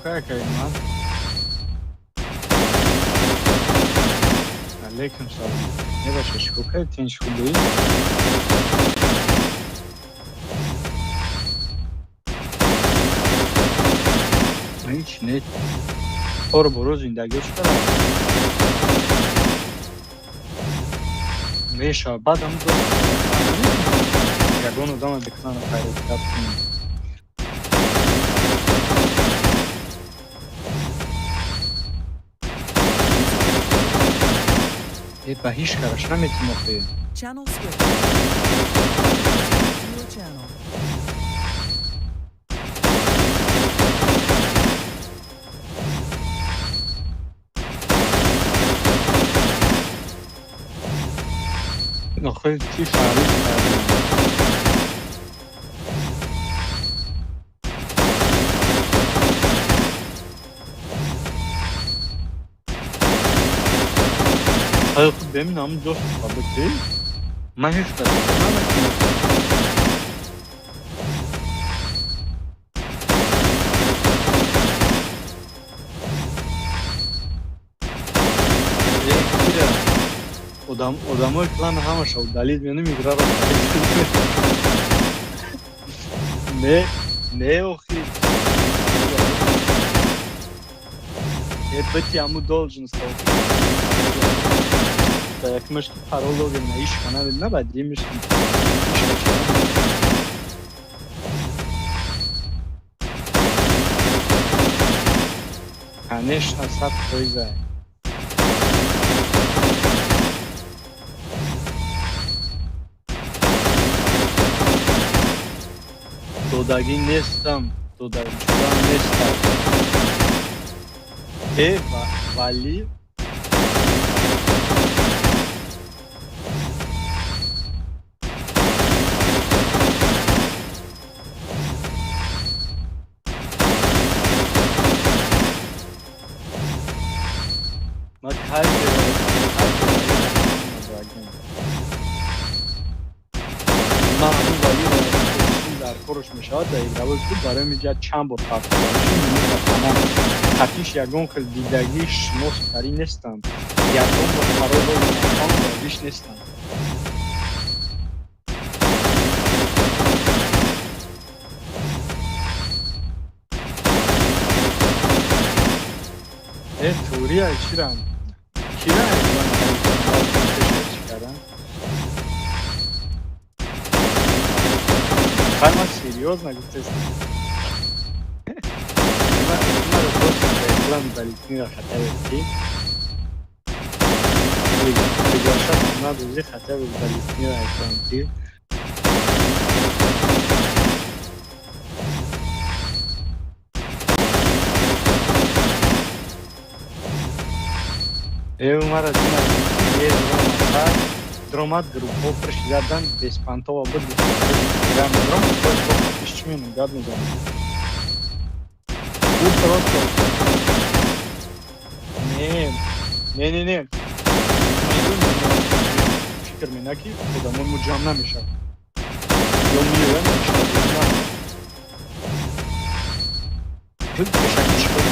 Шукай man. Алейкум салом. Небаша шукай, tinch хубии? Hech ne. Tor boro zindagi chiqaradi. Mesha badam do. Ягон одама бекнана хайрат каптин. Ба ҳеҷ караш наметимохӣ. Channel switch. Your channel. آخه چی فرید کردیم آیا خود بمین همون دوست ثابتی من هیچ کردم odamlar klan همش دلیل نمیگیره نه اخی بتی همو должен стал так мышки парологи на иш канал на бадри мышки конечно сад пойзай додагӣ нестам додагичудам нестам валӣ ман кай ман ҳамин валиро дар корш мешавад дар игравои хуб барои миҷояд чанд бор тамом қатиш ягон хел дидагӣ шиноси тари нестам ягон бор қарор виш нестам турия чирам кардам Farma серьезно, гуфтест. Надо просто план Валентина хотя бы идти. Приглашать надо уже хотя бы Валентина идти. Умара Дина дромат группа пришлядан беспонтово буд гам дром просто ищмину гадно зам у просто не фикр менаки худамон муҷам намешад ё мирам мешад тут пешаки чикор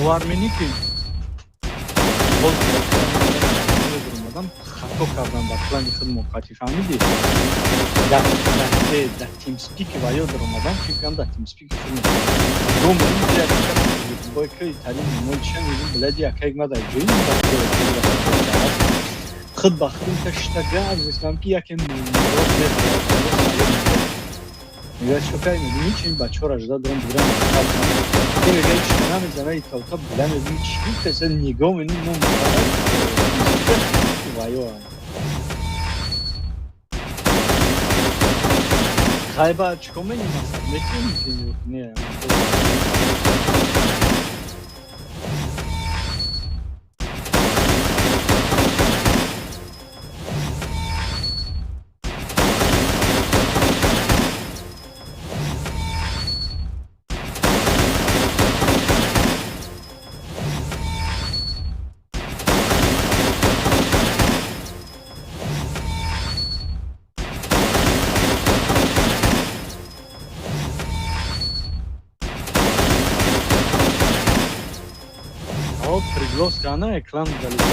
باورمنی که باز durmadan xato kardan dar plani xud muqati famidi da TeamSpeak va yo durmadan fikram da TeamSpeak xud dom با که ایتالیا نمایشم می‌بینیم بلدی یک مدار جویی خود با خودم تشتگاه زیستم که یکی مرد نداره میگه شکای میبینی چه این بچه ها را جدا دارم بودم این میگه ایش کنم زنه ای تا بودم میبینی چی تسه نگاه میبینی نو میکنه وای وای خیلی چکو میگیم اصلا میتونیم که آه پریگلاس کنه اکلام دلی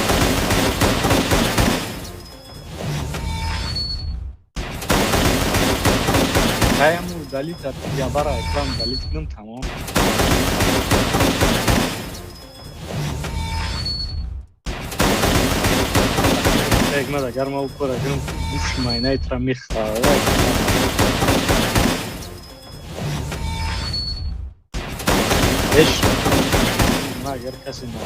خیمو دلی ترتیب یا برای اکلام دلی کنم تمام Tegmada garma ukora grum bush mayna itra mikhra ايش ما غير كاسينا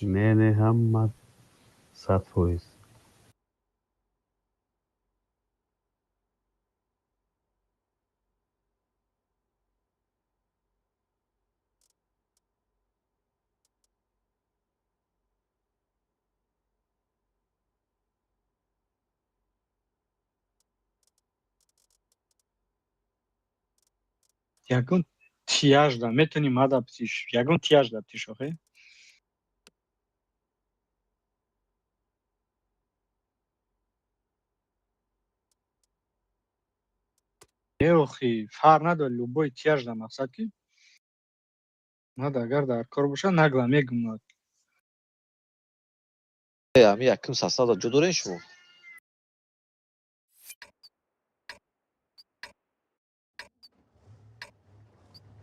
نه هم 100%. ягон тияж да метоним адаптиш ягон тияж адаптиш охе охи фар надор любой тияж да мақсад ки над агар дар кор боша нагла мегумад ами яким сасада ҷо дорем шумо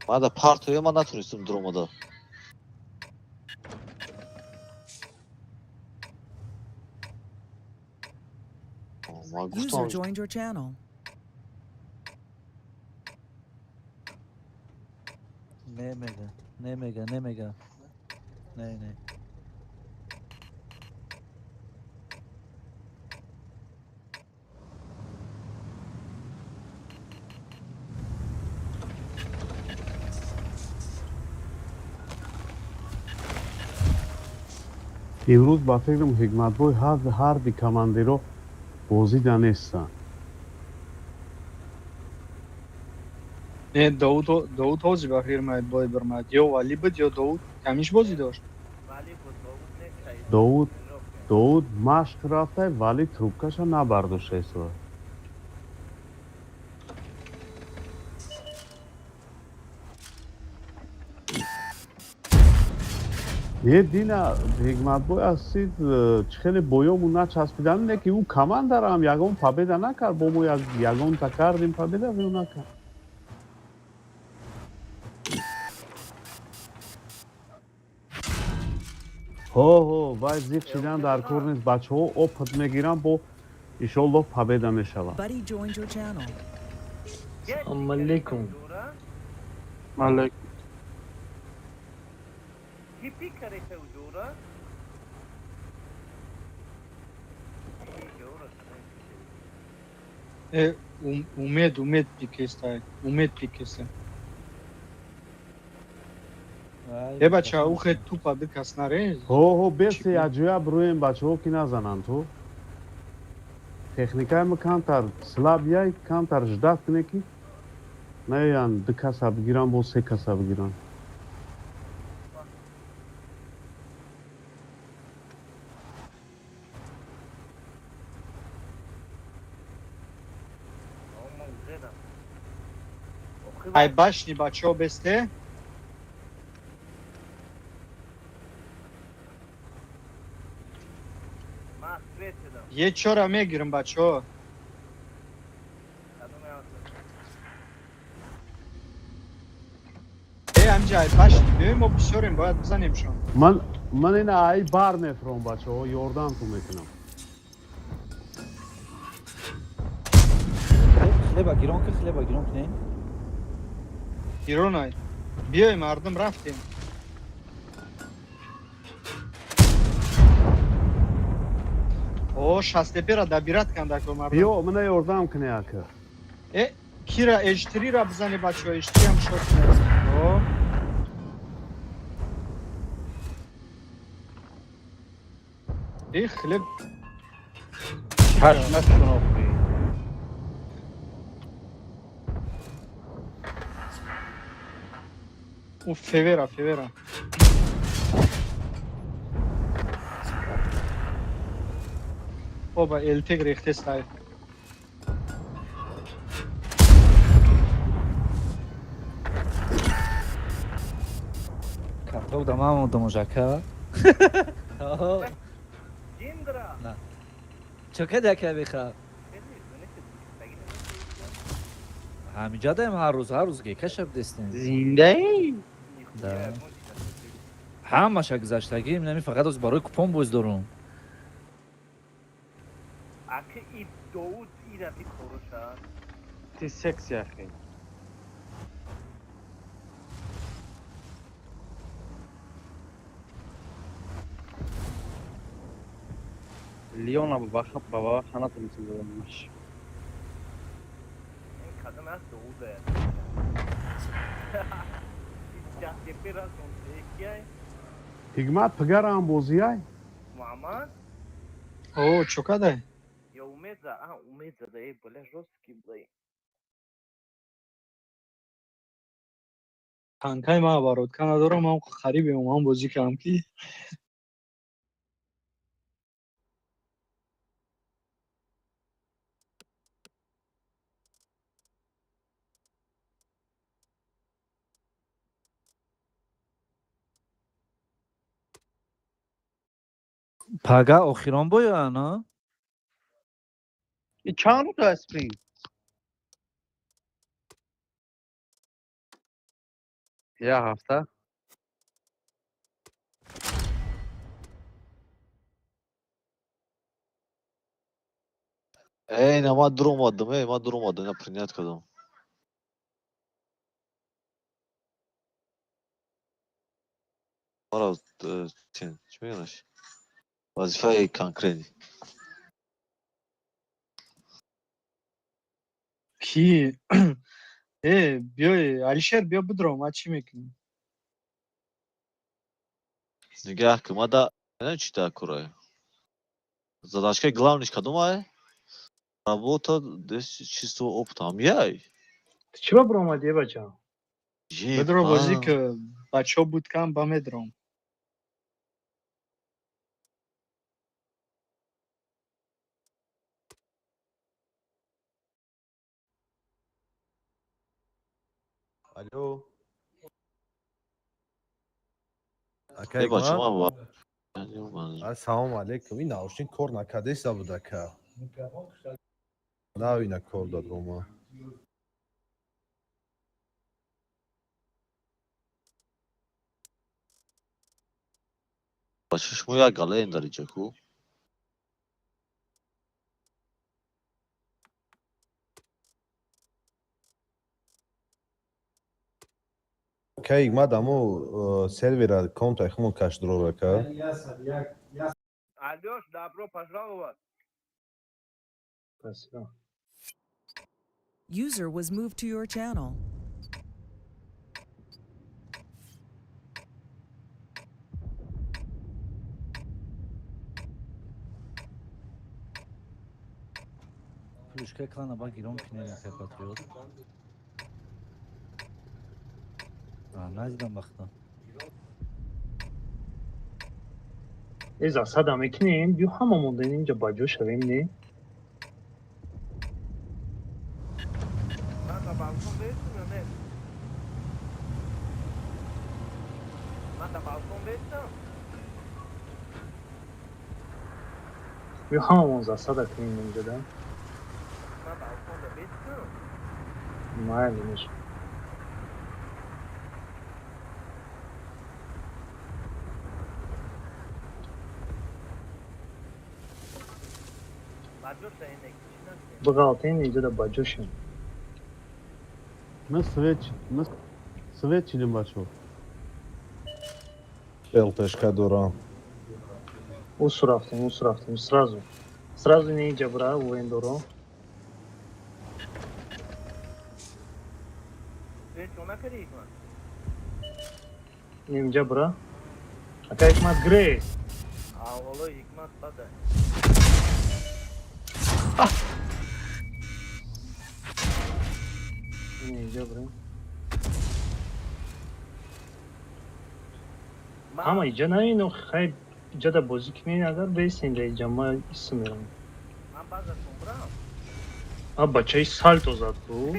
мада партоя ман натонистам дуромада ман User гуфтам joined your channel. نمیگه نه امروز با فکرم حکمت بای هر دی کمانده رو بازی دانستن не довуд ҳози ба фирмаи бой бирмад ё валӣ буд ё довуд камиш бозӣ дошт довуд машқ рафта вали трубкаша набардошта не дина ҳикматбой асид чихеле боёму начаспидан не ки ӯ командарам ягон победа накард бо мо ягонта кардем победа ӯ накард ҳо вай зиқ шидан дар кор нест бачаҳо опыт мегиранд бо иншоллоҳ победа мешаванд Buddy joined your channel. Assalomu alaykum. малайкум умед пикестай умед пикеса бача ухе тупа бикас нарез ҳо беси аҷояб рӯем бачаҳо ки назананд то техникаи камтар слабяй камтар ждат куне ки наёянд ду каса бигиранд бо се каса бигиранд ай башни бачаҳо бесте е чора мегирем бачаҳо амҷа ай башни биёем мо бисёрем бояд бизанемшон ман ина ай бар мефурам бачаҳо ёрдамтон мекунам хлеба гирон не иронай биёем мардум рафтем о шастепера дабират кандако мардум биё мана ёрдам кунӣ ака кира эштирира бизане бачаҳо эштириам шот кунед хлеб чашмашон охи февера оба элтег рехтестай карток да мамо доможака на чока дака биха ҳамиҷа даем ҳар рӯз гека шаб дестем Зиндаи? да ҳамаша гузаштагим нами фақат оз барои купон боз дорум Аки и Довуд ира бикороша. Ти секси ахи. لیون بابا خانات مثل دارمش. این kadın az doğuda ya. Cahçe biraz onde Hikmat pıgaram boziyay. Muhammed О, чокадай. ya umeza umeza da böyle жесткий был. Танкай ма барот Канадаро ман харибе ман бозӣ кардам ки Пага охирон боян, а? این چند روز اسپرینگ؟ یه هفته. Ey ne ma durmadım ey ma durmadım ya принять kadam. Para sen çmeyaş. Vazife konkret. ки биёй Алишер биё бидром ма чӣ мекунӣ Нигах кымада не чита курай. Задачка главный kadam работа des чистого опыта. Яй. چی با برآمدی بچه؟ бидро бозӣ ки бачаҳо будкам ба медром Alo. Ne Akay başıma ma. var. Assalomu alaykum. Ina oshin kor nakadesa budaka. Na ina kor dad roma. Başış mı ya gala endarıcak o. Akay ma damo servera konta xmo kash droraka. Алёш, добро пожаловать. Спасибо. User was moved to your channel. Pljuška klana bagirón kinelaka patriot. Nazdam baxta. ایزا صدا میکنیم بیو هممون داریم اینجا باجو شویم نی؟ Ben de balkon değilsin Ömer. Ben de balkon değilsin. بیو هممون زا صدا کنیم اینجا da. Ben balkonda değilsin. Mahallemiş. Bacı senin ekşinden. بغالطين اینجا da باجو شویم. Мы светчилим бачо. Belteshka doram. Усурафтим, сразу. Сразу не اینجا برا ویندورو. Sen şuna kırayım mı? اینجا برا. اکا حکمت گری. Ağlı hikmet tadı. اینجا برا. Ben Ama اینجا نه اینو خیلی اینجا da بازی کنین اگر بیسین da اینجا ما اسم میرم. ben bazen kumram. Ha بچه سالتو زد تو.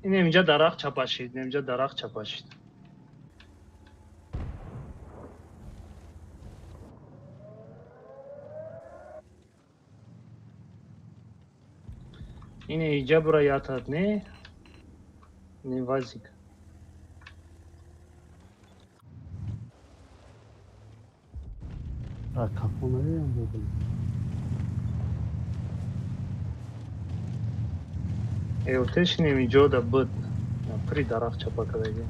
این اینجا درخت چپاشید، اینجا درخت چپاشید. این اینجا برای یاتد نه؟ نه وازیک. Ha kapı nereye buldun? Evo tež ne mi joda bud. Pri darah čapa kada ide.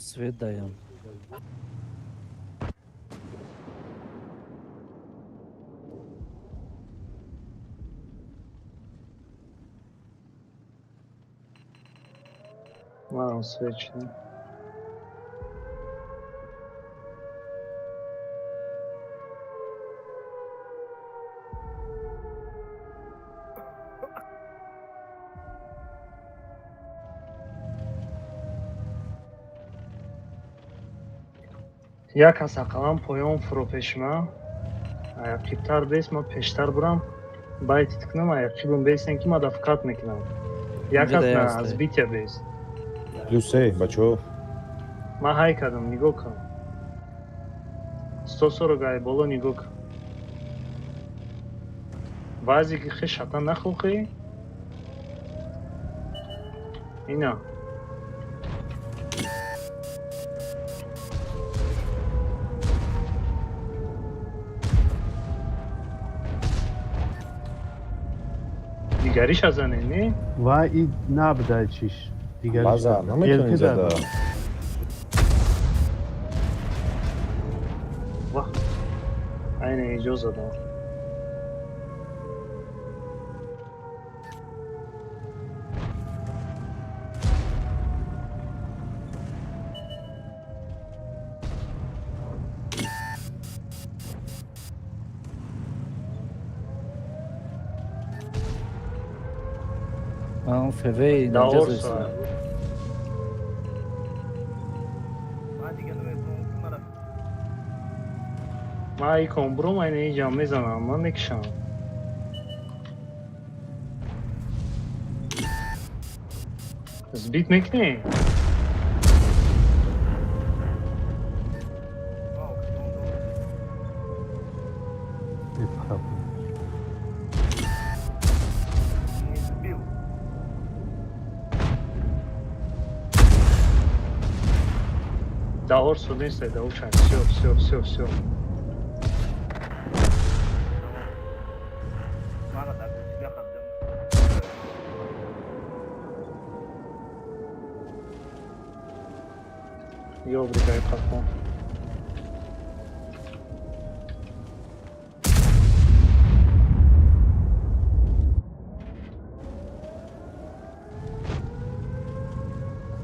свет даем. Вау, свечный. Як ҳаст ақалан поён фурӯпешма. Аяқибтар бес ма пештар бурам. Байтит кунам аяқибам бесен ки ма дафқат мекунам. Як Инҷа ҳаст на даст, аз ай. битя бес. плюс сей бачаҳо. Ма ҳай кардам нигоҳ кун. 140 гай боло нигоҳ кун. Баъзе ки хе шатан нахӯхӣ. Ина. дигариша занем не? و این نبده چیش دیگه Базар наметавонӣ зада. Ваҳ. Айна иҷоза дор. من اون فوی اینجا Даор زیست. соат. من دیگه نمیتونم مرا Ма икон бурум айна иҷам мезанам, ман мекишам. Збит мекунӣ? не сбил. Даор со нестай, даучан. Всё. Мара да я ходил. Ёбрикай пахом.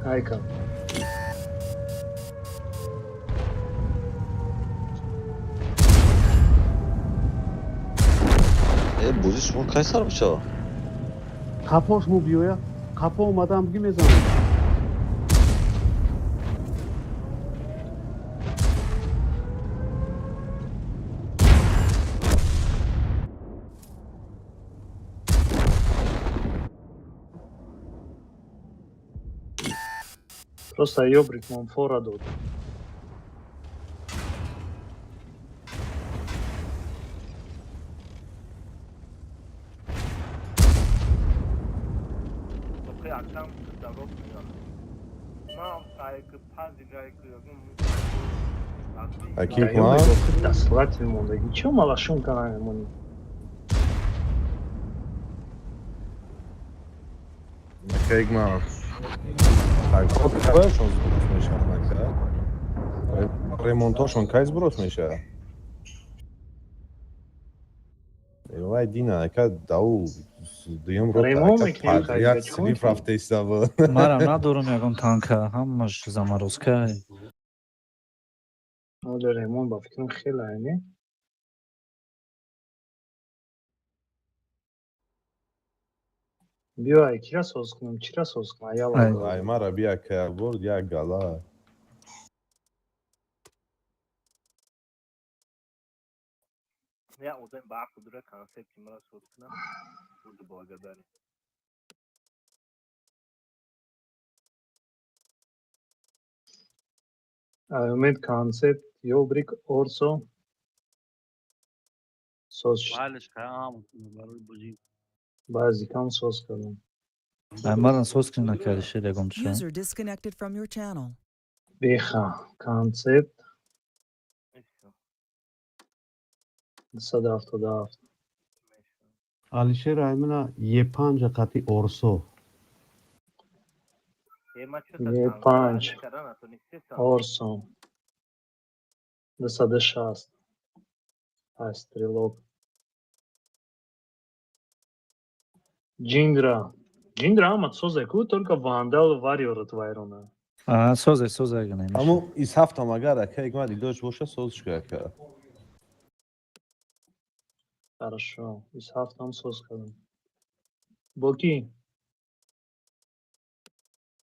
Айка. бӯзи шумо кай сар мешава? қапош му биёя қапо омадам ги мезанам Просто ёбрик ман фора дод. Okey akşam davranış yapıyorum. Ben saygı pazigayı Акиб Да, ма ёбрик, дастлатель монда. Ничего малашон канаем ман. окей ма ҳайкоташон збурус мешавад нака. Ремонтошон кай збурус мешавад? Вай дина ака дау дуюм Ремонт рота мекунем, падрият кайга, сириф чон? рафта истава. Марам надорум ягон танка, ҳамаш заморозка. Оля ремонт ба фикрам хеле айне. Биё ай кира соз кунам, чира соз кунам, Ай. аяла. Ай мара бия ка борд як гала. Я удем бак удра концепт имра соткна. Буду благодарен. Умед концепт ёбрик орсо. Соз баъзи кам соз кардам. Ай маран соз кӣ накарди шер ягон чӣ. User disconnected from your channel. Беха концепт 277. алишер аймана е 5 қати орсо Є 5. Орсон. 206. Ай, стрілок. Джиндра. Джиндра амат созай ку только вандал вариорат вайрона. Созай агар намеша. аму ис ҳафтам агар ака игмади дошт боша созиш ака. Хорошо. Из хафтам соз кардам. Боки.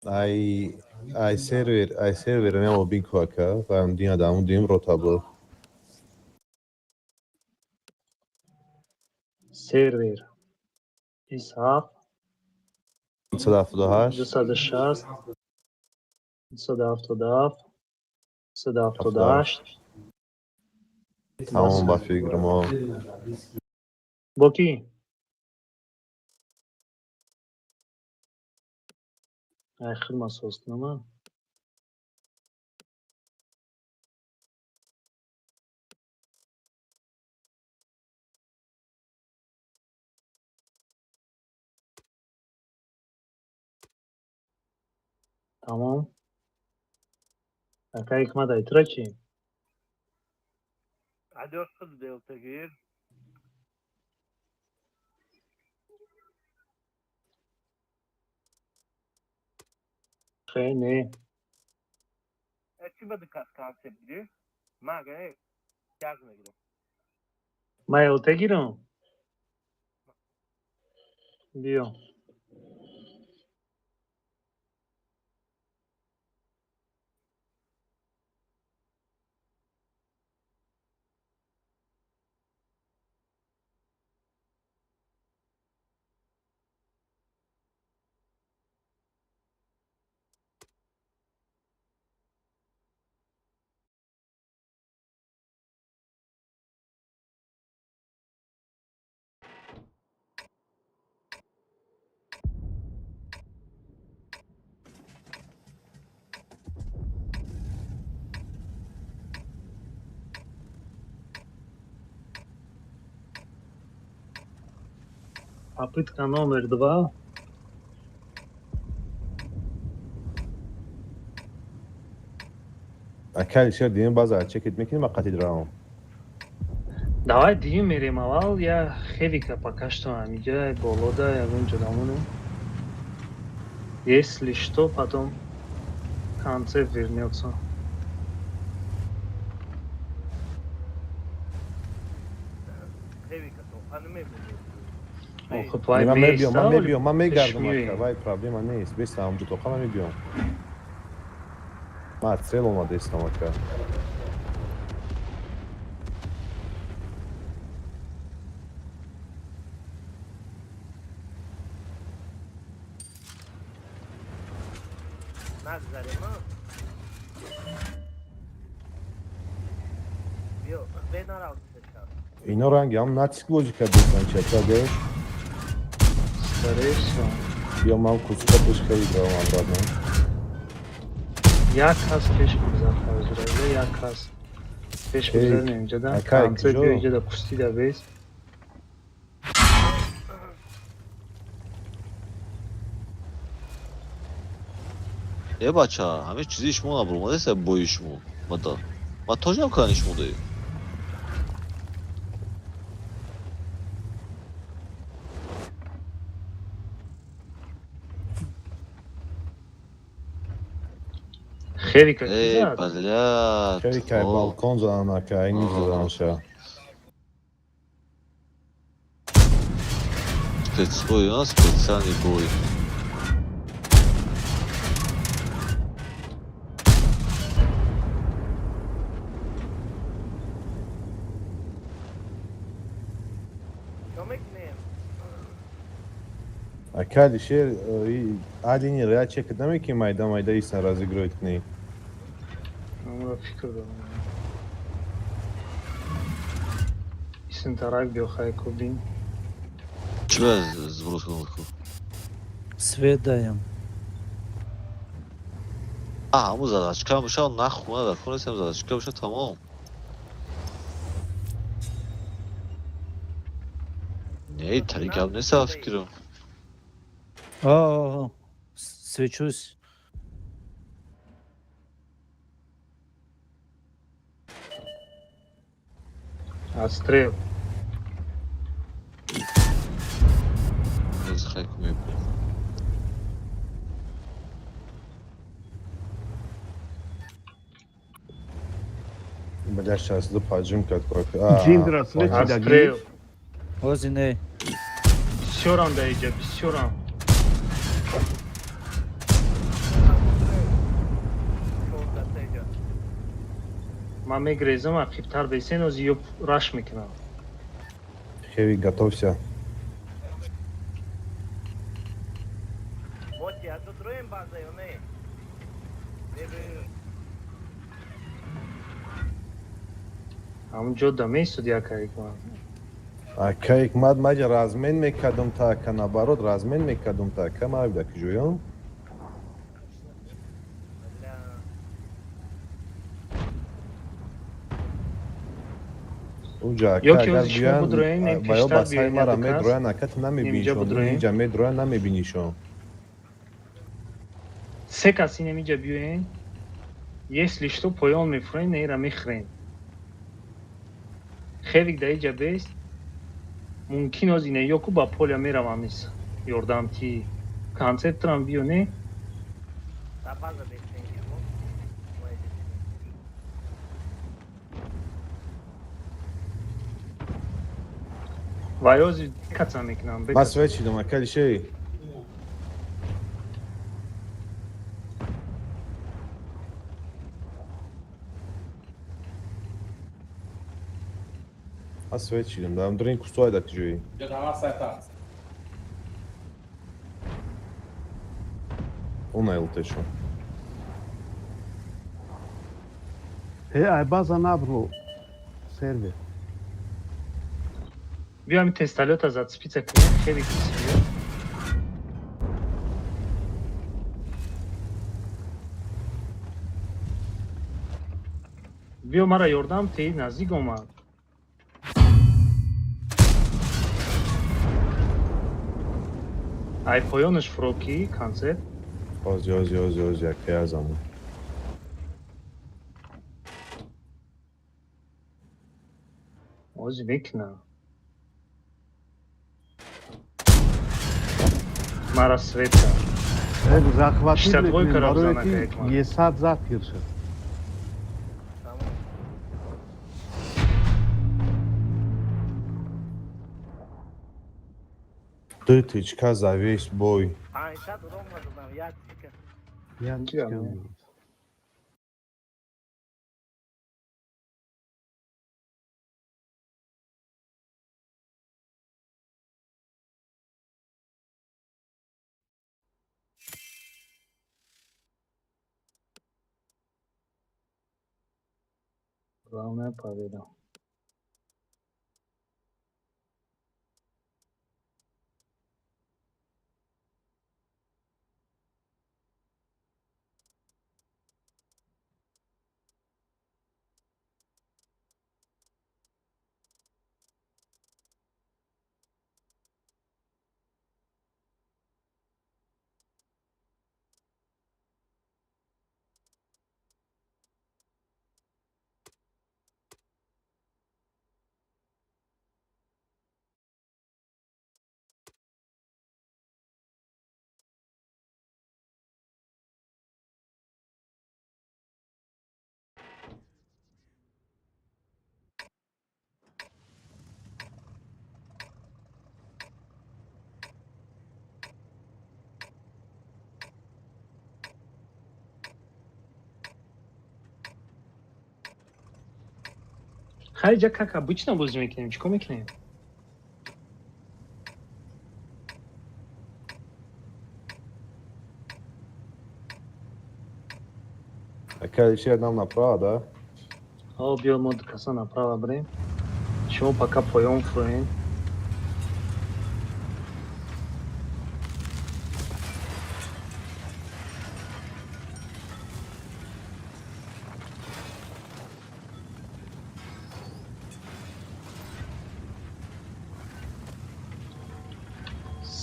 Ай сервер немо бинку ака. Ваям дин адаму дим ротабл. Сервер. Из хафт. 178. 206. 277. 278. Тамом ба фикр мо. Боки. Ай, хилма соз кунам. Тамом. Ака ҳикмат айтра чӣ? Адёрсыз делтагир. Хе, не. Чӣ бади консепт гирӣ? Мага як мегирам. Май ота гирам? Биё. Попытка номер 2. Ака алишер дим база чекит мекунем ба қатъи драм. Давай дигим мерем аввал. Я хевика пока что амиҷа болода ягон ҷодамону. Если что, потом концепт вернется. Хевика то анемебуди. Охо, твои Ман мебиём, ман мегардам Пешмиёем. ака. Вай проблема нест. Беста ҳамҷо тоқа ман мебиём. Ман отстрел омада истам ака. Нагзарема. Биё, бенарав сешав. Ино ранги ҳам натиск бозӣ кардестан чака де. Скорее всего. Биё ман кускаташ харидам обратно. Як ҳаст пеш гузар ҳозира. Як ҳаст. Пеш гузар наинҷада. Акай, Концепт куҷо? биёинҷада пустида бес. бача ҳамеҷ чизи шумо набурмадеса бои шумо мада ма тоҷам кани шумо дае Хевика ки зад? блядь Хеле кай балкон задан ака, ин задан ша. спецбой у нас специальный бой Чё мекунем? Ака алишер алини реа чекит намекунӣ майда исан разыгрывать кунӣ. Амро фикр дорам. Исин тарак биё хай кубин. чиба сброс кунам Свет даем. ҳамун задачка мешав нахунад конесам задачка меша тамом не тари гап нест фикрам Свечусь. Отстрел. Ez хайку мебра. Бля, сейчас западжим как. Джиндра, слышишь, Отстрел. Ози не. Все ран да иджа, все ран. Шорта тега. Ма мегрезам, архивтар бесен, ози ёб раш мекунам. Хеви, готовься. Моти, а тут роем база, ё не? Ҳамунҷо да месуд якаик ман. Кайк мад маҷа размен мекардум така, наоборот размен мекардум така, мавида ки ҷӯём. Уҷа Ё ка ки агар ози шумо будроен, биён ин ба ё пештар ба саи биёен мара як кас. медроян, акат намебинишон, будроен. инҷа медроян намебинишон. Се каси немиҷа биёен. Если что, поён мефурен, нера мехрен. Хевик да иҷа бест. Мумкин ози не ёку ба поля меравам низ. Ёрдам ки концептрам биё не. Та база бехтен ки мо. Вай ози каца мекунам. Ма свечидум, акали шеи. Ма свечидум, дарам дурин кусои да ки ҷӯӣ. Una илтешо. Ай база набру. Сервер. Биё ҳамин тесталёта зацепица кунем. Хевик киси биё. биё мара ёрдам теи наздик омад. ай поёнаш фуроки концепт. Ози, якай азамон. Ози мекунам. Мара света. Захватили 62 карабзана барои кайк ман. есад зад кирша. Дытычка за весь бой. Панҷсад ровно додам, як чика. Я Ҷамъ. Главная победа. Хайджа как обычно бозӣ мекунем, чӣ кор мекунем? Акали шеи нам направо, да? Биё мо ду каса направо бирем. Шумо пока поён фурӯен.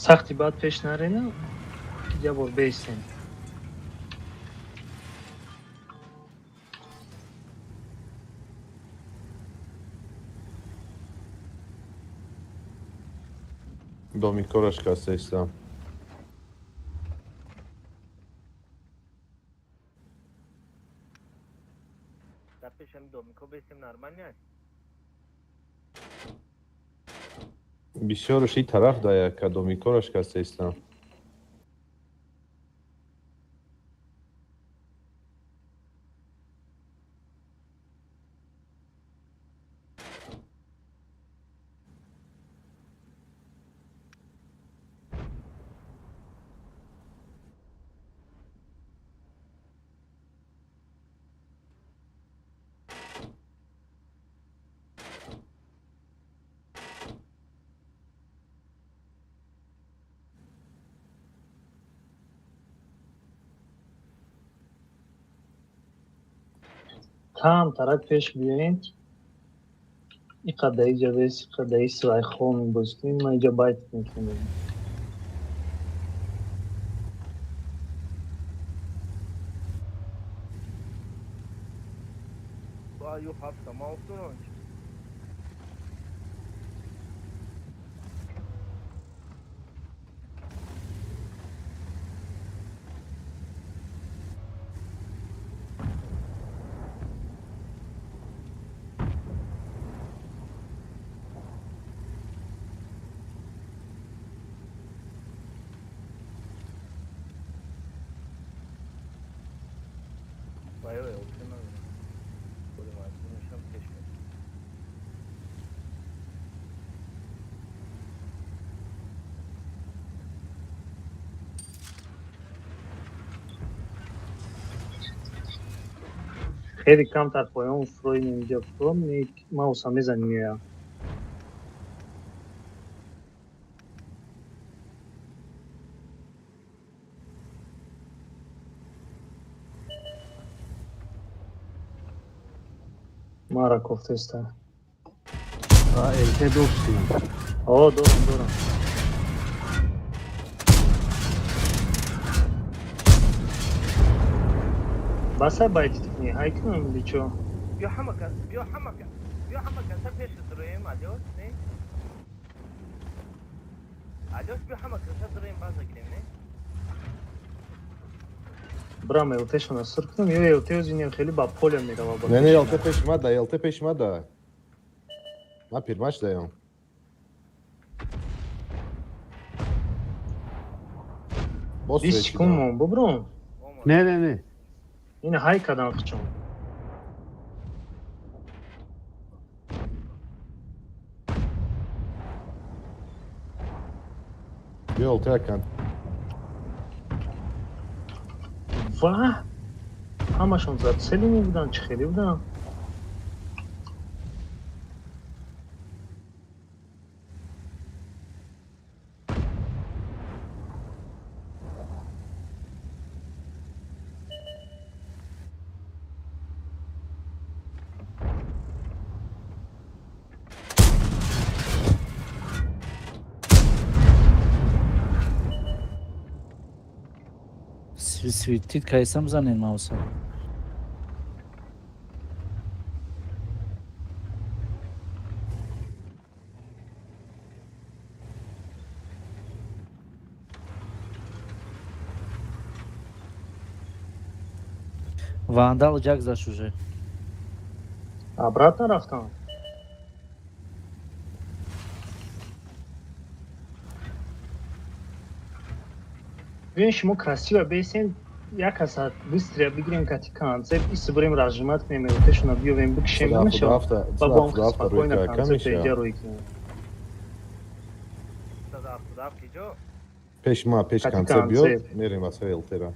сахти баъд пеш нарена, я бор бейстем. Домикорашка сестам. Запишем домико, бесим нормально. Бисёрш и тараф дая ка домикорашка сестам. کم طرف پیش بیاین اینقدر اینجا بیست اینقدر این سوای خون بستیم ما اینجا باید میکنیم با یو هفته ما افترون. Vay vay olsun abi. Koydum abi. Bunu şam keşke. خیلی کم در پایان فروی اینجا فرم ما اوسا میزنیم یا ما را کفته است الته دوستیم آه دورم بس باید تکنی های کنم بیچو بیا حمکن. سر پیش درویم آلیوس نه؟ آلیوس بیا حمکن سر درویم باز کنیم نه؟ برام التشون اصر کنم یا التیوز اینیم خیلی با پولم میره و با Не, не, елте пешмада, елте пешмада. Ма пирмаш даём. Бос بیست چکم ببرم نه نه نه این های کدام خچم Бё елте و همشون زد سلیمی بودن چه خیلی بودن سویتید کایسم بزنین ماوسا. Вандал Джак заш уже. обратно رفتم ببین شما красиво بیسین یک ساعت быстрее بگیریم کتی концепт и соберем разжимать к ним элтешуна биёвем бикшем нمیشه با бом спокойно концепт ایجا روی کنیم صداف کی جو؟ пешма, пеш Кати конце бьёт, концепт. мерим аса елтера.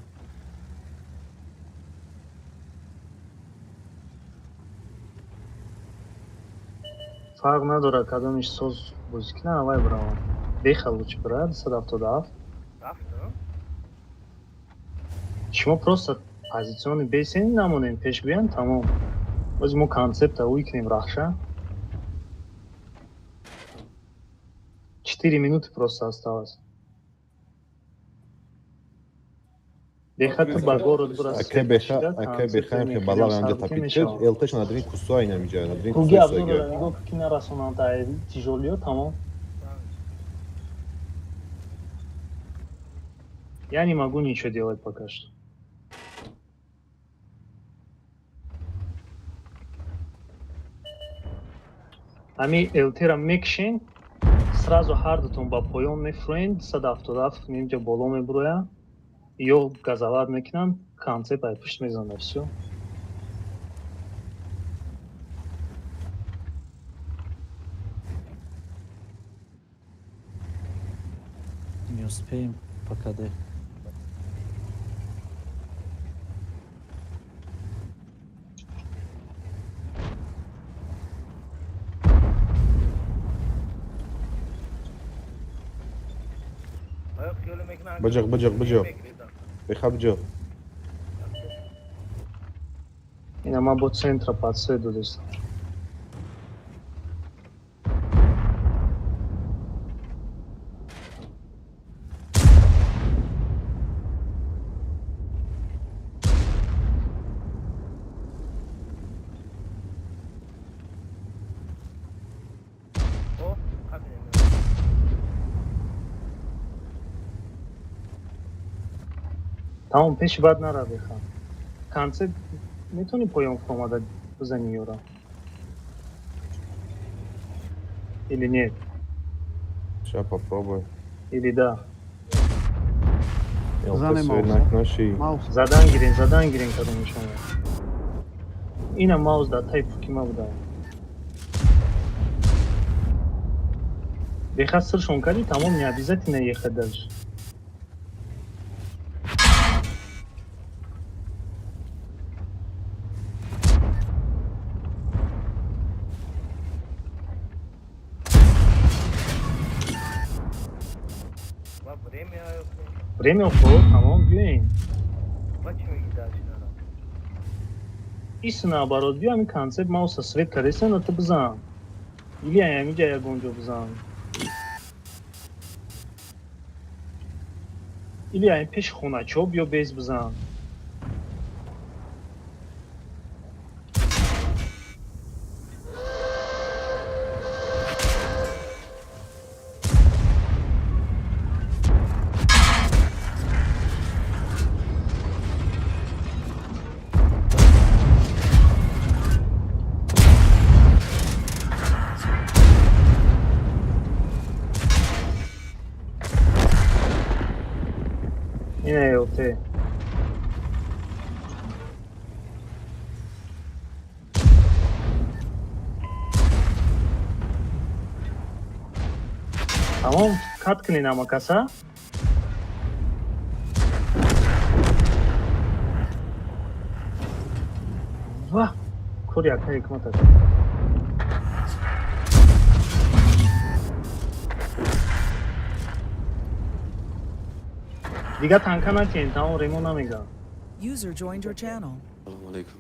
فرق نداره کدامش سوز بازی کنه اوای برام بخل лучше брат 170 رفتم؟ شما просто позиционный бейсин намонем пеш биан тамом боз мо концепта уикнем рахша 4 минуты просто осталось дехата ба город бурас Аке бехаем ке балав анҷа тапитчет, елтеш надрин кусуа инамиҷа, надрин куги кусуа абдура сагер. нигоҳ кӣ нарасонанд тижолиё тамом Я не могу ничего делать пока что. Ами элтера мекшин, сразу хардтон ба поён мефурен, 177 немҷа боло мебуроя, ё газоват мекунан, канце пай пушт мезанад, всё. Не успеем по КД. آیا خیال میکنن بجق بخواب جو Ина ман бо центра подсвет додестам. او همین Тамом пеши бад наравӣ хан. Канце метавони поён омада бизани ёра? Или нет? сейчас попробуй Или да? Зане свет маус. накноши Маус. Задан гирен кадоми шумо. Ина маус да тай фукима буда. Бехас сиршон кади, тамом не обязательно ехать дальше. و بریم یا Время уходит, тамом биёин. و چی میگی داشتی ندارم Ис наоборот, биём концепт мауса свет каресен, это бизан. Или я ягонҷа ягонҷо бизан. Или я пеши хоначо биё без бизан. Ина ёте. Тамом, кат кунед амакаса. Ва, кори яка ҳикмат аст. Дига танка накин, тамом ремо намегам. User joined your channel. سلام علیکم.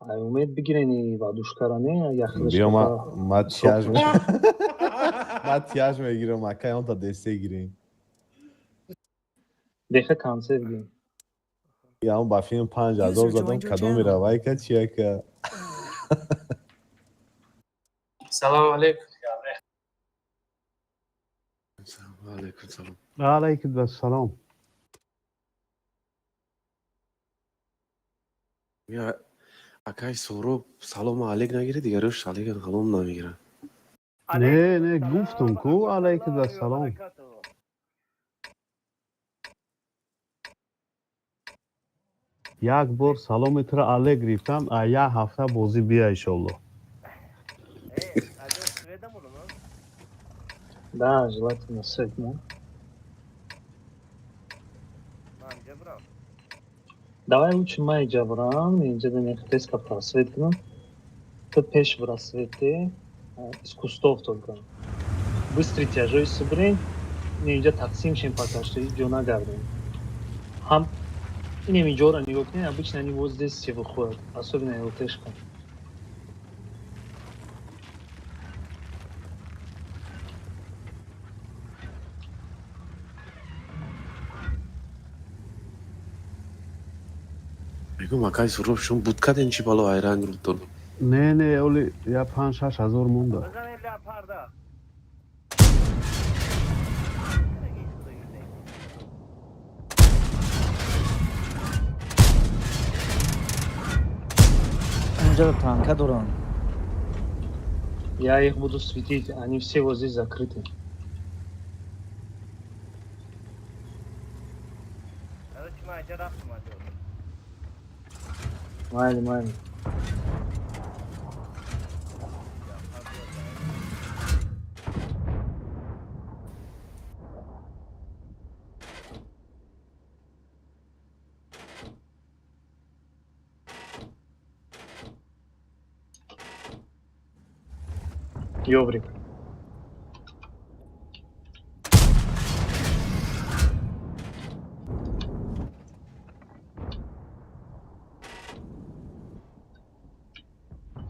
Ай, умед бигирени вадушкара не, яхлашка. بیا ما تیاج میگیرم مکه اون تا دسته گیریم Деха концерт бигирем. یا اون با فیلم 5000 زدم کدوم میروای که چیه که سلام علیکم. علیکم سلام. علیکم السلام. یا اکای سورو سلام علیک نگیره دیگه روش علیک سلام نمیگیره. نه گفتم کو علیکم السلام. یک بار سلامت را علیک گرفتم یک هفته بازی بیا انشالله. Да, желательно свет, да? Давай лучше май джабрам, инжа да нехай теска просвет кунам. Ты пеш в рассвете, из кустов только. Быстрый тяжой соберем, اینجا تقسیم شیم پاکاشته جو نگردیم هم این اینجا رو نگاه کنید обычно они вот здесь все выходят особенно ЛТшка میگم اکای سورب شون будка ден чи бало айранг рутон نه اولی یا 5-6 هزار مونده بزنید لپاردا اینجا танка дорам. я их буду светить они все вот здесь закрыты چی ما اینجا رفتم آجا майли ёбрик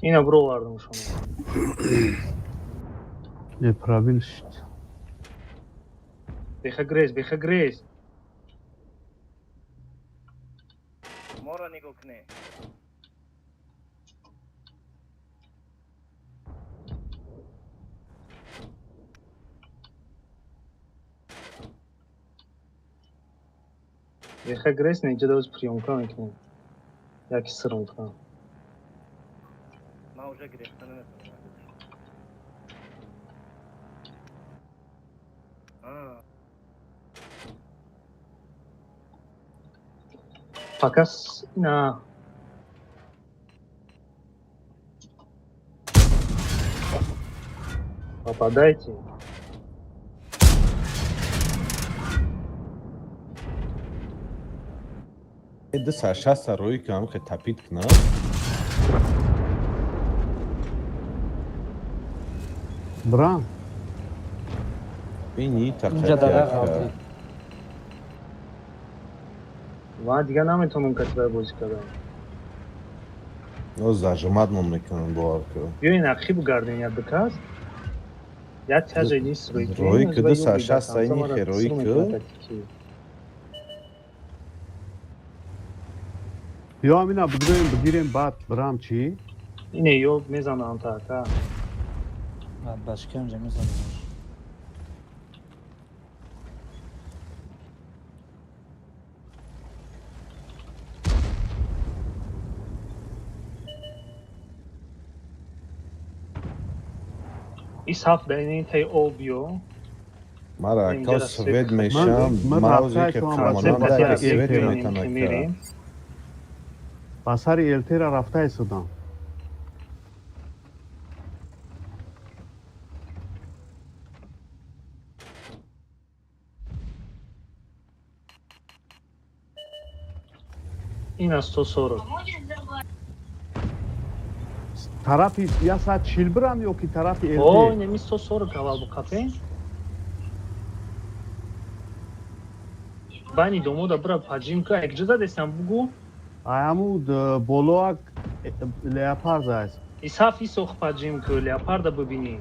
اینا برو واردم شما неправильно шит بخ گریز ما را نگاه کنه بخ گریز اینجا دوز پریومکا میکنه یکی سرم کنم ما уже گرفتن نمیتونم Показ на попадайте. ده سرشست روی که هم که تپید کنه برام بینی اینجا تقریبا داره و دیگه نمیتونم کتبه بازی کنم او زجمت میکنن باور که بیاین اخی بگردین یا بکاز یا تیجه نیست روی که ده سرشست اینی که روی که یا امینا بگیریم بعد برام چی؟ اینه یو میزنم تا بعد başka önce میزنم این صف دینی تی او بیو مرا اکا سوید میشم موزی که کمانان ده سوید میتنه بسر التی را رفته ایستادم این از تو سورو طرفی یا ساعت چیل برم یا که طرفی التی او نمی 140 кавал bu кафе бани домода бра паҷимка якҷода дестам бугу Ayamud boloak leopard است. исафи сох паҷимка леопарда бибини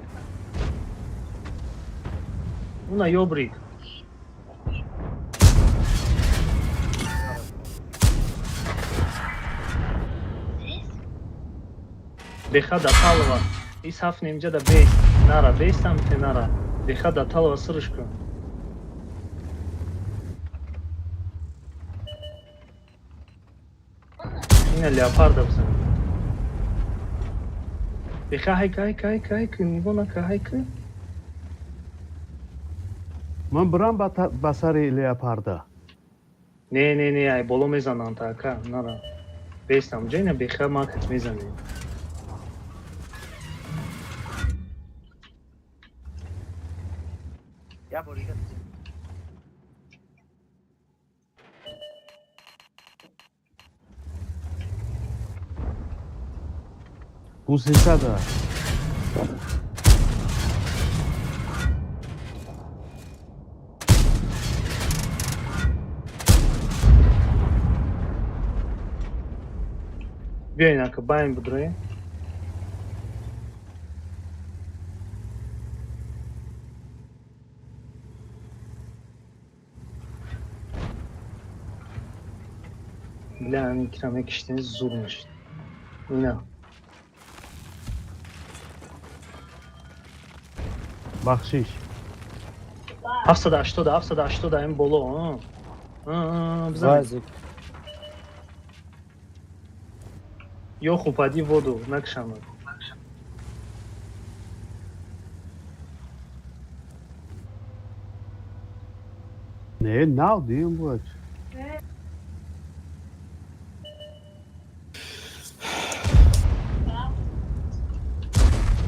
уна ёбрик беха даталова исаф немҷада бест нара бестам те нара беха даталова сырышка ина леопарда бизан беха ҳайка нигоҳ нака ҳайка Mən buram basari leoparda. не ай боло мезанам така нара бестам ҷа ина беха макат мезане یا بوریگه Gusisada. بیاین اکا باین بدروین bile hani ikram ekiştiniz zulmuş. Yine. Bahşiş. Hafsada hem bolo. Bize Vazik. yok upadi vodu nakşamı. Ne diyeyim bu aç?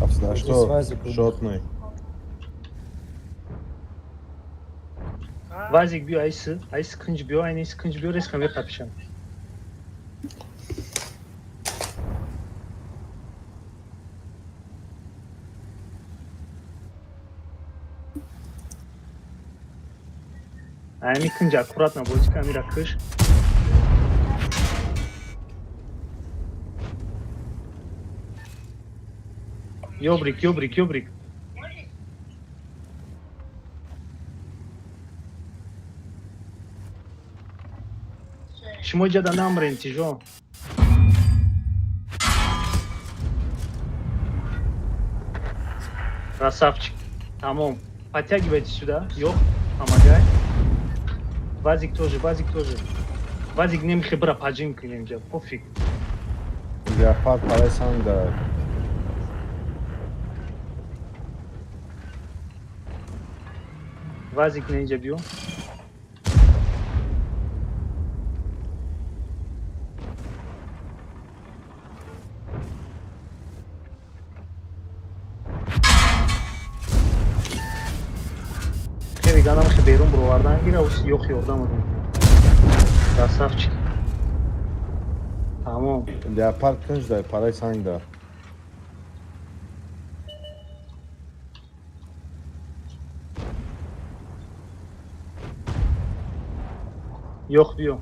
А что? Шотный. Vazik bir ayısı. Ayısı kınç bir aynı kınç bir resmen bir kapışan. Ayni kınç akurat na bozik amira kış. Yobrik. Шмоджа да намрен тижо. Красавчик. Tamam. Подтягивайте сюда. Yok. Помогай. Вазик тоже. Вазик нем хибра паджин клинджа. Пофиг. Leopard paraysan da. Вазик ненджа бью. Ganam xeberum buralardan gir yok yordamadım. Krasavçik. Tamam. Leopard kınç da paraysan da. Yok diyor.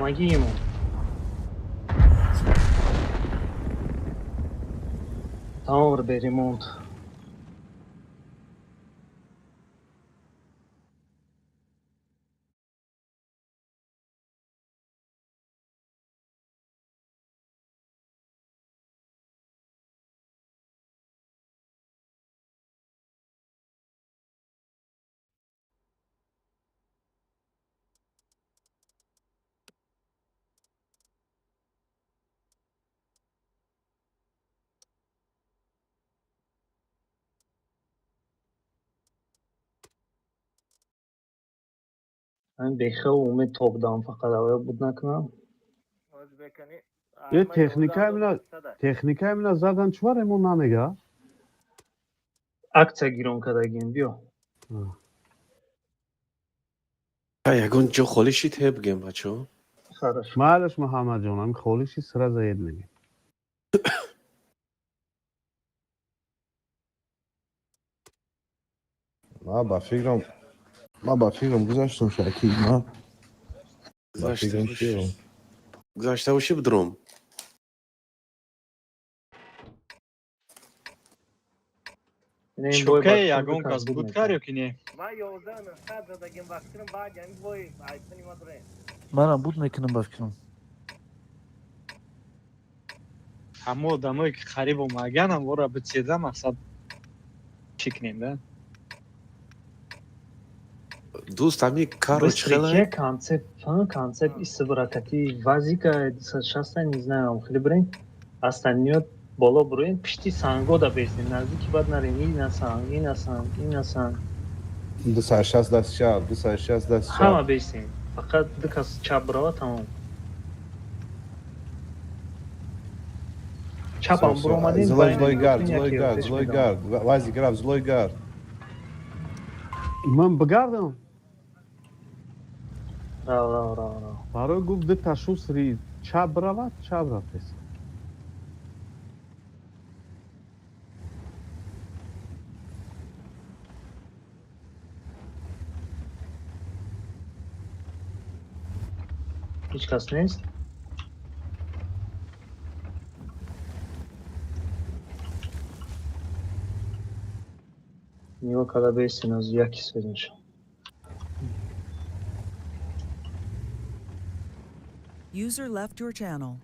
Помоги ему. Tamamdır be remont. من بیخه اومد توپ دام فقط اوه بود نکنم Özbekani. یه تکنیکای من zaten çuvar hem ondan nega. akция گیرون کدگیم بیو ягон ҷо холӣ шид ҳебгем бачо. خرش Maalesef Muhammed Canım kolişi sıra zayed negi. ما با فکرم گذاشتم شاکی ما با فکرم چیه гузашта бошӣ бидуром. Şokey yagon kas budkar yok yine. Ma yolda nasıl zadagim baktım bagen boy aytını madre. Manam bud mekinim bafkirim. Hamma odamlar ki xarib olmagan ham vora bitseda maqsad cheknim da. Дӯст ҳами каро Быстрее концепт из собракати вазика шаста не знаю хлебрин остальное боло бруин пишти санго да бесин наздики бад нарин инасан 260 دست چپ 260 دست ҳама چپ бесин фақат дикас чап брава тамом чапам буромадин злой гард вази граф злой гард من بگردم. را برای گفت ده تشوس ری چپ برود چپ رفت. هیچ کس نیست. نیو کلا بیستین از یکی سویدنش. User left your channel.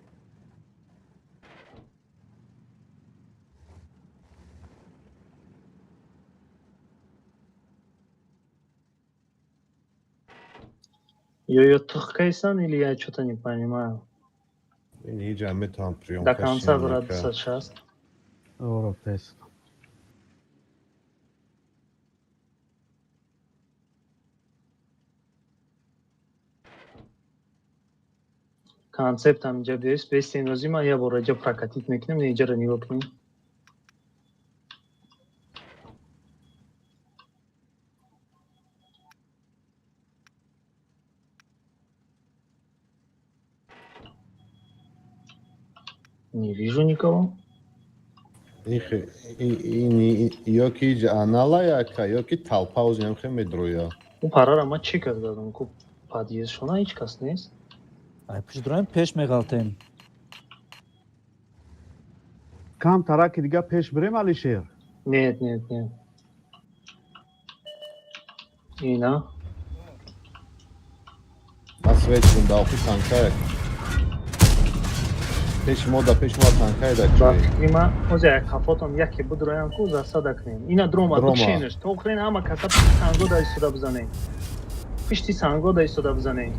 Йо тухкайсан или я что-то не понимаю. این جمع там прием. До конца градуса сейчас. Европейс. Концепт там где есть, без синозима я вроде прокатить мекнем, не джера не вокнем. Не вижу никого. Йоки аналаяка, йоки талпауз ямхе медроя. У парара ма чекер дадам, ку подъезд шона هیچ کس نیست. ай пушдроим пеш меғалтем. Кам тараки дига пеш бирем Алишер. Нет, нет, нет. Ина. Асвечун далхи танкая. Пеш мода танкая да чуй. Има, озя кафотом яки будроям ку засадакнем. Ина дрома дученеш. То охрен ама каса санго дай сюда бзане. Пишти санго дай сюда бзане.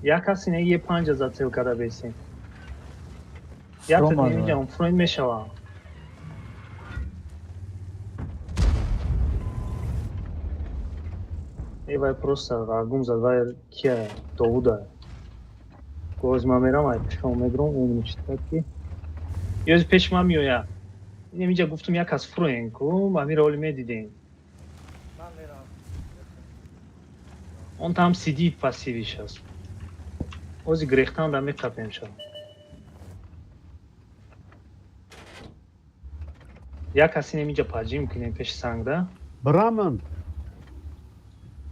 Я каси не е панҷа зацел када бесин. Я так Рома, не видям, фройнд мешава. Вай просто рагум задвай кия Довуда. Коз мамерам ай пешком мегром ум читаки. Ёз пешма миоя. Немиҷа гуфтум як аз фройнд ку, мамира оли медидем. من میرم. Он там сидит пассиве сейчас. Ози грехтан да мекапем шо. Я каси немиҷа паджим кинем пеши сангда. Браман.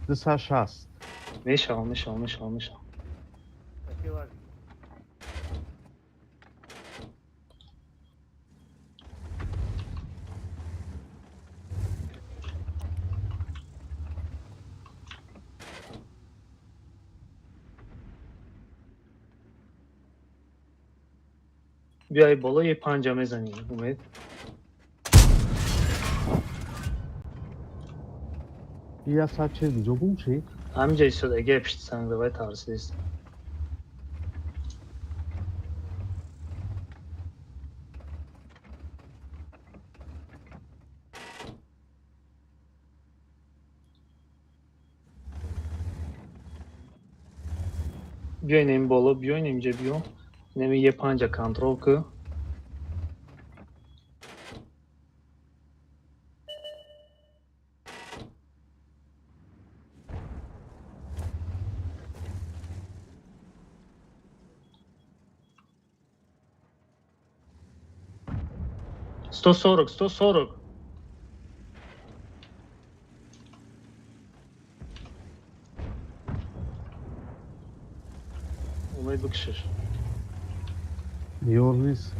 Дса шаст. Мешавам. Спасибо. بیای بالا یه پنجه بزنیم امید. Я сачи жогум чи? همینجا ایستاده اگه پشت سنگ دوای ترسیست. بیاین این بالا بیاین اینجا بیام. نمی یه پنجه کنترل که. Сто сорок. Умеет быкшиш. Yornis.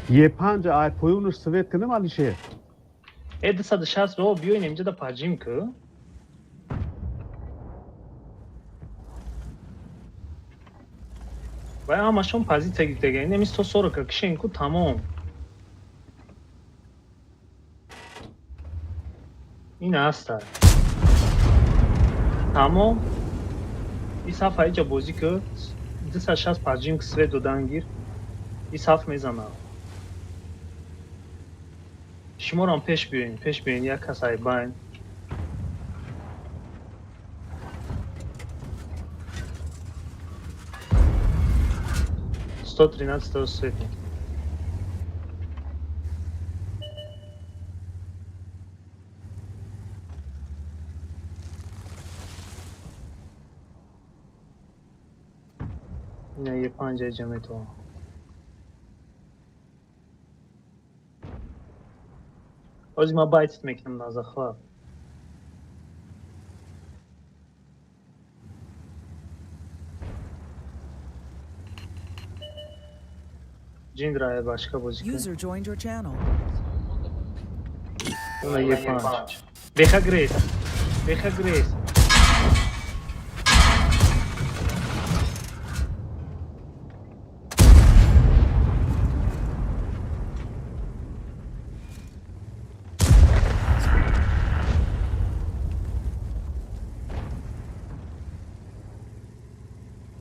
Ye panca ay poyunuş svet kınım Alişer. Эд сад шаст ро биёин инҷа да паджим ку. Вай ҳамашон пази тегитега неми 140 кишин ку тамом. ин аста. Тамом. И саф айҷа бозӣ ку 260 паджим ку свет додан гир. И саф мезанам. شمارم پیش بیاین یک کسای باین. Сто 13 светни. اینا یه 5 جمع تو از ما بایت میکنم نازخواه جین رای başka بازی کن User joined your channel. اینا یه 5 بخا گریس بخا گریس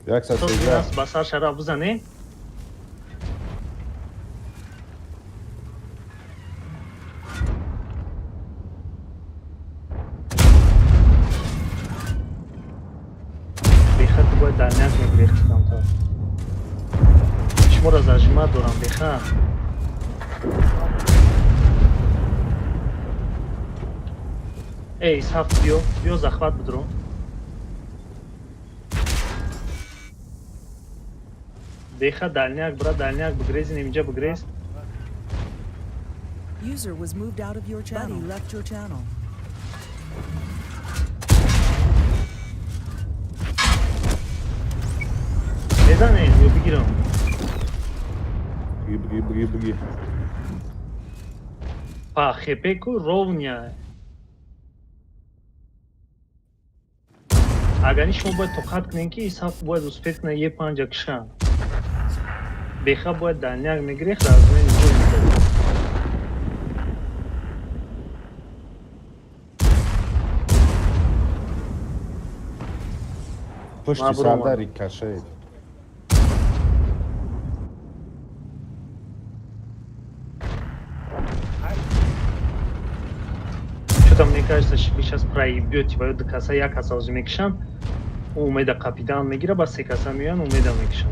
یک ساعت تو سیزده نیاز بسار شراب بزنی بخا تو باید در نیاز میگریختی کم تا شما را زجمت دارم بخا ای صف بیو زخمت بدرون بخا دالنیاک برا دالنیاک بگریزی نمیجا بگریز User was moved out of your channel. Buddy left your channel. بزنه یا بگیرم بگی پا خپکو ровня اگر شما باید توقعت کنین که این صف باید успеть на یه 5 کشن بخا باید دالنیاک میگریخت از من اینجا میگرد پشتی سرداری کشید что-то мне кажется, что вы сейчас проебете, вы до коса я коса уже мекшам, умеда капитан мегира, бас се коса миян, умеда мекшам.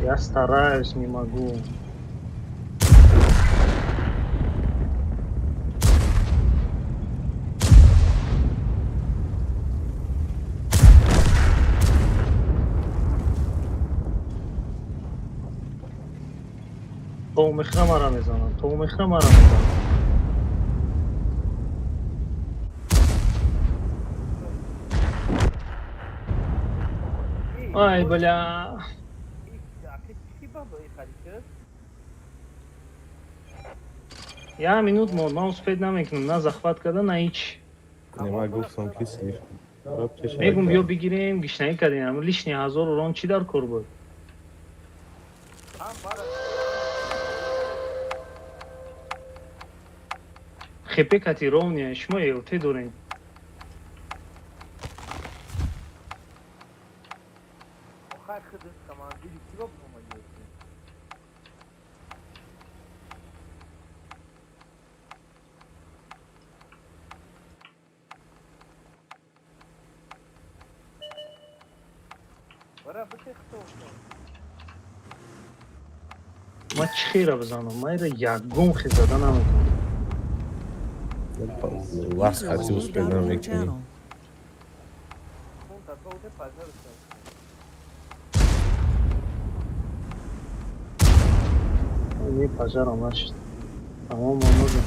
Я стараюсь, не могу. تو مخرم را میزنم تو مخرم را میزنم ای بلا я минут ما успеть نمیکنم نه زخمت کرده نه هیچ نما گفتم کسی میگم بیا بگیریم گشنهی کردیم اما لیشنی 1000 رون چی در کار بود خپه کتی رونیه شما ایوته دارین ما چی خیره بزنم ما ایره یکگم خیز زده نمیکنم وقت User was خطی moved uspět out of your نمیکنی channel. یه پجر آمد شد تمام آمده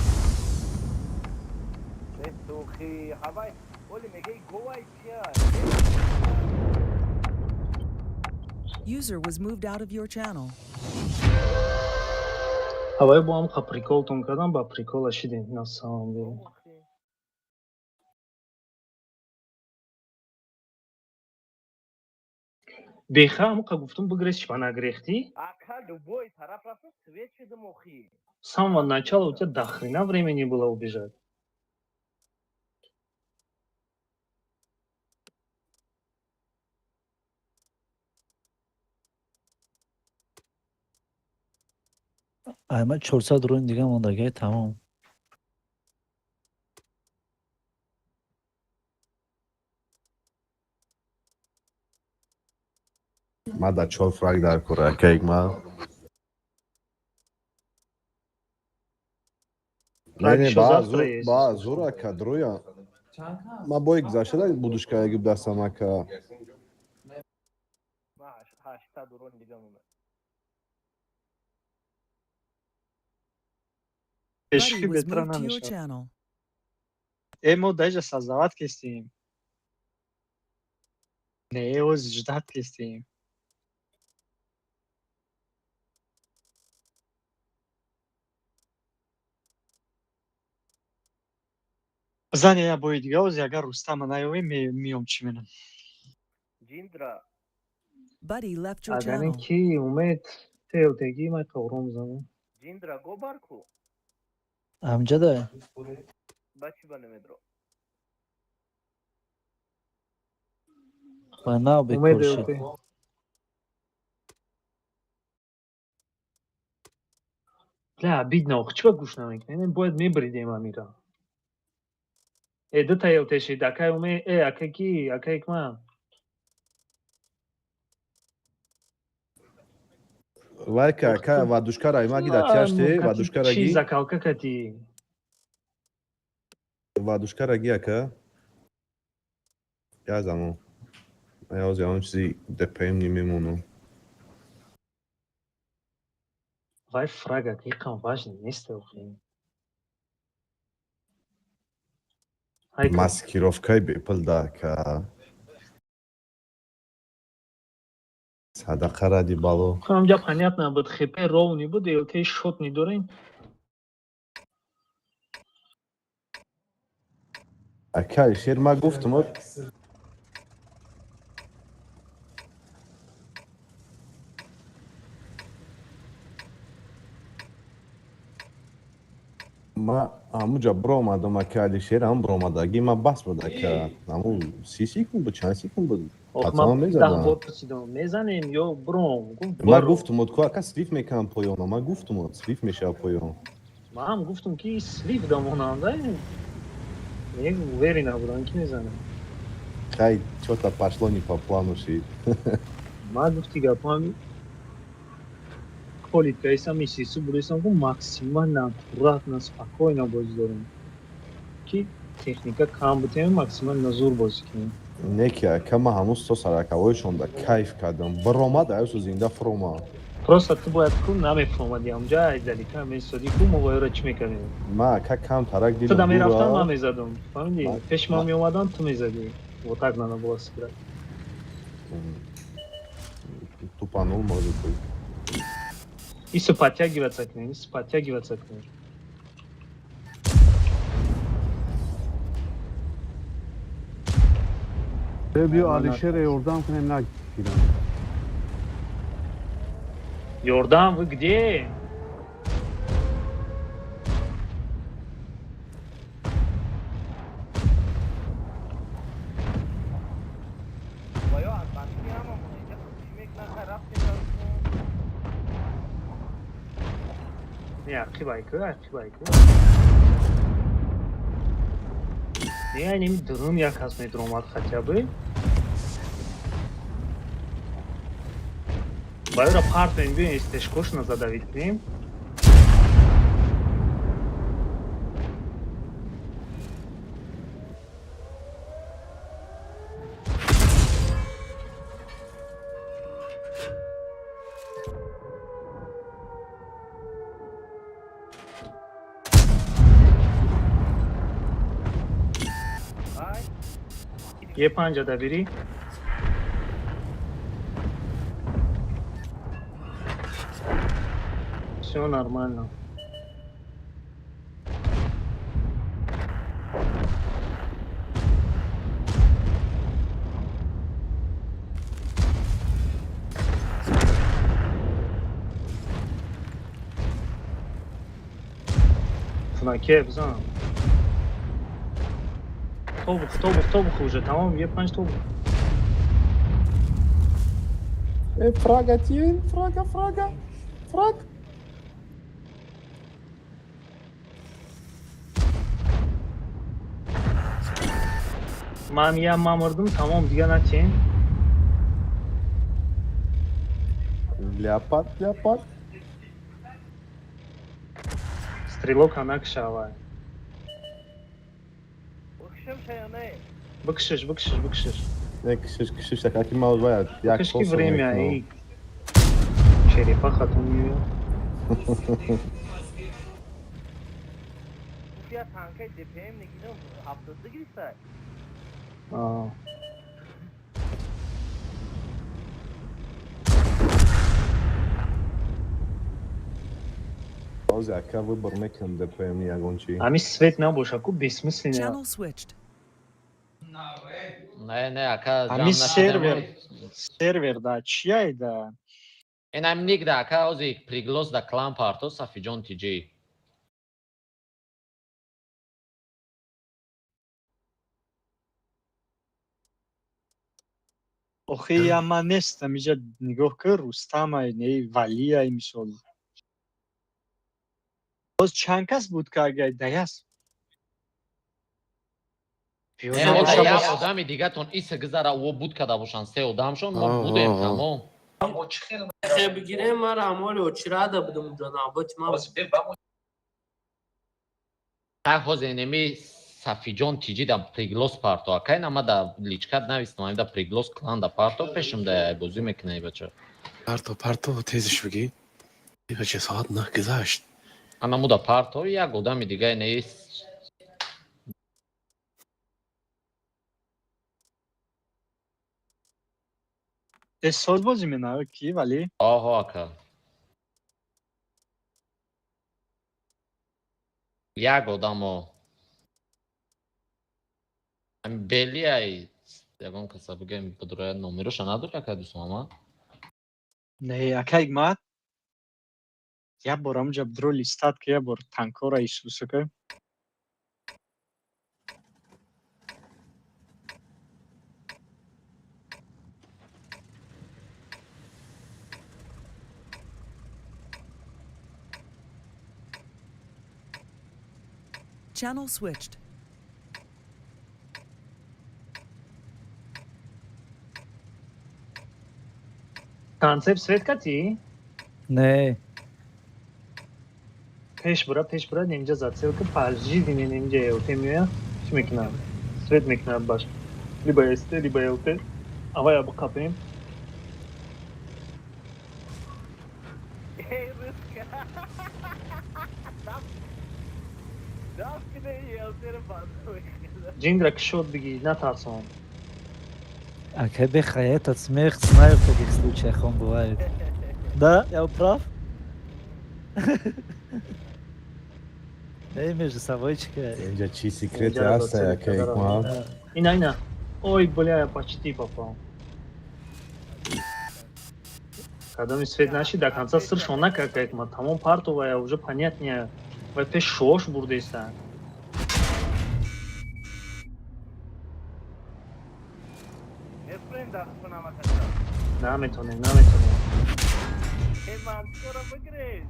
User was moved out of your channel. هوای با هم پریکولتون کردم با پریکول شدیم اینا سلام بریم بخه همون که گفتم بگریز شما نگریختی с самого начала у тебя дохрена времени было убежать. احمد 400 رو دیگه موندگه تمام ما در 4 فرق در کره که ما نه با زورا کدرویا ما با گذشته بودش که اگه دستم که ما 8 درون دیگه مومد. Buddy عشقی was بهتر moved to your نمیشه. channel. ما دیجا سزاوت کستیم. نه او زجدت کستیم. زنی یا باید دیگه اوزی اگر رستم نیوی میام چی منم. جیندرا Buddy left your اگر این channel. کی اومد تیوتگی من قورم زدم. جیندرا گو بارکو امجده بچی بنمیدرو. و نه اومد بکرشید اومد. لا بیدنا چرا گوش نمیکنی؟ باید میبریدیم امیرا. دو تیوتشی دکای اومد اکی کی اکی کم. وای که و دوشکارای ما گیدا چیاشتی و دوشکارگی چیزا کالکا کتی. و دوشکارگی که یازمو یاز یان چیزی دپیم نیمیمونو وای فراگا کی کم واژن نیست اوخی. ماسکیروفکای بیپل دا که صدقه را دی بالو خواهم جا پنیات نبود خیپه رونی بود دیوتی شوت ندارین. اکای شیر ما گفتم ما همونجا برام آدم اکای شیر هم برام آداگی ما بس بود که همون سی کن بود چند سی کن بود ما 10 بار پرسیدم میزنیم یا برام ما گفتم که کس سلیف میکنم پایون ما گفتم سلیف میشه پایون ما هم گفتم که سلیف داموننده یک وری نبودن که میزنه خیلی что-то пошло не по плану шит ما گفتی گپامی کلیت сам миссису будем ку максимально аккуратно спокойно боз дорим ки техника кам бутем максимально зур боз кунем некия кама ҳанӯз то саракавоишонда кайф кардам баромад аёсу зинда фурома просто ту бояд ку намефаҳмади ҳамҷа айдалика месоди ку муғоира чӣ мекардем ма как кам тарак ту дидам да мерафтам ман мезадам фаҳмиди пеш ман меомадам ту мезадӣ вот так надо было сыграть тупанул может быть Isso подтягиваться к ним, isso подтягиваться к ним. بیا علیشر یوردام کنیم نگیرم Йордан, вы где? بایا از بندی هم اینجا چی میکنه رفتیم Не, архивайка. Не, они дурум як аз медромад хотя бы. Байра партен бин истешкош на задавить к ним. Е панҷа да бири. Всё нормально. Фнаке бизан. Тобух уже, тамом, е панҷ тобух. фрага тин фрага фраг Ман мамурдум, тамом, дига натин. Ляпат. Стрелок она кшавай. Bakışım şey ne? Быкшиш. Кшиш, так как мало бывает. Кышки время и черепаха тунью. Bu fiyat tankay DPM ne gidiyor? Haftada girse. Яка выбор мекнем ДПМ ягончи. Ами свет набош, аку бессмысленно. Channel switched. Ne aka Ами сервер да чья да. Enam nik da aka ozi priglos da clan parto Safijon TG. Охе я манестам иҷа нигоҳ кар Рустама не Валия мисол. Боз чанд кас буд ки агар даяс. Ya odami digaton isa gzara o budka da boşan se odamşon ma budem tamam. بگیره من رمال و چی رده بودم اونجا نباتی من Ta hozenemi Safijon TG da priglos parto aka ama da lichkat navistam da priglos clan da parto peşimde bozum ekney bacha. Parto tezиш bigi. Kaç saat ne güzel. Ama mu da parto ya odami diga ne Esol бозӣ менавад ки вале Oho aka. Jak odamo. Belli ai. Devam kasabıge podroya numero şanadur ya kadusum ama. не акай мат. Я борам ҷа бдро листат ки я бор танкора исусака. Channel switched. Концепт свет кати? Не. Пеш бура немца зацелка паржи дине немца елтемия. Что мекна? Свет мекна баш. Либо есте, либо елте. Ава я бакапем. Hey Rıska. Daf bir de yazarım fazla. Джиндра кшот беги, натарсон. Акай бехает от смех, знаю, в таких случаях он бывает. Да, я прав? Эй, между собойчика. Энджа чи секреты аста яка икма. Ина. Ой, бля, я почти попал. Когда мы свет нашли до конца совершенно как мы тому партовая уже понятнее. В этой шош бурдейся. Efraim da buna bakacağım. Наметоне. Hemen skora bakırız.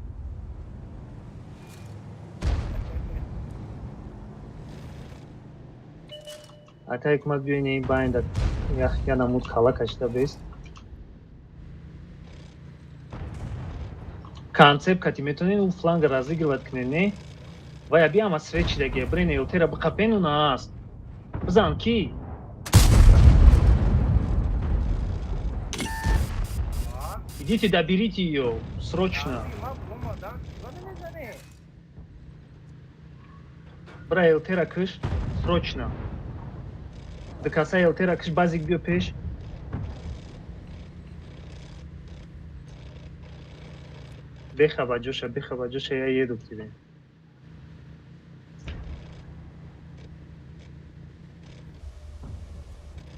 Ата икмат бюйне байнда. Я намут кала качта бест. Концепт кати метонен у фланга разыгрывать к ней. Вая биама свечи деге брене илтера бакапену на аст. Бзан ки? Идите доберите ее срочно. Бра илтера кыш срочно. До конца илтера кыш базик бьё пеш. Бехава Джоша, я еду к тебе.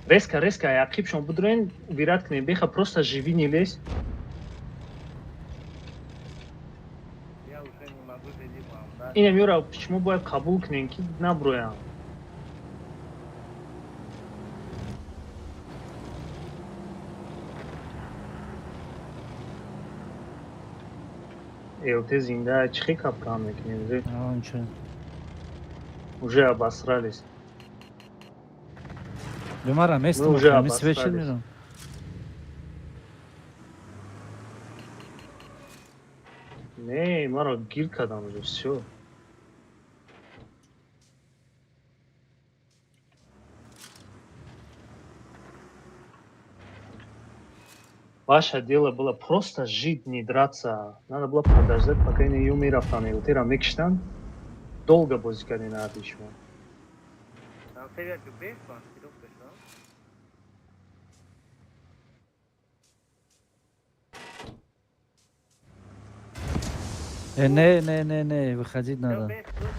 Резко, я aqibshon budren убирать к ней. Беха просто живи, не лезь. Ya уже не могу зайти вам, да? И Мюра, почему бы кабул к ней наброя? ЛТ зинда чихи капкан мекунем. Уже обосрались. Lumara, mesmo уже мы обосрались. свечи миром. Не, маро гир кардам уже, всё. Ваше дело было просто жить, не драться. Надо было подождать, пока они не умирают. Утира мекштан, долго боззи кардем на атишмо. Там сервер беш бан, сидок бешо. Не, выходить надо. Беш дуно.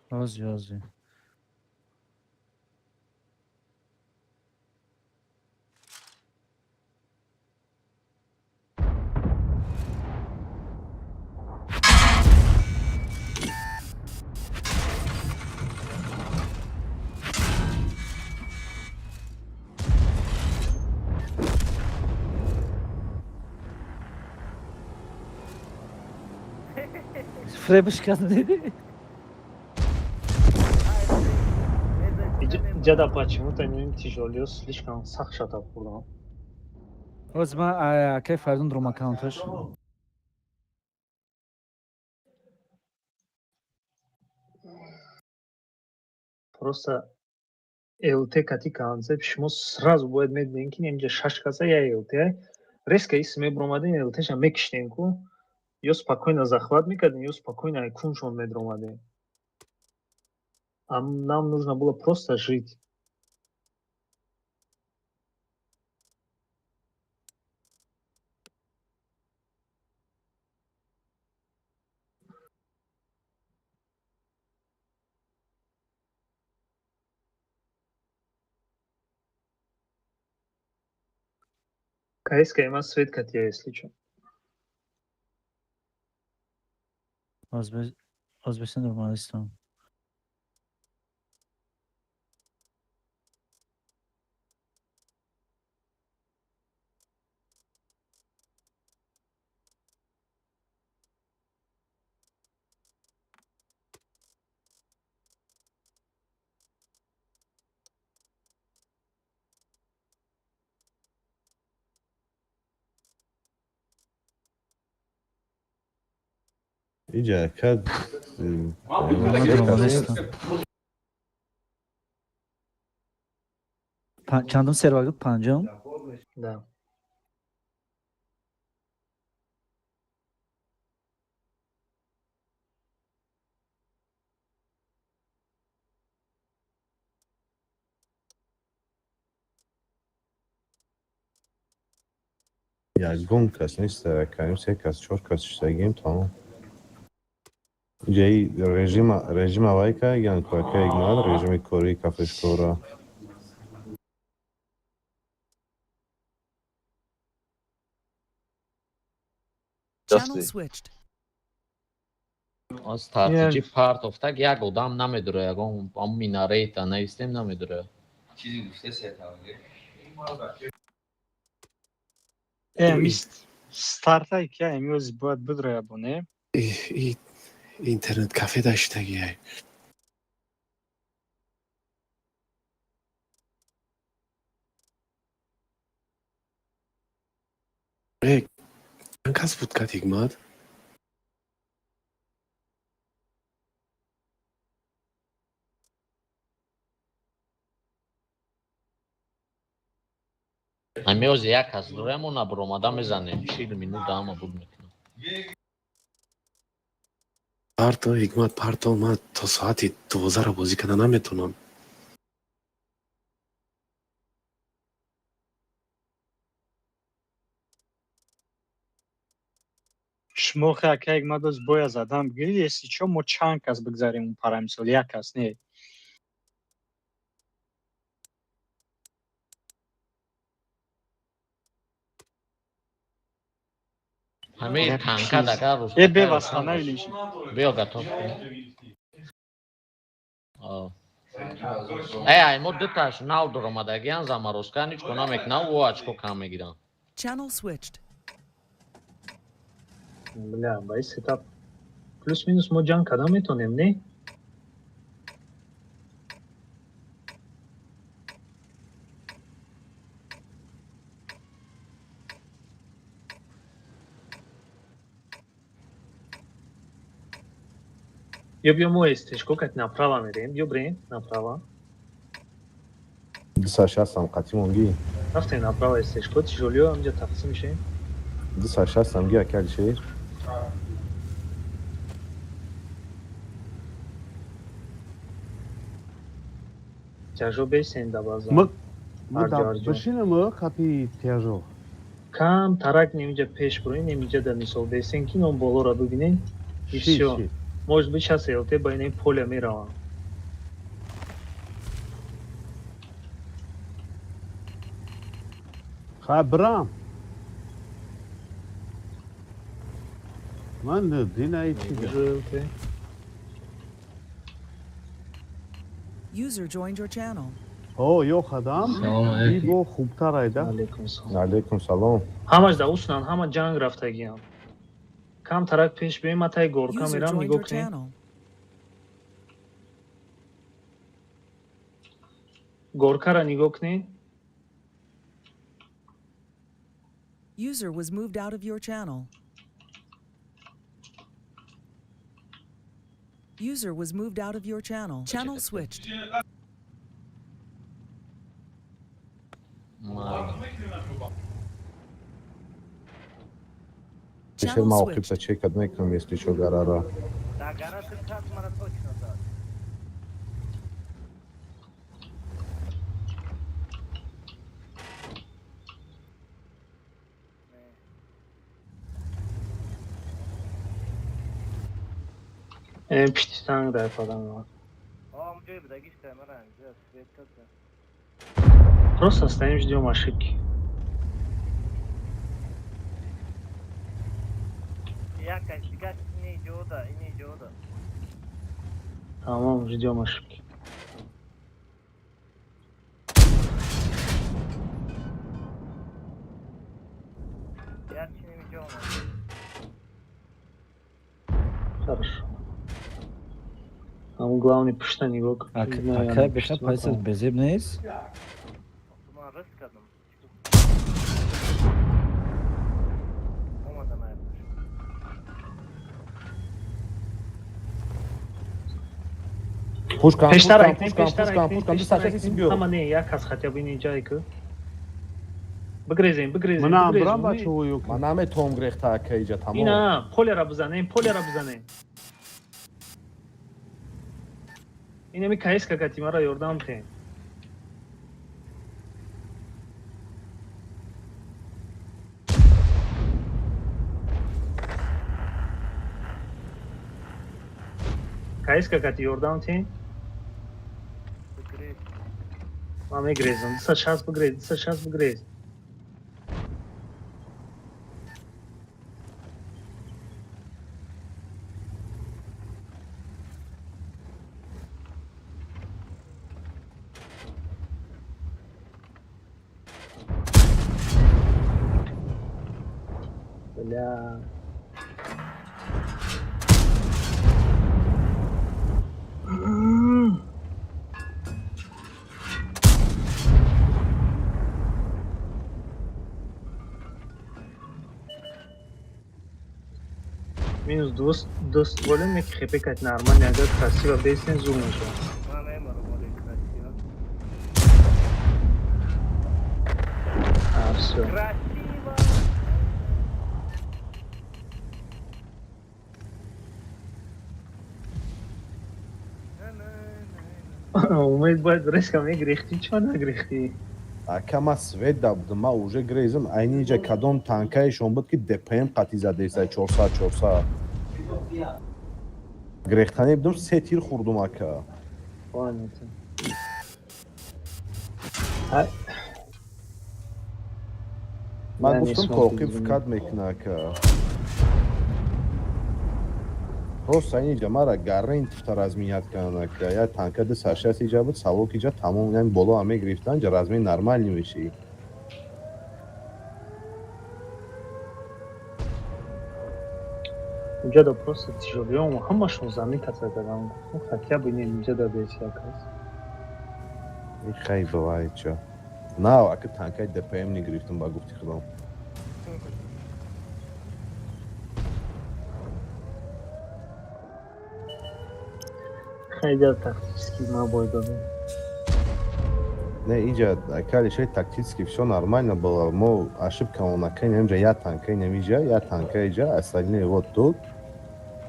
Багдам. Оззи. Фребушканы. Деда почему-то не тяжелее, слишком сахшата курдам. Озма, окей, фардун дром аккаунташ. Просто ЛТ кати концепт шумо сразу бояд медонем ки немҷа шашкаса я ЛТ резко ис мебромадем ЛТша мекиштем ку ё спокойно захват мекардем ё спокойно куншон медромадем. А нам нужно было просто жить. КСК има свет катия, если чё. Озбекистон нормалистон. Иджа, кад... Чандам сервагид панҷом? Да. Ягон кас нест, карим се кас, чор кас шагем тамом. Иджа режим авайка, ян квака игнад, режим кори кафешкора. Channel switched. strategy part of так як одам намедуре ягон ам минарета навистем намедуре. Эмист стартай ки эмиоз бояд бидроя боне. И интернет кафе даштагиай. Кас буд кад Игмат? Амиоз як аз дуремона бромада мезанем 40 минут ама буд мекунам. Парто, Игмат, парто, ман то соати 12 бозӣ кардан наметавонам. Шумо хакаек мадоз боя задам гири, если чё, мо чанд кас бигзарем он парамисол, як кас не. Ҳамаи танка дага рӯз беваста навилиш. биё гатов мо дуташ нав дуромадагиян замарӯзкан ҳеҷ куна мекунам ӯ очко кам мегирам. Channel switched. Бля, ба сетап плюс-минус мо ҷанг кардан метонем, не? Я бью мой стежку, как направо мерим. Бью брин, направо. 260 قطیمونگی رفتیم направо استشکو تیجولیو همینجا تقسیم میشه 260 گی اکل شیر تیجو بیسین دا بازا مو بشینه مو کپی تیجو کم ترک نمیجا پیش بروین نمیجا دا میسول بیسین که نون بولو را ببینین і все. Может быть сейчас ЛТ байне поля мира. خبرم من دینایی چی ЛТ User joined your channel. او یو خدام ایگو خوبتر ایده علیکم سلام همش دا اوسنان همه جنگ رفتگی هم کم ترک پیش بیم متای گورکا User میرم joined نگاه your کنیم channel. گورکا را نگاه کنیم User was moved out of your channel. User was moved out of your channel. Channel switched. Теперь Channel мало switched. кто чек одним, если что, гарара. Да, гора ты как мара точно да. پشتیستان در پادم var. Мужей бдагиш камера, да, светка. Просто стоим, ждем ошибки. Я как не идиота. Tamam, ждем ошибки. Я не видел. Хорошо. Ama главный пуштан игрок. Акай беша пайсел безеб нест? Туман рискадым. Омадан айбаш. Пушкан, Пештарак, пушкан, 260 бью. Ama ne ya kas хотя бы не джайка. بگریزیم منم برام بچه هویو کن من همه توم گرخته که ایجا تمام اینا پول را بزنیم اینا می کایس که کتی مرا یردام خیم کایس که کتی یردام تیم ما می گریزم 260 بگریز Бля. Минус 200 волен neki хепекать нормально, агар красиво бесен зум уже. А, все. Умеет быть резко грехти, что на грехти? Акама свет дабд, ма уже грезим, айни иджа кадом танкаиш он буд ки ДПМ қати заде иста 400. Грехтани бидум 3 тир хурдум ака. Понятно. Ма гуфтам тоқиб кад мекна ака. Просто айни иджа мара гаррен тифта размият канан ака. Я танка 260 иджа буд, салок иджа тамом ян боло ҳаме гирифтан, иджа разми нормальни меши. Уҷа да просто тижолиём ҳамашон замин касадагам. Хотя бы не уҷа да бесякас. И хай бывает чё. На, ака танкай ДПМ не гирифтам ба гуфти худом. Haydi тактический набой дадим. Не, Иджа, Акалише, тактически все нормально было. Мы ошибка он накинем, я танка не вижу, я танка Иджа, остальные вот тут,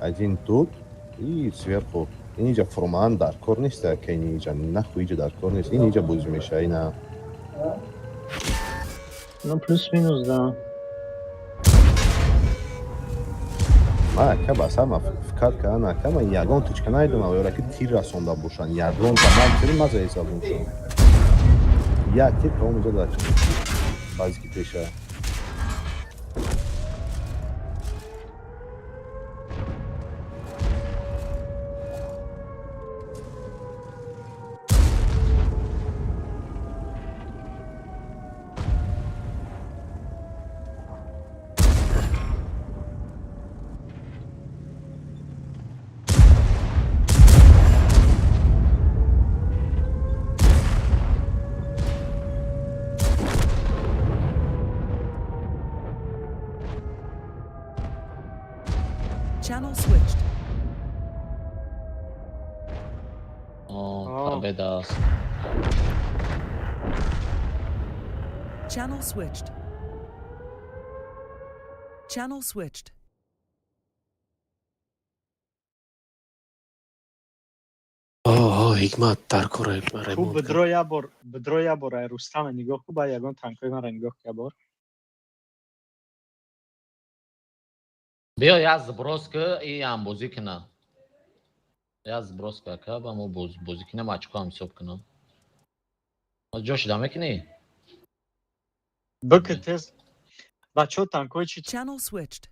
один тут и сверху. Иджа форман дар корнис, Акени Иджа, нахуй Иджа дар корнис, Иджа будешь мешать на. Ну, плюс-минус, да. Ака сама фикр кана, кама ягон тичка найдам, а ки тир расонда бошан. Ягон тамам тир маза хесаб бошан. Я тир кому задач. Базики пеша. Channel switched. Победа. Channel switched. Channel switched. Hikmat дар кора Хуб бидро я бор ай Рустам нигоҳ кӯ ба ягон танкои мара нигоҳ я бор. Биё я зброс ки и ам бозӣ кина. Я зброс ка ба мо бозӣ кина мачко ам ҳисоб кина. ҷош да мекунӣ? Бик тез. Бачо танкои чи Channel switched.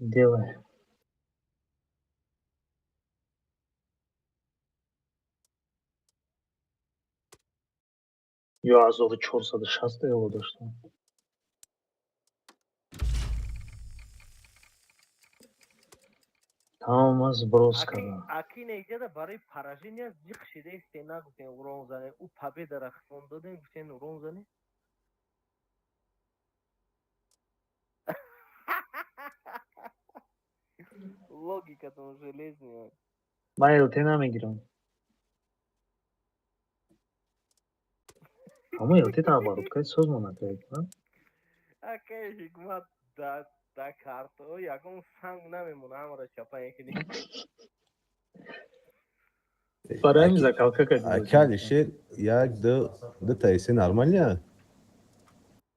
Делай. Ё 1460 его доштам. Тамом аз брос кардам. Акин эҷада барои поражение ҷиқ шидаисте нагуфтен урон зане. У победара хон додем гуфтен урон зане. Логикатон железная. Ман ЛТ намегирам. Ама ЛТ та оборудкаи созмон накард, на? Акай Hikmat да карто ягон санг намемона ҳамаро чапа мекунӣ. Барои ҳамин закалка кардем. Акалише, як ду таисе нормально?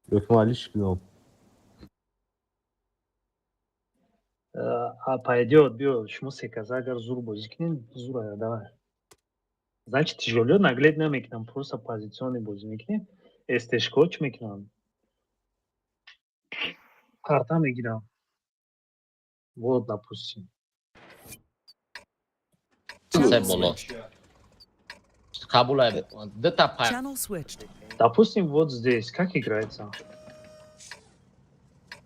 Докумалиш кино. Пойдёт, биё, шумо секаза агар зур бозӣ кунед, зур ая, давай. Значит, тяжело наглед намекунам, просто позиционный бозӣ мекунем. СТшко чӣ мекунам? Карта мегирам. Вот, допустим. Се боло. Кабулай. Дата па. Channel switched. Допустим, вот здесь. Как играется?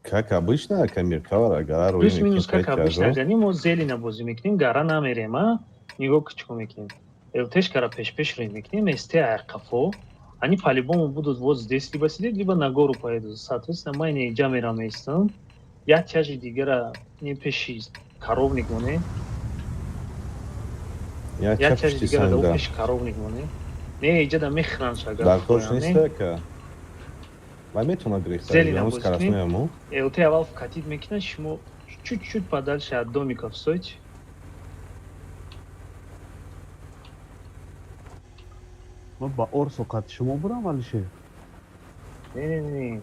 Как обычно, Камир Кавара, гора руи Плюс-минус как обычно. Ягани мо зелена бозӣ мекунем, гара намерем, а? Нигоҳ кучко мекунем. ЛТшкара пеш-пеш рӯй мекунем, СТ айқафо. Они по-любому будут вот здесь либо сидеть, либо на гору поедут. Соответственно, мы не идем мерам местом. Я тяжи дигера не пеши коровник моне. Я тяжи дигера да пеши коровник моне. Не иди да мехран шага. Да, точно истека. Метуна грехта. Зелена бозикни. ЛТ авал вкатит мекина, шумо чуть-чуть подальше от домиков стойте. من با ارس و قد شما برم ولیشه не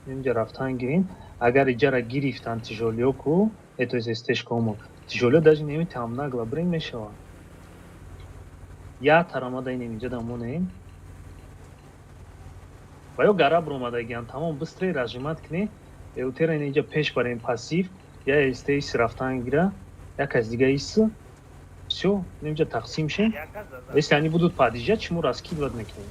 اینجا رفتن گیرین اگر اینجا را گرفتن تیجولیو کو это есть стежкому тяжело даже немитам нагло брин мешава я тарамада инҷа дамонем ва ё гараб ромадагиан тамом быстрее разжимат кне элтера инҷа пеш барем пассив я стейс рафтан гира як аз дига ис всё инҷа тақсим шем если они будут подъезжать чему раскидывать мекунем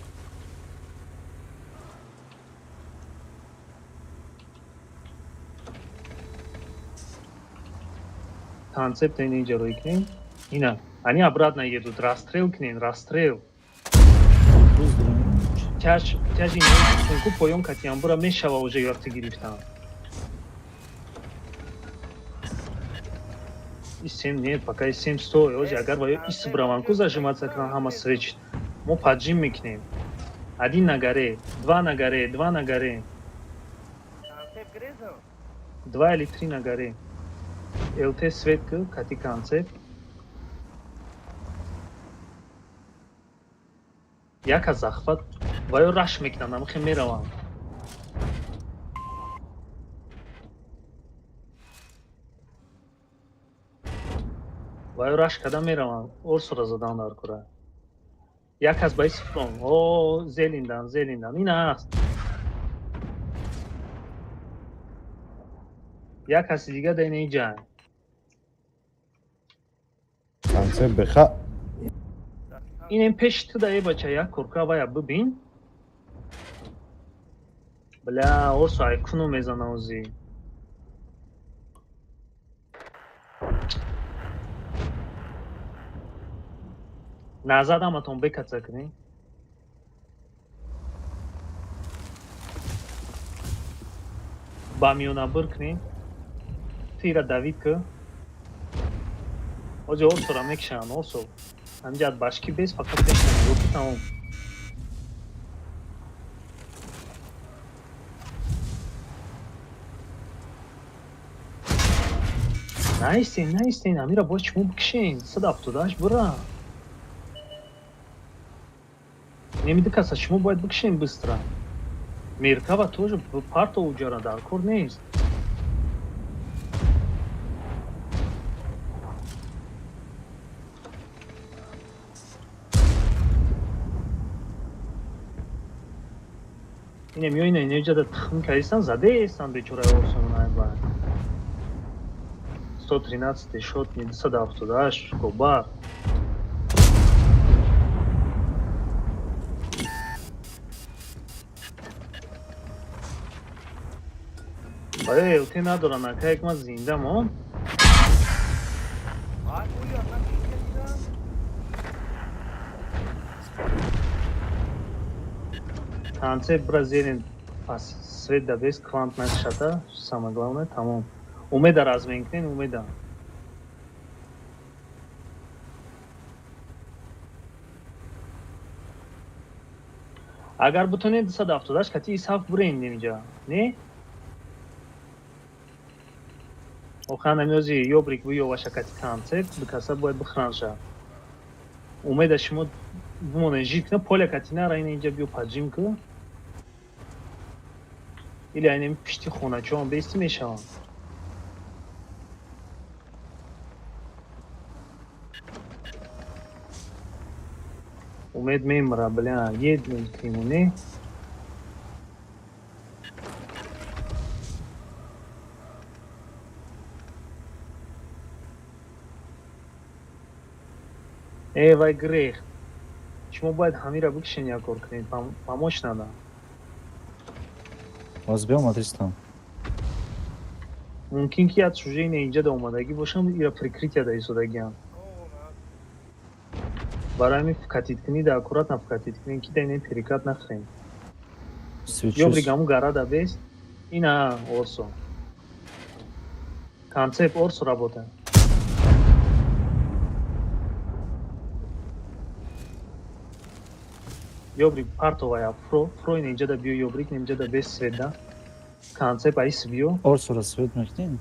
концепт инҷа рӯй кунем ина они обратно едут расстрел кунем расстрел тяжи сумку поён катиамбура мешава уже вақти гирифтан. Исем нет, пока исем стой, ози агар ваё ис браванку зажиматься к нам хама свечит. Мы поджим микнем. Один нагаре, два нагаре, два нагаре. Два или три нагаре. ЛТ светка, кати концепт. Яка захват, ваё раш мекнам, намхе меравам. ваё раш када меравам, орсура задан дар кура. Як аз ба исфрон, о зелиндан, ин аст. як каси дига дар ин ҷанг. концепт беха. Инем пеши ту да бача як курка вая бибин. Бля, орсу айкуну мезана ози. назадам атон бекаца кунӣ. ба миёнабир кунӣ. тира давид ку. ози орсура мекишанд, орсу. ҳамҷад башки бес фақат бешнам, ёки тамом. наистен, амира бояд шумо бикишен. 178 бура. Немиди каса, шумо бояд бикишен быстро. Меркава тоже парто уҷара дар кор нест. ине миёина инеҷада тухм кардистан задаестан бечораи осонайба. 113 шот, 278 кобар. آیا التی ندارن اکا یک ما زنده ما танце бразилин пас свет да без квант нашата самое главное тамом умеда разменкнен умеда агар бутонед 278 кати исаф бурен инҷа не охана мёзи ёбрик буё ва шакати концепт бикаса бояд бихранша умеда шумо бумоне житкна поля катинара ин инҷа биё паджим ку или айнем пишти хоначон бести мешавам умед мемра бля ед мемуне вай грех шумо бояд ҳамира бикишен як кор кунед помочь надо возбём адрестан мумкин ки аз сужаи инҷа да омадагӣ бошам ира прикрития да истодагиам барои ҳамин фикатидкунӣ да аккуратно фикатидкунем ки да инем перекат нахӯрем ёбрик ҳамун гарада бест ина орсо концепт орсо работа ёбрик партовая фроин инҷа да биё ёбрик инҷа да без свет да концепт аис биё орсора свет мекунед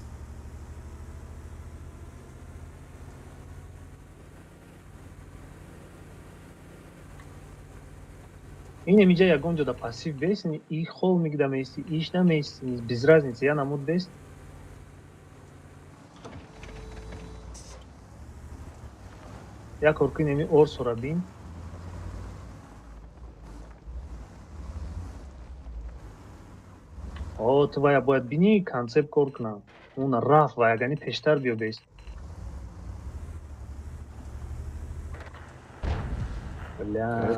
ин инҷа ягон ҷода пассив бест и хол мегида мести иш намести без разницы я намуд бест як кор кунем орсора бин ту вая бояд бинӣ концепт кор кунам он рафт ва ягани пештар биё бест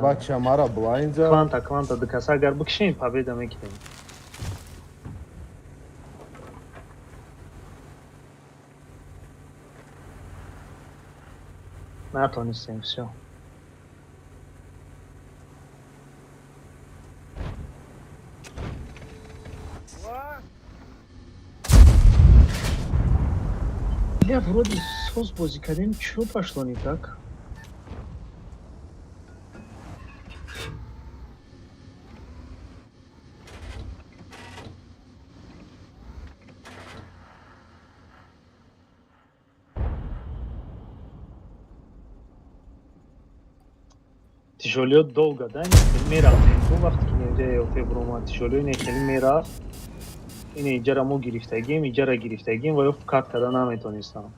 бача мара блайнда кванта дикаса агар бикишем победа мекунем натонистем всё Я вроде соус бозик кардем, чё пошло не так? Тяжелее долго, да? Не рафтем. То вақти ки неҷа ЛТ буромад тяжелее не хеле мерафт. Ин иҷарамо гирифтагим, иҷара гирифтагим ва ё кат карда наметонистам.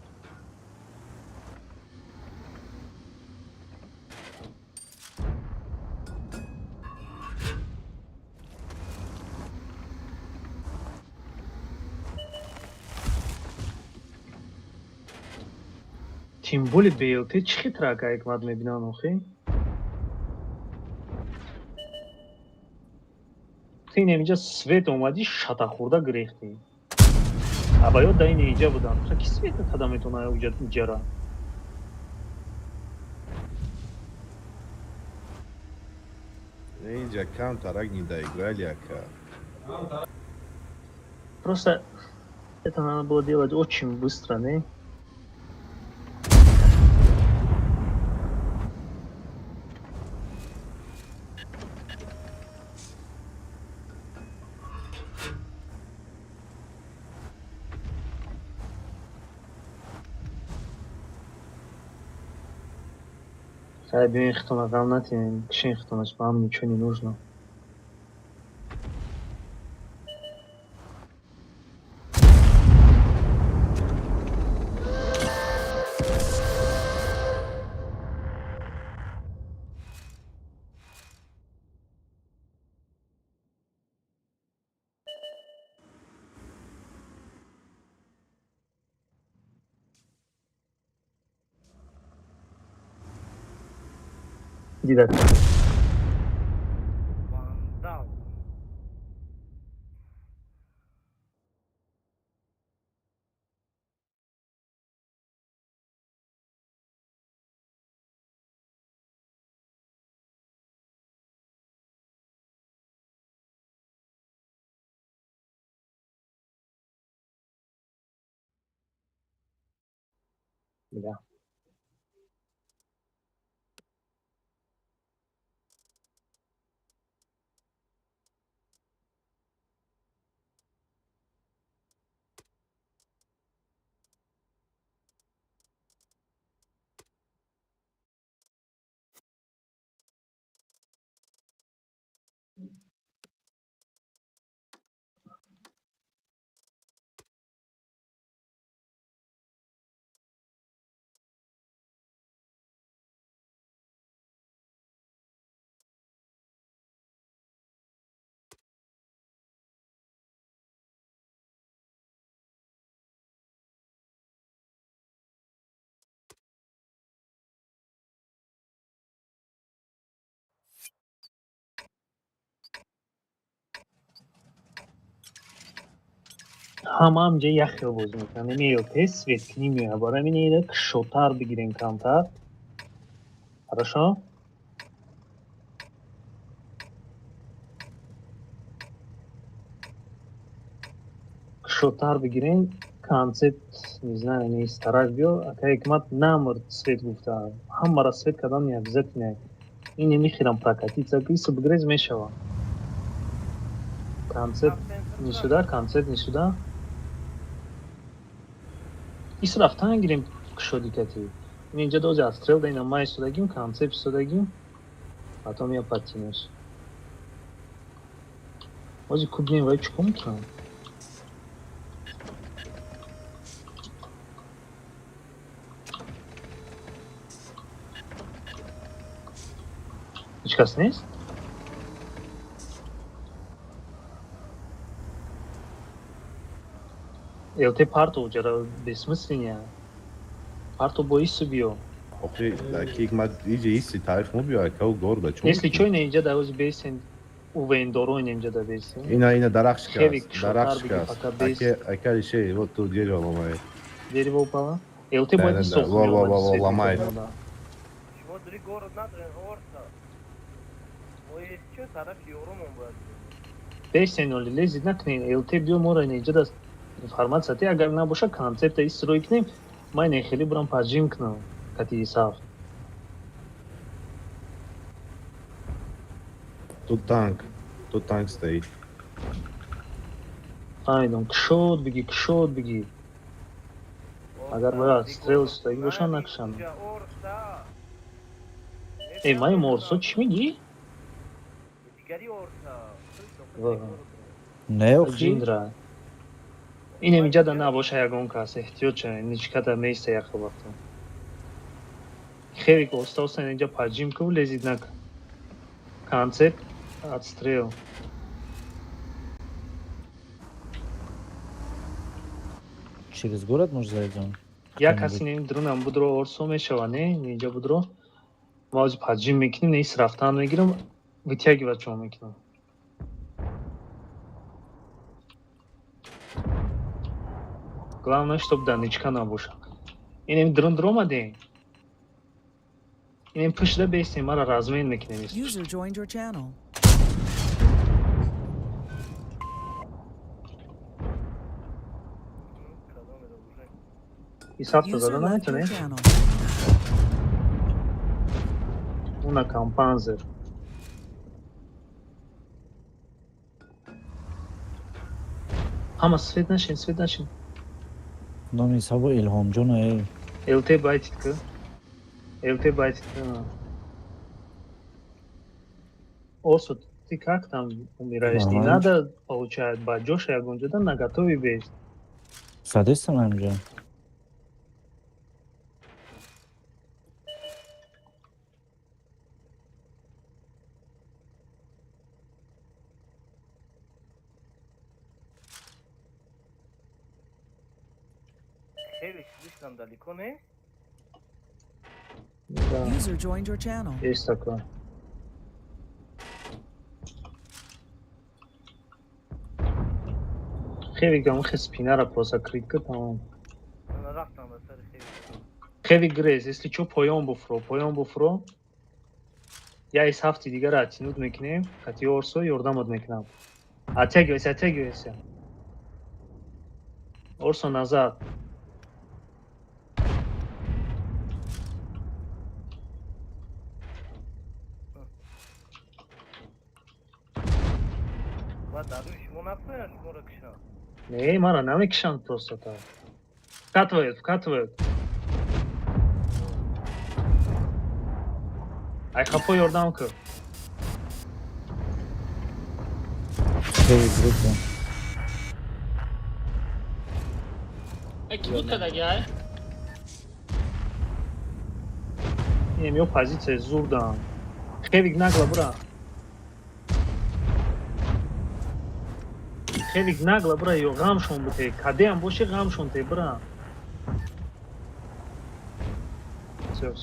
Тимболи БЛТ чӣ хитрака ҳикмат мебинанд охи? Ти инҷа свет омадӣ шатахӯрда гирехтӣ. Абаёд да ин иҷа буданд. Ки свет када метавонад иҷара? Инҷа кам тарак не доиграли, ака. Просто это надо было делать очень быстро, не? Бюин хитона гам натинем, кишин хитонаш, вам ничего не нужно. Дидак. Вандал. Да. Ҳамаам ҷа як хел бозӣ мекунанд. ЛТ светкини меобарам. Ин кшотар бигирем камтар. Хорошо? Кшотар бигирем. Концепт, не знаю, не из тарак биё. Ака ҳикмат намурд свет гуфтаам. Ҳамара свет кардам необязательно. Ин мехирам прокатиться. Иса бигирез мешава. Концепт не сюда, концепт не сюда. Ис рафтан гирем кшодикати. Инҷа дози отстрел да ина май истодагим, концепт истодагим. Потом я подтянусь. Ози кубнем вай чуком мекунам. Ҳеҷ кас нест? ЛТ парто ҷара бесмысления. Парто бо ису биё. Охи, ки ҳикмат иҷа иси таъриф мобиё, ака у горда. Если чё, ина инҷа да ози бесен увендоро инҷа да бесен. Ина дарахшка. Хевик шотар Дарахшка. биги пока бес. Ака ише, вот тут дерево ломает. Дерево упало? ЛТ боид Да, исоху во, меомад свет ломает. мекунад. Шмодри город надрен орта. Ой, чё тараф ёрумон бояд. Бесен оли лезид накунем. ЛТ биё мора инҷа да информация ти агар набоша концепта истро икунем. Май нехели бурам паджим кунам кати исаф. Тут танк стоит. Айдон, кшот беги. Агар бара стрел стоит, бошан накшан. Эй, май морсо, чӣ мегӣ? Не охи. Джиндра. Инем иҷада набоша ягон кас, эҳтиёт шавед, ничката меиста яқа вақто. Хелик оста инҷа паджим ку лезид нак. Концепт, отстрел. Через город может зайдем? Як каси нем друнам будро орсо мешава, не? Инҷа будро. Ма ози паджим мекунем, неис рафтан мегирам, витягивад чон мекунам. Главное, чтоб даничка набоша. Инем дрон омадем. Инем пушда бестем, мара размен мекунем. User joined your channel. Исафта User зада left your наметане? channel. Уна кампанзер. Ама свет нашин. Номи сабо Илҳомҷон ай. ЛТ байтитка. Осо, ты как там умираешь? Не Нормально. надо, получает, баджоша ягонҷода наготове бест. Садистам ҳамҷа. Хелик слишком далеко, не? Да, User joined your channel. есть такое. Хевик гам хе спинара просто критка тамам. Она рафтан ба сари Хелик. Хевик грез, если чё поён буфро. Я из ҳафти дигар атинуд мекунем, кати орсо ёрдамот мекунам. Оттягивайся. Орсо назад. Ва даруи шумо нафтоян шуморо кишан. Не, мара намекишанд просто так. Вкатывают. Ай хапо ёрдам кун. Хевик группа. Ки будка дагай? Инем ё позиция зурдам. Хевик нагла бура. Ё ғамшон буте. Кадеам боши ғамшон те бура. Всё.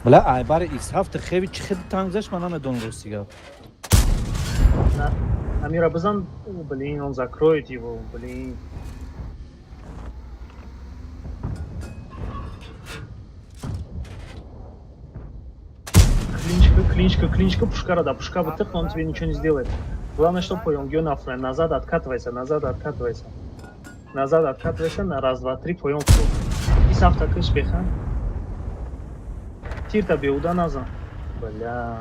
Бля, айбари X7 хеви чӣ хеле танк зашт, ман намедонам ростига. Амира бизан, блин, он закроет его, блин. Клиничка, пушка рада, пушка вытых, он тебе ничего не сделает. Главное, что поем, гё нафрай, назад откатывайся. На раз, два, три, поем фу. И сафта кыш беха. Тирта беуда назад. Бля.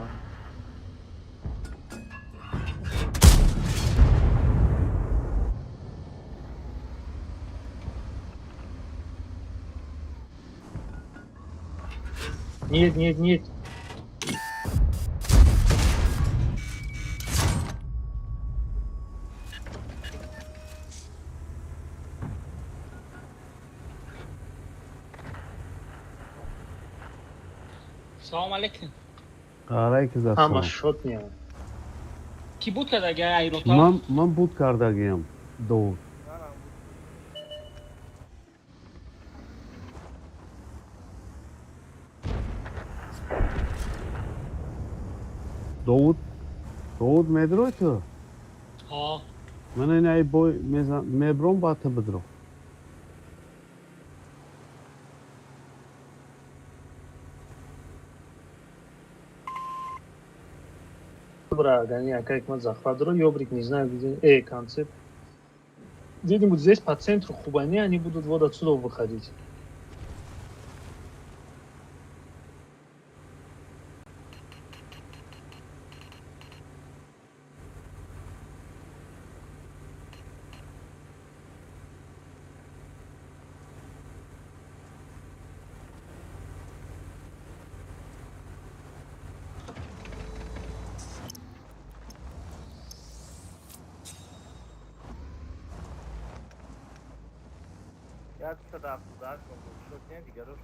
Нет. Салом алейкум. алайкум Ама ассалом. шот не. Ки будка дагай айрота? Ман буд кардагиам. Довуд. Довуд медрои ту? Ҳо. Ман ин ай бой мебром ба ту бидро. Бра, Гани, как мы захватывали, Йобрик, не знаю, где... концепт. Где-нибудь здесь по центру Хубани они будут вот отсюда выходить. Я сюда, туда, что нет, говорю,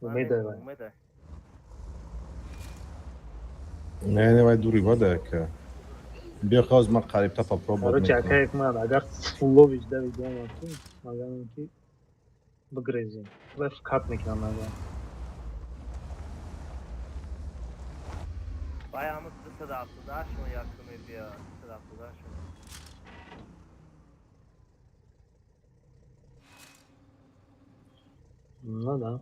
Умедай. Умедай. Не, давай дури, вода, бия хауз ма қарибтар попробовать. Короче, как man, агар Фулович да видео магам ки бгрези. Ва кат мекунам ага. Баямыз сюда, туда, что я кроме бия, сюда, туда, что. Ну да.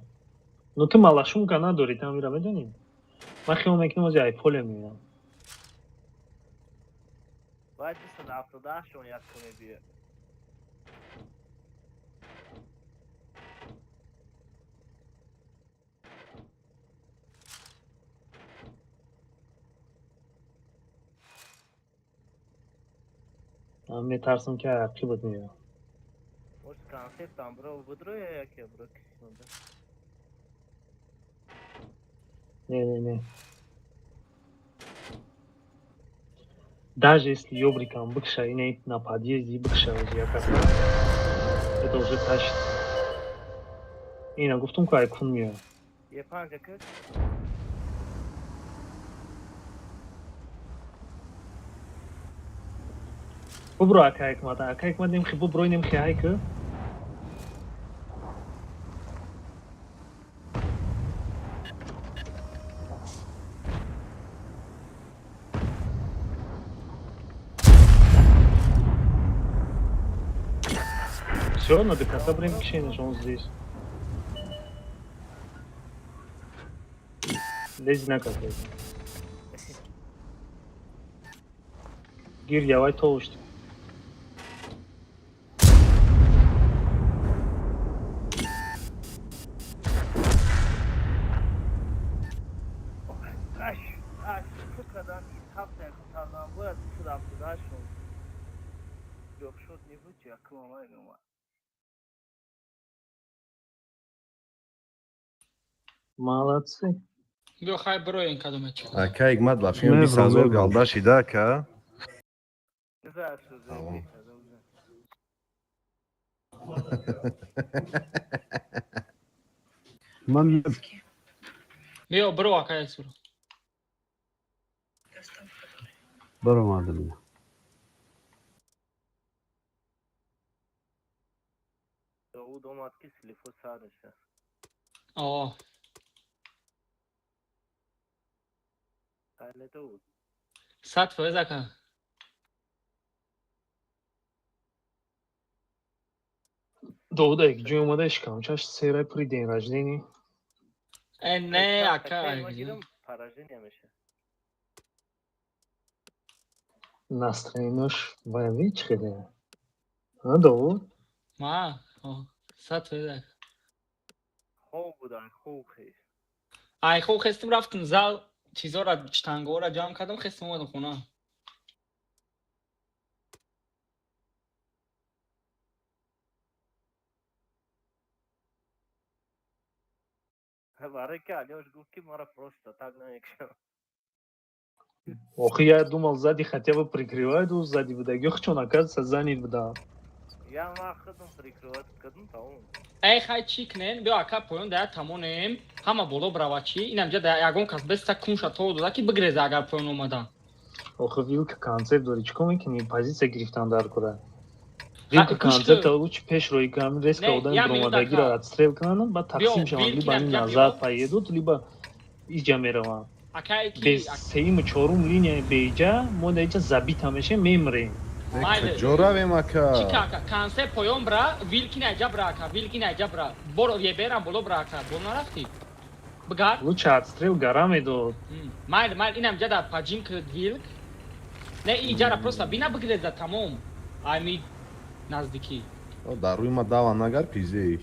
Ну ты малашумка надори, там мира медоним. Ма хиом мекунам аз айфоле миям. Vai сюда, туда, что я кроме бия. Ам метарсам ки айақи буд миям. Может, концепт там выдру я как брак. Не. Даже если ёбриком быкша и не на подъезде быкша уже я как это уже тащится. И на гуфтум кай кунмиё. Япан как? Бубро акайк мата нем хи бубро нем хи айк. Все, надо кота время кишение, что он здесь. Лези на как лези. Гир, явай толышты. Şuradan hafta yakından burası sıra sıra şu. Yok şu ne bu ya kıvama var. Молодцы. Бё хай броин кадомечи. Акай гмад лафим бисазор галдаши да ка. Güzel söz. من Бё бро акай сур. برو مادمی O domates silifo sadece. Aa. Halde o. Sat fazaka. Doğuda ekciğumada işkam. Çaş seyre pri den rajdeni. Ne aka. Parajın yemişe. Настроенешь воевать хеде. А Doğu? Ma. Sat fazaka. Хов будан, хов хей. Ай хо хестим рафтим зал чизора чтангора ҷамъ кардам хестим омадам хона. Баре ки Алёш гуфт ки мара просто так намекшам. Охи я думал сзади хотя бы прикрывают, сзади выдаю, что оказывается занят бда. Я махдум прикрывать кадым таун. Ай хай чикнен бё ака поён да тамонем ҳама боло бравачи инамҷа да ягон кас беста кунша то дода ки бигрезе агар поён омада. Охи вилка концепт дори чиком ки ми позиция гирифтан дар куда. Вилка концепт лучше пеш рой гам резко удан громадагира отстрел канан ба тақсим шаван либо они назад поедут либо иҷа мераванд. Без сеим чорум линия беҷа мо даҷа забита мешем мемрем. Ҷоравем ака. Чика концепт поён бра вилки наҷа бра ака вилки наҷа бра боро еберам боло бра ака бо нарафти. Бгар. Лучше отстрел горами до... Майли, инам жада паджим кырд вилк. Не, иджара просто бина бгреза тамом. Ами наздики. дар рӯи ма дава нагар пизеиш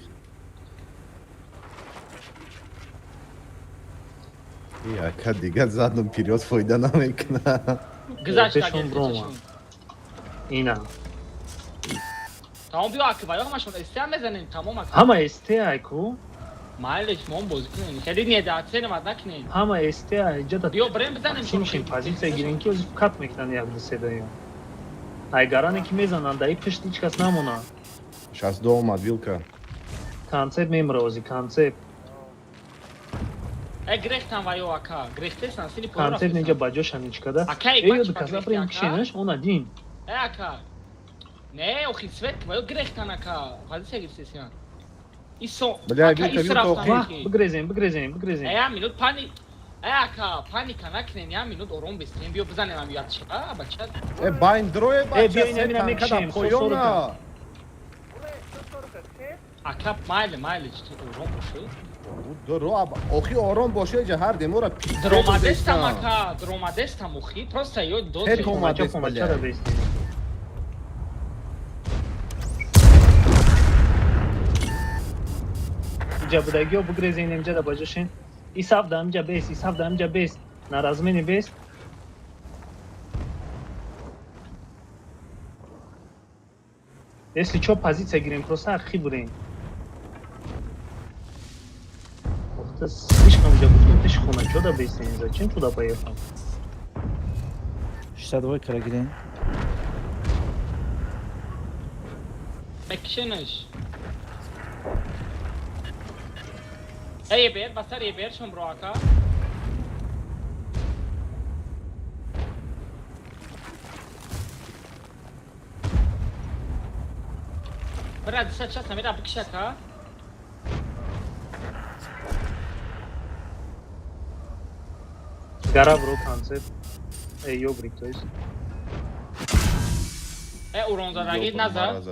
яка дигар задум пирёз фоида намекунад Гзаштагин Брома. Ина. Тамом биё аки ваё ҳамашон эстеам мезанем тамом аки. Ҳама эстеай ку? Майли шумо боз кунем. Хеле недоценивад накунем. Ҳама эстеай ҷада... Биё брем бизанем Чимшин позиция гирен ки ози кат мекунан як дуседаё. Ай гаране ки мезанан даи пишт ҳеч кас намонад. 62 омад вилка Концепт мемра ози концепт. Грехтан ваё ака. Грехтесан сини пора. Концепт неҷа баҷошан ичкада. Акай, Эй, бачка каса грехти, прем ака. кишенаш, он один. Ака. Не, охи свет, ваё грехтан ака. Позиция гирсесян. Исо. Бля, вилка, Вах, бигрезем. Я минут пани. Ака, паника накнем, я минут ором бистем. Биё бизанем ам ятша. Бача. байн дрое бия ина мина мекшем, поёна Ака майли ором боши. дро охи ором боше ҷа ҳар демора Дромадестам ака, дромадестам охи. Просто ё до. Помачара бестем. Иҷа будагиё бигрезем имҷада баҷошен. Исав да имҷа бес. На размени бес. Если чё позиция гирем, просто ахи будем. Это слишком уже будем ты шхуна, чё да бестем, зачем туда поехал? 62 килограмм. Экшенеш. Эй, бер, басар бер, шум бро ака. Брат, сейчас намера бикшака. Гора бро концепт. Эй, ёбрик, то есть. Урон зарагид назад.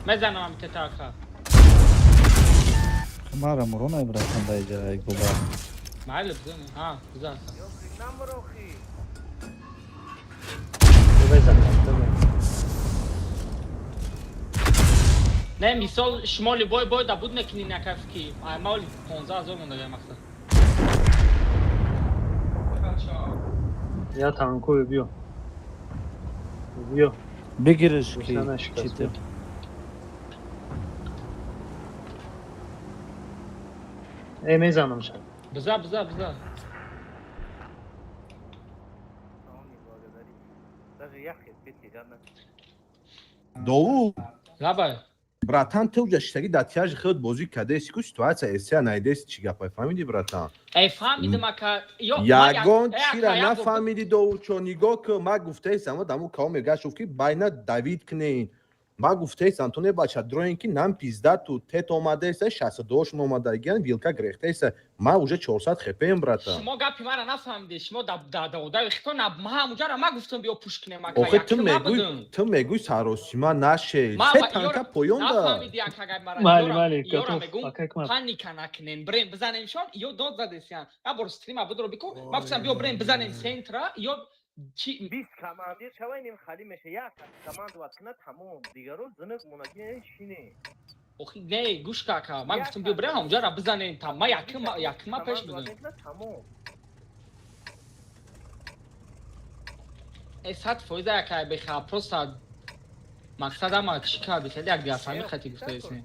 مزنم تتاخر خمارة مرونة إبراهيم دايجا يقولها معلب زين ها بزاف نه مثال شمالی بای دا بود نکنی نکفکی مال 15000 مونده مقصد Я танкую, бью. بگیرش Ruslan کی aşkına. چیته Ey mezanım şak. بزا довуд лабай братан ты уҷа шитаги дар тяжи хелд бозӣ кадаеси ку ситуатсия эсия найдеси чӣ гапай фаҳмидӣ братан эй фаҳмидим ака ягон чира нафаҳмидӣ довудчо нигоҳ кӣ ма гуфтаесам даму каво мегашуф ки байна давид кунен ма гуфтаесам ту не бача дроен ки нам пизда ту тет омадаеса 62 омадагиан вилка грехтаеса ма уже 400 хепем братан шумо гапи мара нафаҳмидед шумо даодаи хито ма ҳамуҷара ма гуфтам биё пуш кунем ака охе ту мегӯй саросима наше се танка поёнда нафаҳмиди ака гап мара Мали, ёра готов. мегум Пока кмар. паника накунем брем бизанем шон ё дод задесян я бор стрима будро бику ма гуфтам биё брем бизанем центра ё чи 20 командир шавайнем хали меша як командовать кунад тамом дигаро зинук мунагин шине охи не гӯш ака ма гуфтам биё брем ҳамуҷара бизанем там ма якма пеш будем тамом 100% ака беха просто мақсадама чӣ карди хеле як диафами хати гуфтаесем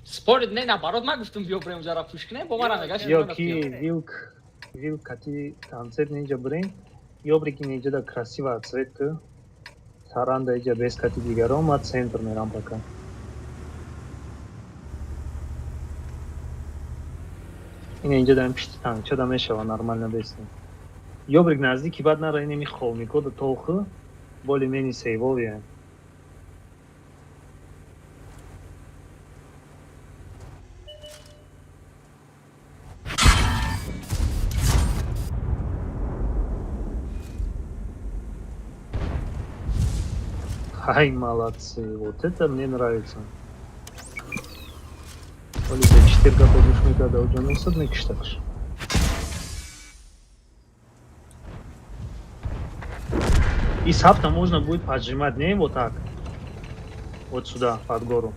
спорид не наоборот ма гуфтам биё брем ҳамуҷара пуш кунем бо мара мегаш Yo ki вилк кати концерт неҷа брен. Ёбрики неҷа да красива цветка. Саранда неҷа без кати дигаро ма центр мерам пока. Ин неҷа да пишти танкча да мешава нормально бестем. Ёбрик наздики бад нара инеми холмико да толхи боли мени сейвовия. Ай, молодцы. Вот это мне нравится. Оли за 4 года душный года уже не садный киштакш. И сапта можно будет поджимать не вот так. Вот сюда, под гору.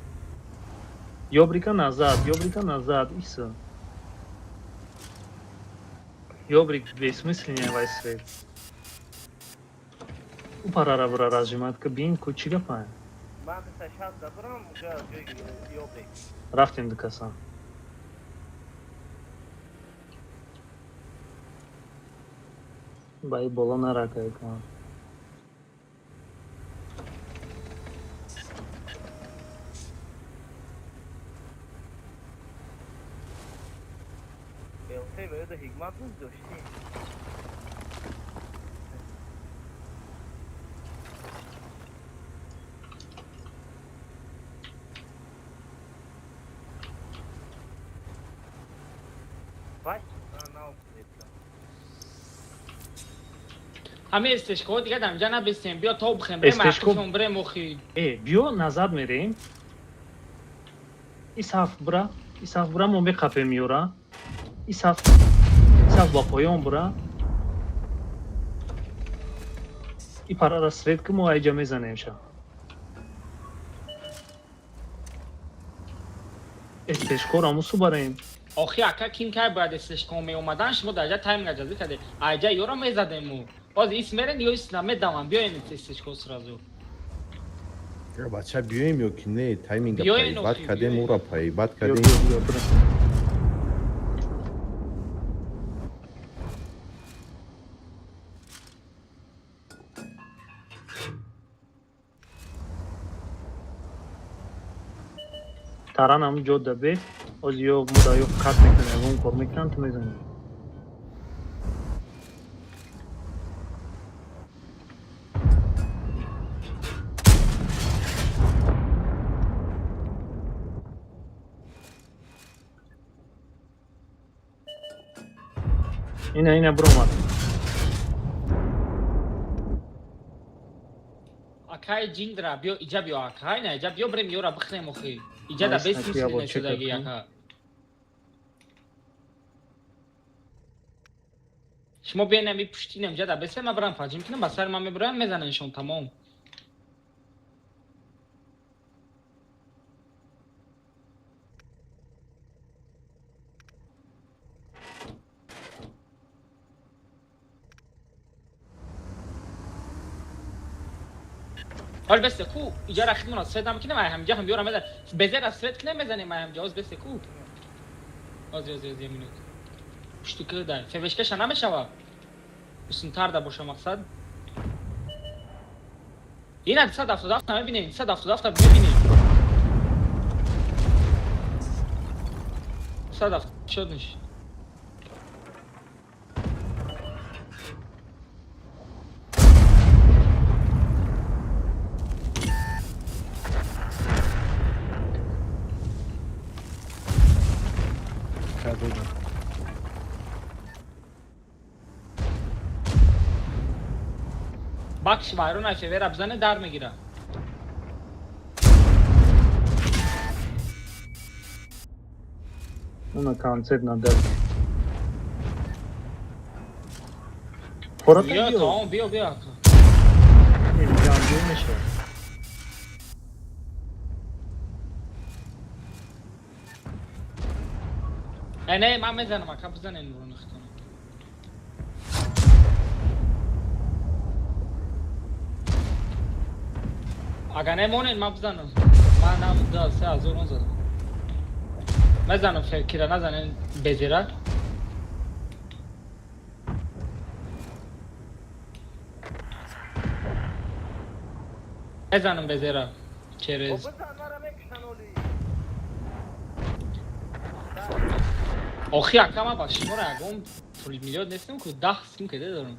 Ёбрика назад, и все. Ёбрик бессмысленнее вайсвет. Парара вра разжимать кабин, кучига пая. Рафтим до коса. Бай бола на рака экран. böyle hikmatımız döştü. Vai? Não, همه استشکا دیگه دمجا نبستیم بیا تا بخیم بریم محکوشون بریم مخی بیو назад میریم исаф бра мо мекапем ёра исаф ба поён бра и парара светка мо айҷа мезанем ша استشکورامو су барем آخی اکا کیم که باید استشکا می اومدن شما در جا تایم اجازه کده айҷа ёра мезадему باز ایس мерен ё ис намедамам биёин استشکا сразу бача биёем ё ки не тайминга пайбат кадем ура пайбат кадем таранам ҷо дабе оз ё муда ё кат мекунем он кор мекунам ту мезанем ина буромад акай ҷиндра биё иҷа биё акай на иҷа биё брем ёра бихрем охи иҷа да бесмислине шудаги ака шумо биёнем и пуштинем иҷа да бесем ма бирам фаҷим кинам ба сари ман мебурам мезананишон тамом حال بس کو اینجا رختمون از سوید هم کنیم همینجا هم بیارم بزن بزر از سوید کنیم بزنیم همینجا از بس کو از یه مینوت پشتی که دار فوشکش نمیشوه بسنتر دا باشه مقصد این 177 میبینیم 177 میبینیم 177 شدنش باکش وایرون افیور ابزنه در میگیره اون کانسر نداره خورا بیا تمام بیا اینجا هم میشه نه من میزنم اکا بزن این رو نختم اگه نمونین من بزنم من هم دا 3000 اون زدم مزنم فکره نزنین بزیره مزنم بزیره چرز آخی اکا من با شما رو اگه پول میلیارد نیستم که 10 سیم کده دارم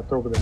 تو بده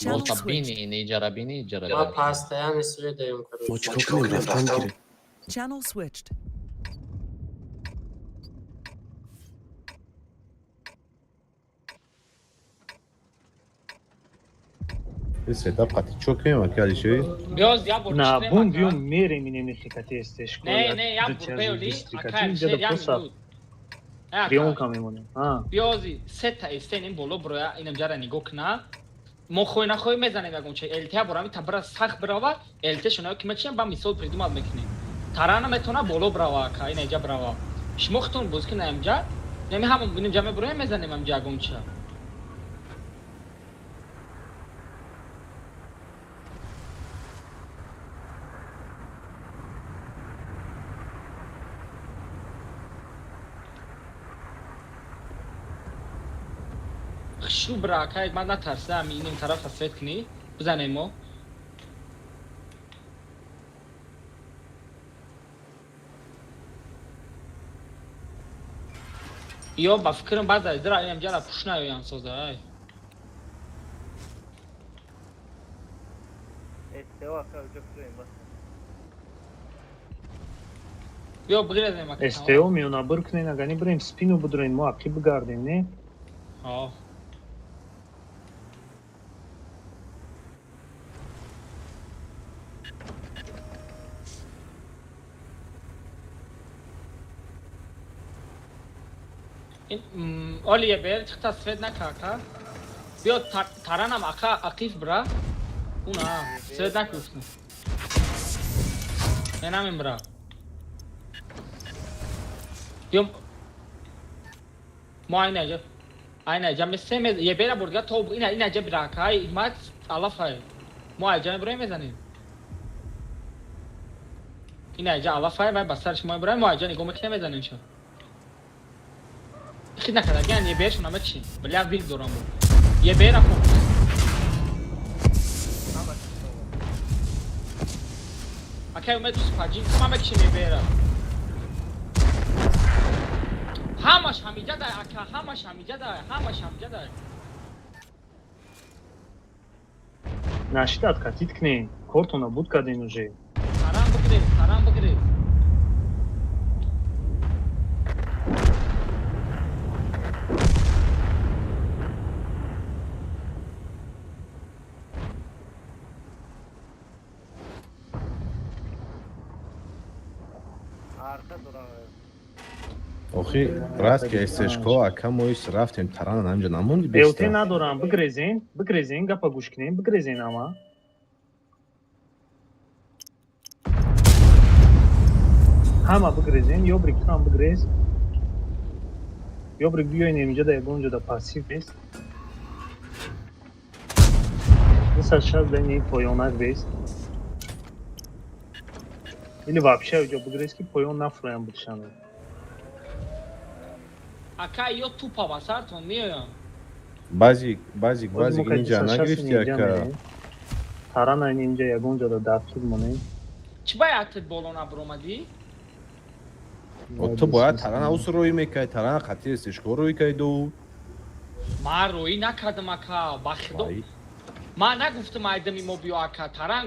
Channel Просто switched. бини, иджара бини, иджара ما бини. постоянно следуем, ما короче. چیکار کنیم رفتن گیره Channel switched. این ستاپ قطعی چوکه ما کاری شوی؟ Бёз я борчи На трема. бум биом мере ми немихи кати естешко. Не, не, я бурбеоли, акай шер я минут. Рионка мемонем. Бёзи сета эстен ин боло броя инам жара нигоҳ кна. Мо хойна хой мезанем ягон чай. Элтя борами табра сах брава, элте шуна ки мечем ба мисол придумал мекунем. Тарана метона боло брава акай неҷа брава. Шумо хтон боз ки наимҷа. Неми ҳамон инам ҷаме броя мезанем амҷа ягон ча. Хшу брака, як ман натарсам, ин тараф асфет кни. Бизанем мо. Ё ба фикрам баъд аз дра инам ҷара пушна ёям соза. Ё бигирезем ака. Эстео миона буркне нагани брем спину будурен мо аки бигардем не? Ҳо. Олия бер чиқта сфед накака. Биё таранам ака ақиф бра. Уна сфед накуфту. Менамин бра. Биё мо айнаҷа. Айнаҷа месем е бера бурга то инаҷа брака имат алафай. Мо айҷа бра мезанем. Инаҷа алафай ва басарш мо бра мо айҷа нигоҳ мекунем мезанем шо. خیلی نکرد یعنی یه بیرشون همه چی ولی از بیل دورم بود یه بیر اکن اکه اومد دوست پاجین همه کشیم یه بیر همش همیجه دای اکه همش همیجه دای همش همیجه دای Нашитат катит кне. Кортона буд каден уже. таран бигирез охи раст ки эстешко ака моис рафтем тарана намҷа намонди Элте надорам бигрезен гапа гӯш кинем бигрезен ама. Ҳама бигрезен ёбрик ту ҳам бигрез. Ёбрик биёин инҷа да ягон ҷода пассив бест. Мисал шаз дани поёнак бест. Или вообще уҷа бигрез ки поён нафуроям будшана. ака ё тупа ба сартон меоям базик инҷа нагирифти ака тарана инҷа ягон ҷода дафтур монем. чӣ баяд боло набуромадӣ ту бояд тарана ус рӯй мекай тарана қатъи эстешко рӯй кайду ман рӯӣ накардам ака ба худо ман нагуфтам айдами мо биё ака таран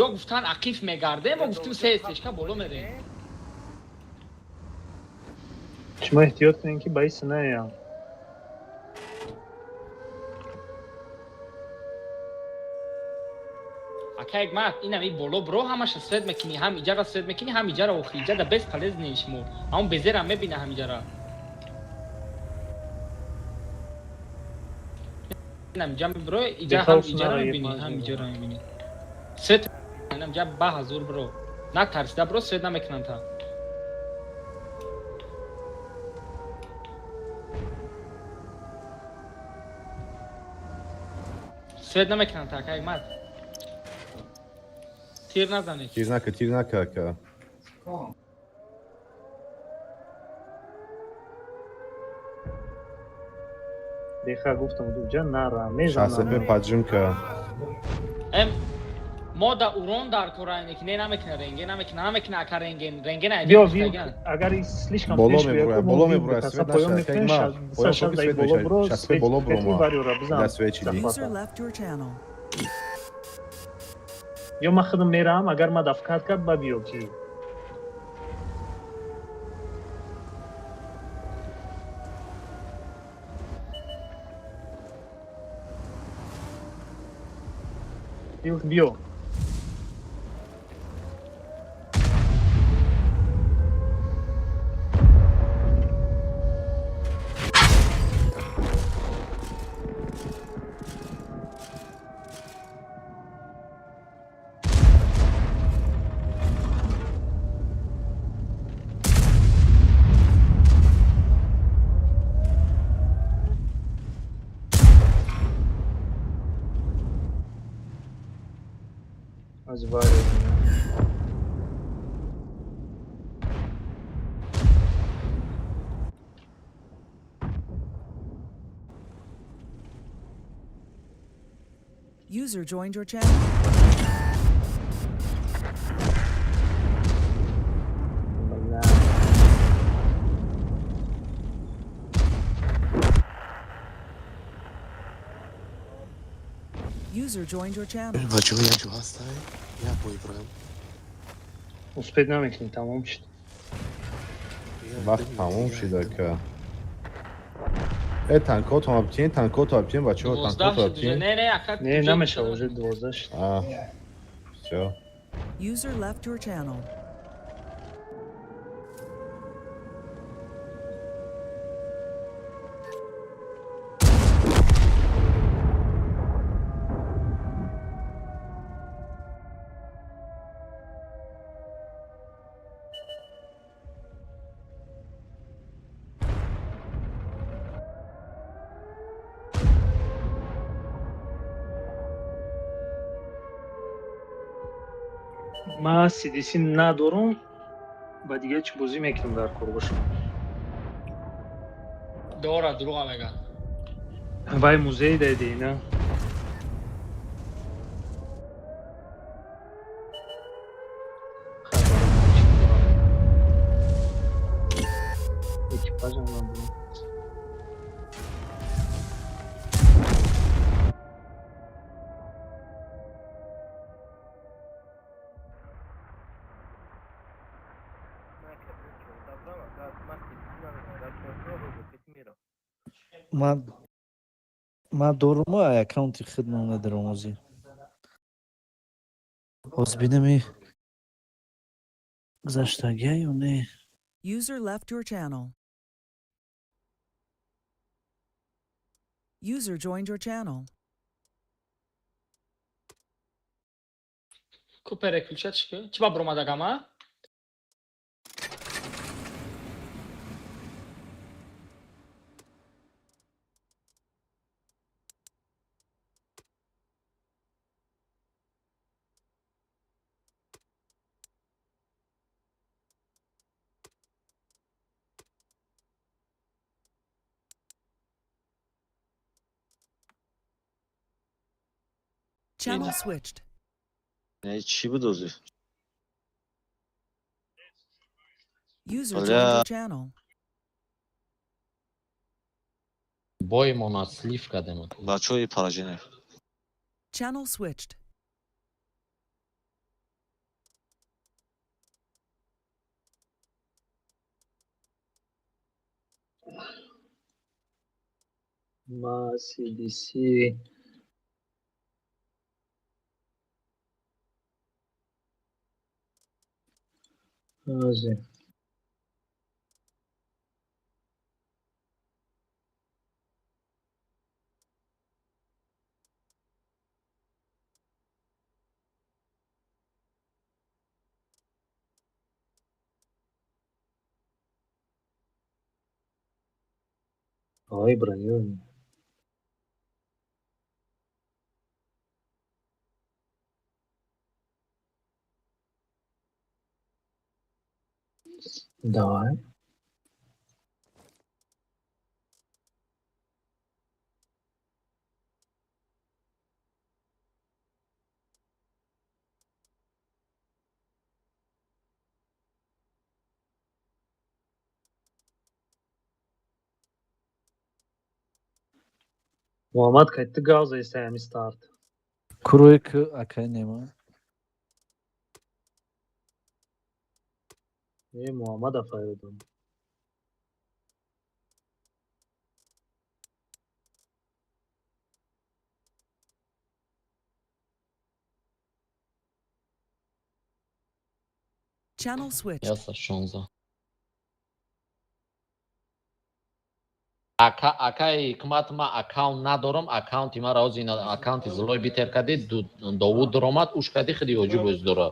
ё гуфтан ақиф мегардем мо гуфтим се эстешка боло мерем шумо эҳтиёт кунем ки ба иси наям. ака як мард инам ин боло бро ҳамаша свет мекунӣ ҳам иҷара свет мекунӣ ҳам иҷара охир иҷада бесполезни шумо ҳамон безерам мебина ҳам иҷара инам ҷами бро иҷа ҳам иҷара мебинӣ ҳам иҷара мебинӣ свет инам ҷа ба ҳазур бро натарсида бро свет намекунанд та свет намекунанд та ака як мард тир назанед тир нака ака деха гуфтам дуҷа нара мезанам шасепе паджимка ما در урон дар кораем ки не намекна ренге намекна ака ренге не биё вил агар слишком Боло пеш мебурая, биё боло вил мебурая, битаса свет поём наша, мекунем кайма, поём шад поки дай свет боло мешает, бро сейчас свет боло бро, свети ма. варёра бизан Да, свечи ди. User left your channel. ё ма худам мерам агар ма дафкат кард ба биё ки биё аз варё User joined your channel. User joined your channel. بچه ها یک جو هست یا بوی برم успед намекни тамом шуд وقت تموم شده که تنکات هم بچین تنکات هم بچین بچه ها 12 تنکات هم шуд уже بچین не ака не намеша уже 12 шуд все User left your channel. ма cdc надорум ба дига чӣ бозӣ мекунам дар курбош дора дурӯға мегӯяд вай музей дайди на экипажам набудем من دورم اکانتی خدمت ندارم ازی باز بینم گذشتگی یا نه User left your channel. User joined your channel. ку переключат чӣ ба бромадагама Channel switched. چی بود دوزی؟ User joined your channel. бой мона слив кардем بچه های پاراجینه Channel switched. ма cdc азе ой браё давай محمد qaytdi gauza esa start. Kuruik akay nема. محمد افایدم. Channel switched. Яса 16. Акай хикмат ма аккаунт надорам, аккаунти маро аз ин аккаунти злой битер кади Довуд даромад уш кади хиди оҷиб оз дора.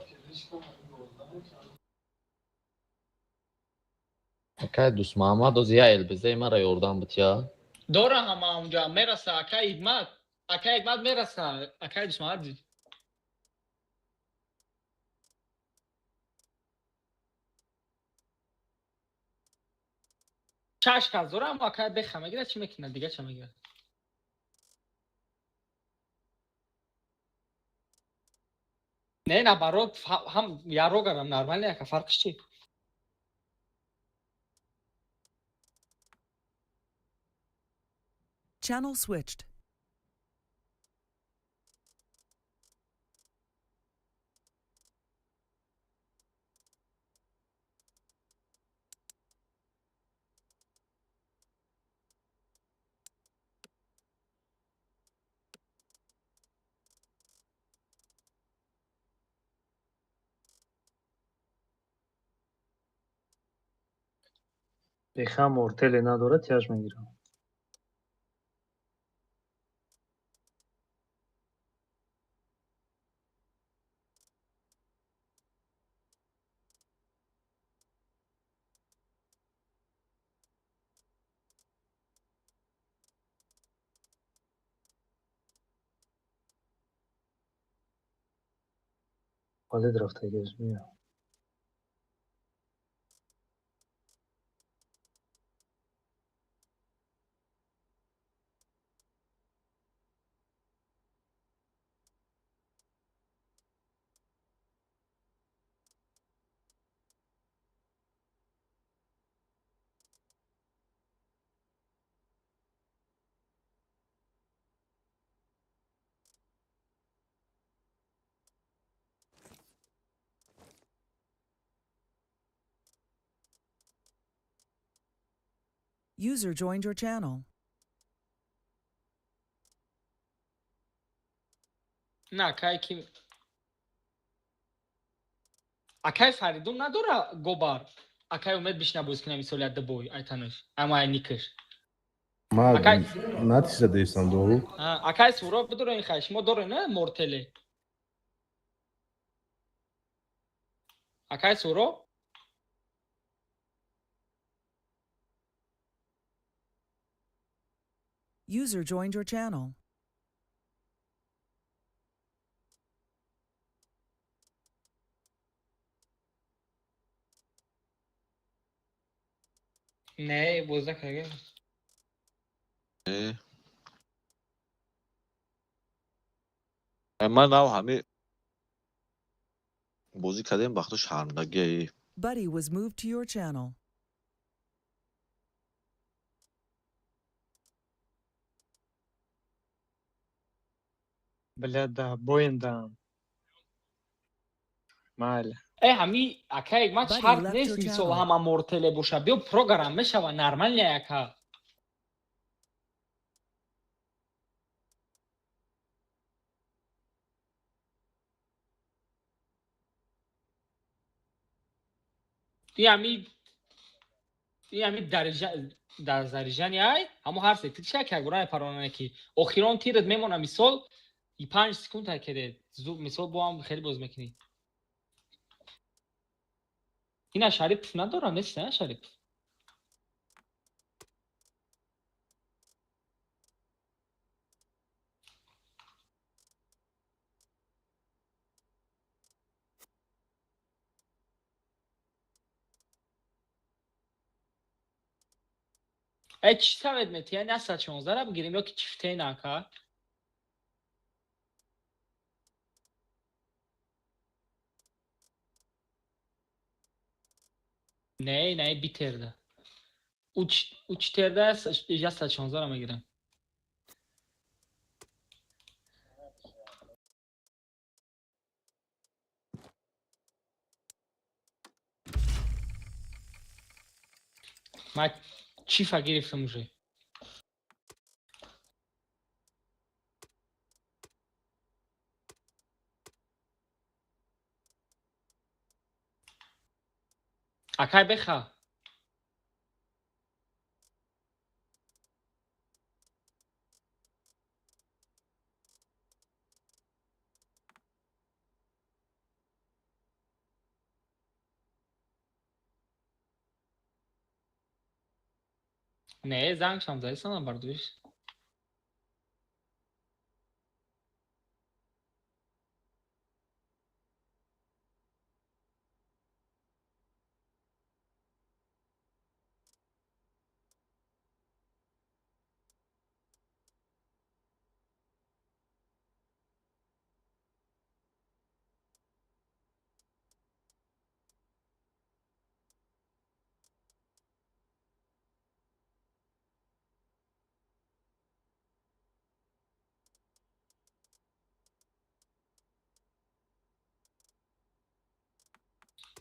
Акай дӯст Муҳаммад аз я элбизаи маро ёрдам битя. دارم هم اونجا میرسه اکای ایگمت میرسه اکای دوست محمد چشک از دارم اکای بخم اگه چی میکنه دیگه چه میگه نه برات هم یارو گرم نرمال نه که فرقش چی Channel switched. بخم مورتل نداره تیاج میگیرم. خالد رفته گیز میام. User joined your channel. نه اکای کی اکای فریدون نداره گوبار اکای اومد بیشتر بوز کنه میسولیت دبوی ایتانش اما اینیکش ما اکای ناتیسه دیستم دو اکای سورا بدور این خیش ما داره نه مورتله اکای سورا User joined your channel. نه بوزه که من ناو همه بازی کردیم وقتا شرمندگی Buddy was moved to your channel. بلده بویندم مال ای همی اکای ما Buddy شرط left نیست your میسو channel. همه مورتله باشه بیا پروگرام میشه و نرمال نه اکا این همی در زریجانی ای همو هر سه تیشه که گرای پرانه کی اخیران تیرت میمونه مثال 5 سکند کرده مثال با هم خیلی باز میکنی این شریف ندارم نیست نه شریف ای چی سوید میتی یعنی اصلا 16 رو بگیریم یا که چفته نکه نه بیترده uç terde ya 16 رو میگیرم من چیفا گرفتم уже. اکای بخا. نه زنگ شم زایستم بردوش.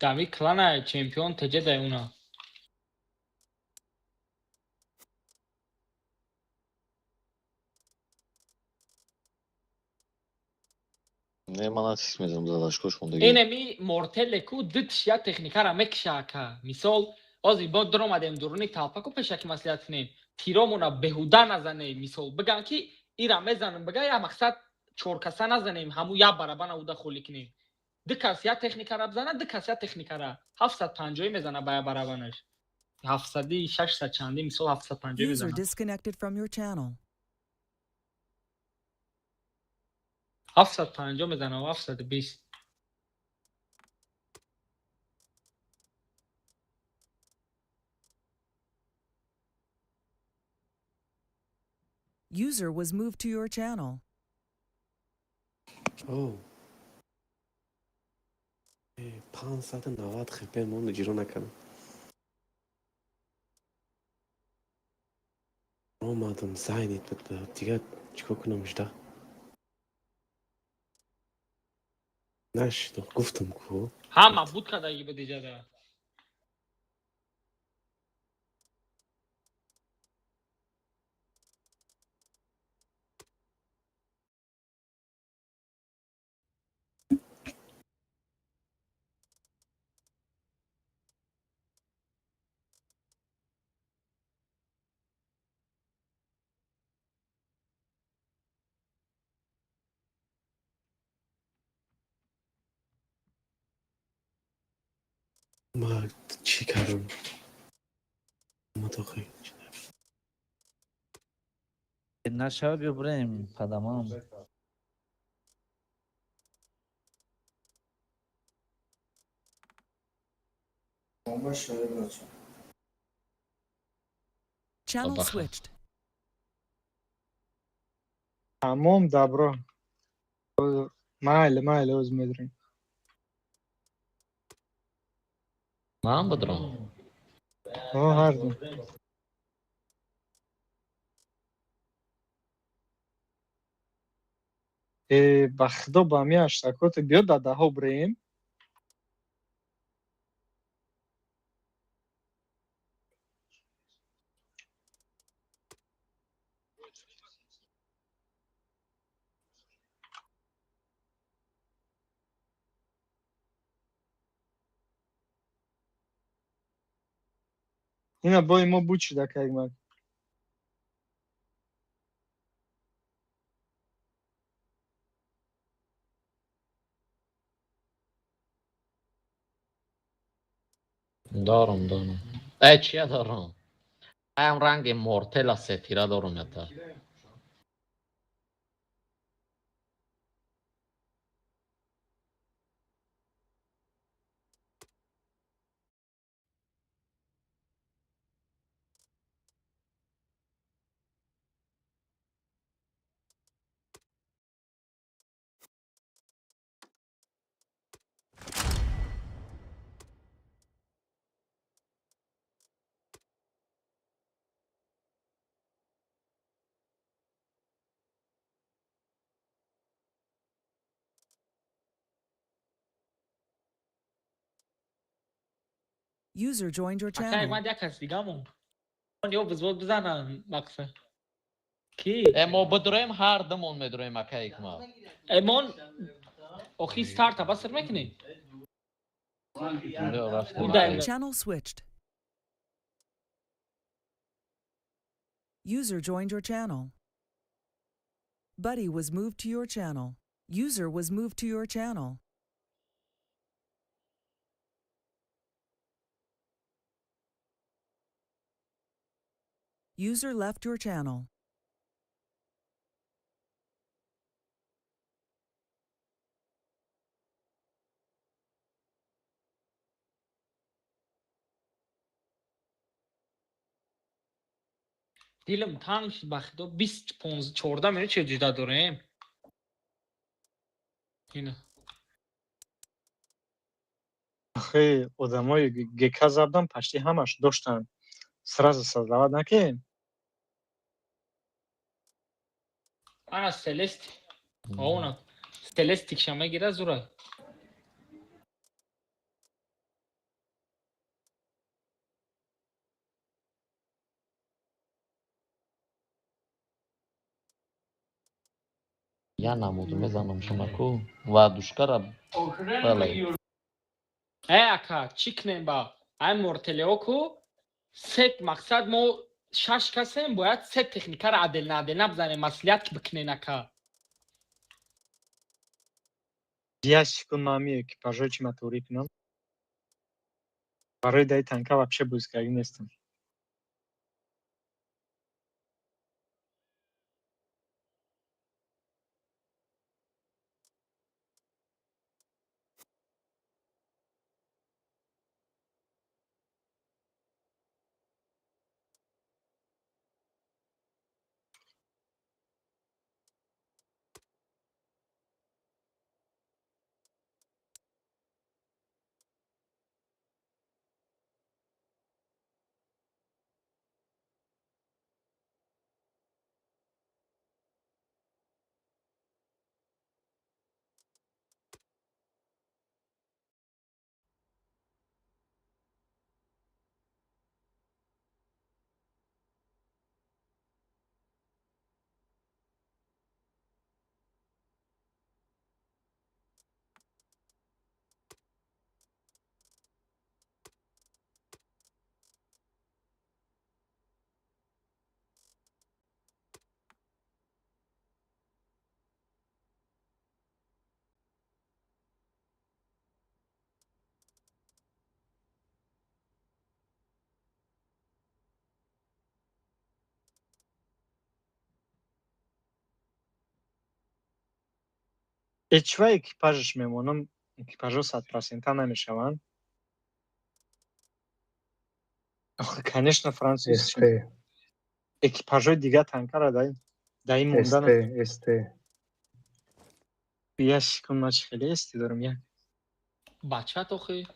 دامی کلانه چمپیون تجده اونا. نه من اسیست میزم داداش کش موندگی اینه می مورتل کو دتش یا تکنیکا را مکشه که مثال ازی با درام ادم درونی تالپا کو پشک مسئله نیم تیرامونا بهودا نزنه مثال بگن که ایرا میزنم بگه یا مقصد چور کسا نزنیم همو یا برابر نودا خولی کنیم دکاس یا تکنیکا را بزنه دکاس یا تکنیکا را 750 میزنه بایا برابرش 700 600 چندی مثال 750 User میزنه disconnected from your channel. 750 میزنه و 720 User was moved to your channel. اوه 590 خپل مون جیرو نکردم اومدم زاینید بود دیگه چیکار کنم اجده نشد گفتم کو همه بود که دیگه بده جده ما چی کردم ما تو خیلی نشد ببریم پدامام. Channel switched. تمام دبرا مایل اوز میدریم من بدرم هر دو بخدا با می اشتاکات بیاد داده ها بریم اینا بای ما بوچی دکه اگمد دارم ای چیه دارم هم رنگ مورتل ستیره دارم یتا User joined your اکای channel. من یک کس دیگه مون یا بزود بزنن مقصد کی؟ ما بدرویم هر دمون میدرویم اکایک ما ایمان آخی ستارت بس سر میکنی؟ Channel switched. User joined your channel. Buddy was moved to your channel. User was moved to your channel. User left your channel. دیلم تنگ شد بخدا 20 15 14 minut چه جدا داریم اینه آخه آدمای گکا زدن پشتی همش داشتن سراز سازدواد نکن انا سلستی اونم سلستی که شما گیره زوره یا نمودو میزنم شما کو و دوشکرم بله اکا چیکنیم با این مرتلیو کو ست مقصد ما 6 کسیم باید ست تکنیکر عدل نعدل نبزنیم مسئولیت که بکنین اکا ящикон мами экипажой чима турик нам барои дай танка вообще бузкаги нестам эчва экипажеш мемонам экипажо 100% намешаванд охе конечно француз экипажои дига танкара дар ин монданам ящикон ма чи хеле эсти дорам як بچت آخه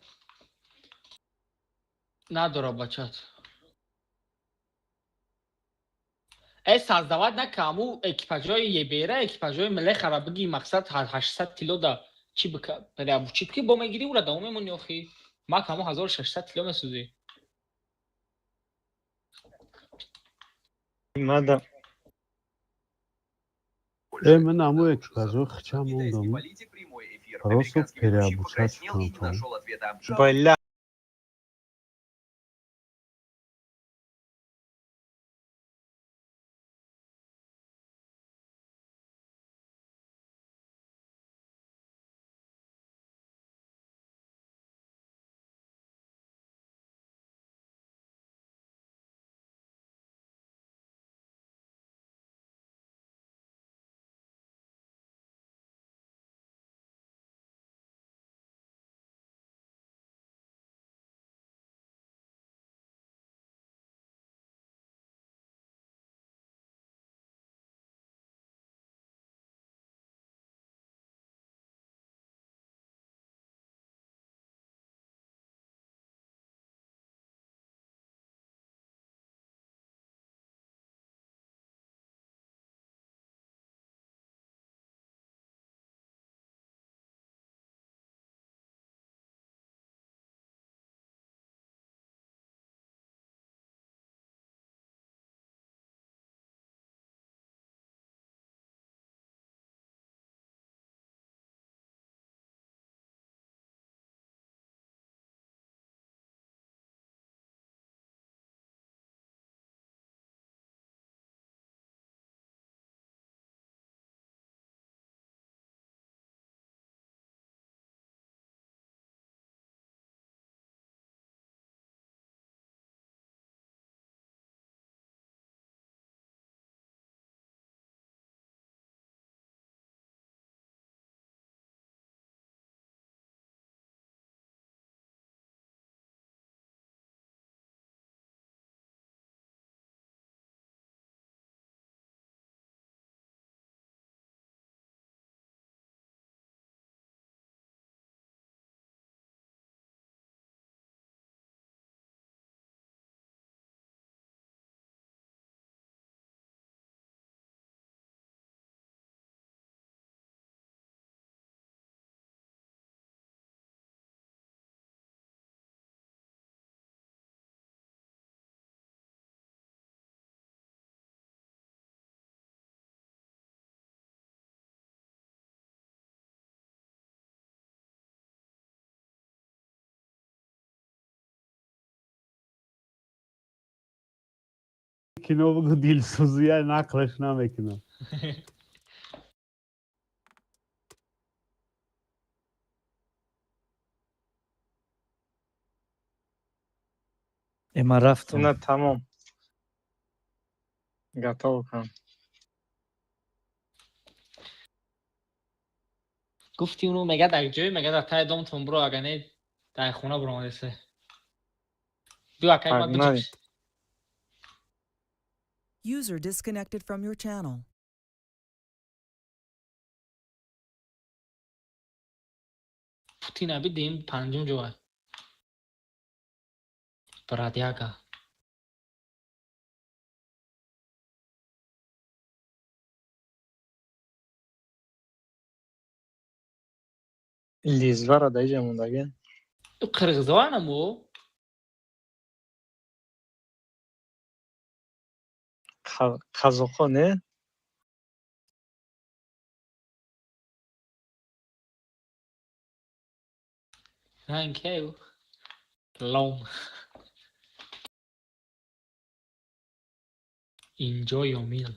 نداره بچت ای سازدواد نکامو اکیپاژای یه بیره اکیپاژای مله خرابگی مقصد 800 کیلو دا چی بکا برای ابو چیت که با میگیری اون را دوام میمونی آخه ما کامو 1600 کیلو مسوزی мада من امو экипажо хчам мондам просто переобучать کنم бля кино бгу дилсӯзия нақлш намекунам. Эма рафтам. اینا تمام گتاو کن گفتی اونو مگه در جای مگه در تای دامتون برو اگه نه در خونه برو آمده سه بیا اکای ما پگنای بجوش User disconnected from your channel. پوتین ابی دیم پنجم جوه برادیاگا لیزوه را دیجه موندگه قرغزوان مو قزاقا نه Thank you. Long. Enjoy your meal.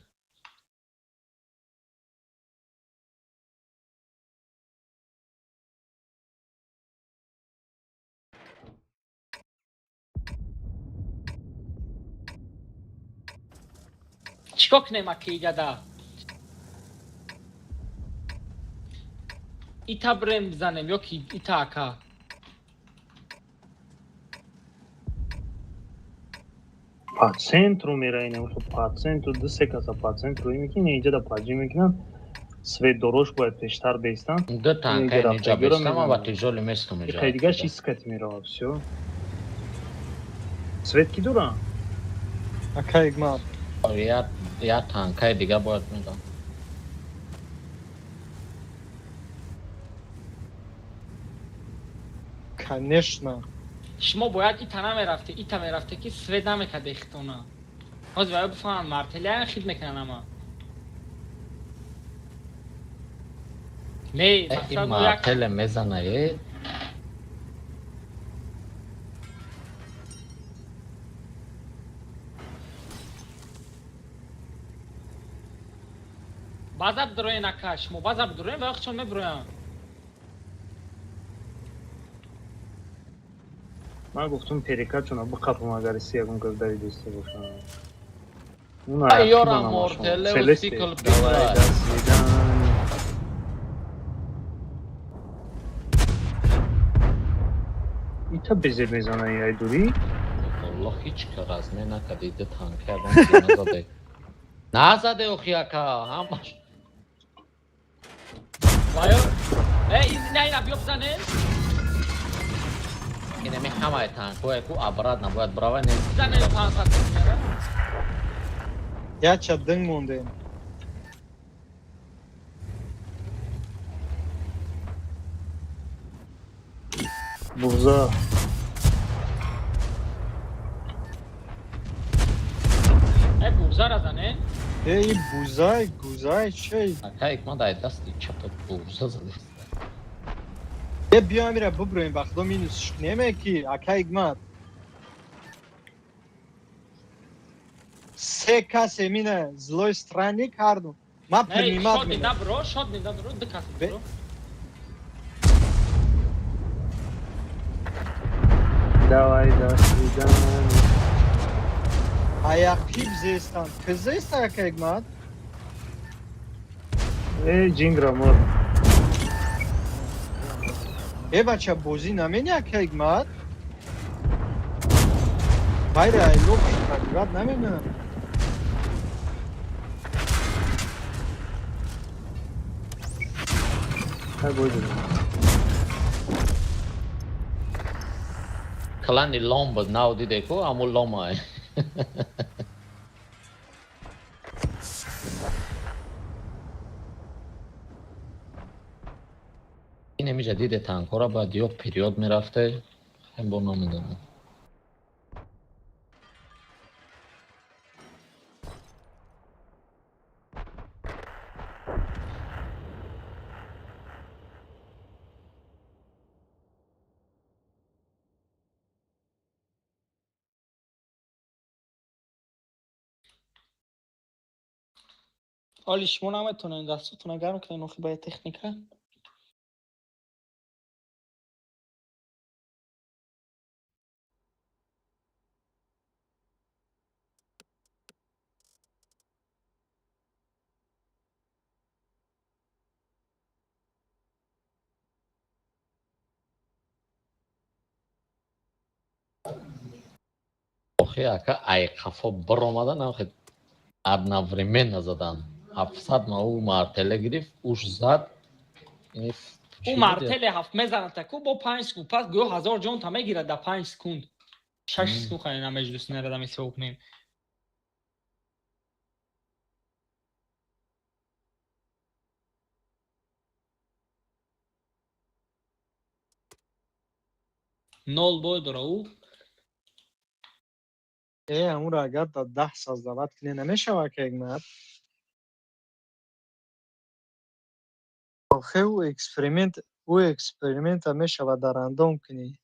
چیکار کنیم اکی جدا ایتا بریم بزنیم یا کی ایتا اکا По центру мираем, что по центру, да секаса по центру, и не идет по джимикнам, свет дорожку от пештар бейстан. دو تانکه اینجا بیستم و تیجولی میستم И اینجا. хайдигаш искать мира, все. Свет ки дура? اکا اگمار یا تانکه دیگه باید میدم. کنشنا شما باید ایتا نمیرفته ایتا میرفته که سوید نمیکرده اختونا باز باید بفهم مرتلی ها خید میکنن اما نه این مرتل میزنه بازم دروی نکش شما بازم دروی وقت چون میبرویم من گفتم پریکا چون ابو قپم اگر سیاگون گرداری داشته باشم. اون ایارم مرتله و سیکل پیدرد ایتا بزر میزنه یای دوری؟ والله هیچ که رزمه نکدیده تانکه آدم نزده نزده اوخیاکا همش باید نه اینا بیا بزنه اینه می همه تانکوه کو ابراد نباید براوه نیست بزنه یا پانسا کنه یا چه دنگ مونده بوزا بوزا را زنه ای بوزای گوزای چی اکا ایک ما دای دستی چپ بوزه زده یه بیا میره ببرویم وقتا مینوس نمه کی اکا اگمار سه کس امینه زلوی سترانی کردم ما نه پرمیمات شاد مینه نیده برو شاد نیده برو دکست برو давай до свидания. Ayakib zestan. Kız zestan aká egmát? Джингра мод. Бача бозӣ намени аká egmát? Хайре айлоб шукадиват наменам. Хай бойду. کلانی لام بود ناو دیده کو امو لام های این همی جدید تانکو را باید یک پیریود میرفته هم با نمیدونم حالی شما نمیتونین دستتون گرم کنین اخی باید تکنیکه آخه اکا ای قفا بر آمدن آخه одновременно زدن 700 ما او مارتله گرفت اوش زد او مارتل 7 میزنه تکو با 5 سکوند پس گو 1000 جون تا میگیره در 5 سکوند 6 سکوند خیلی نمیجلس نردم ایسی حکمیم نول بوی داره او همون را اگر تا 10 ساز دعوت کنی نمیشه که اگمت آخه او اکسپریمنت میشه و در اندام کنی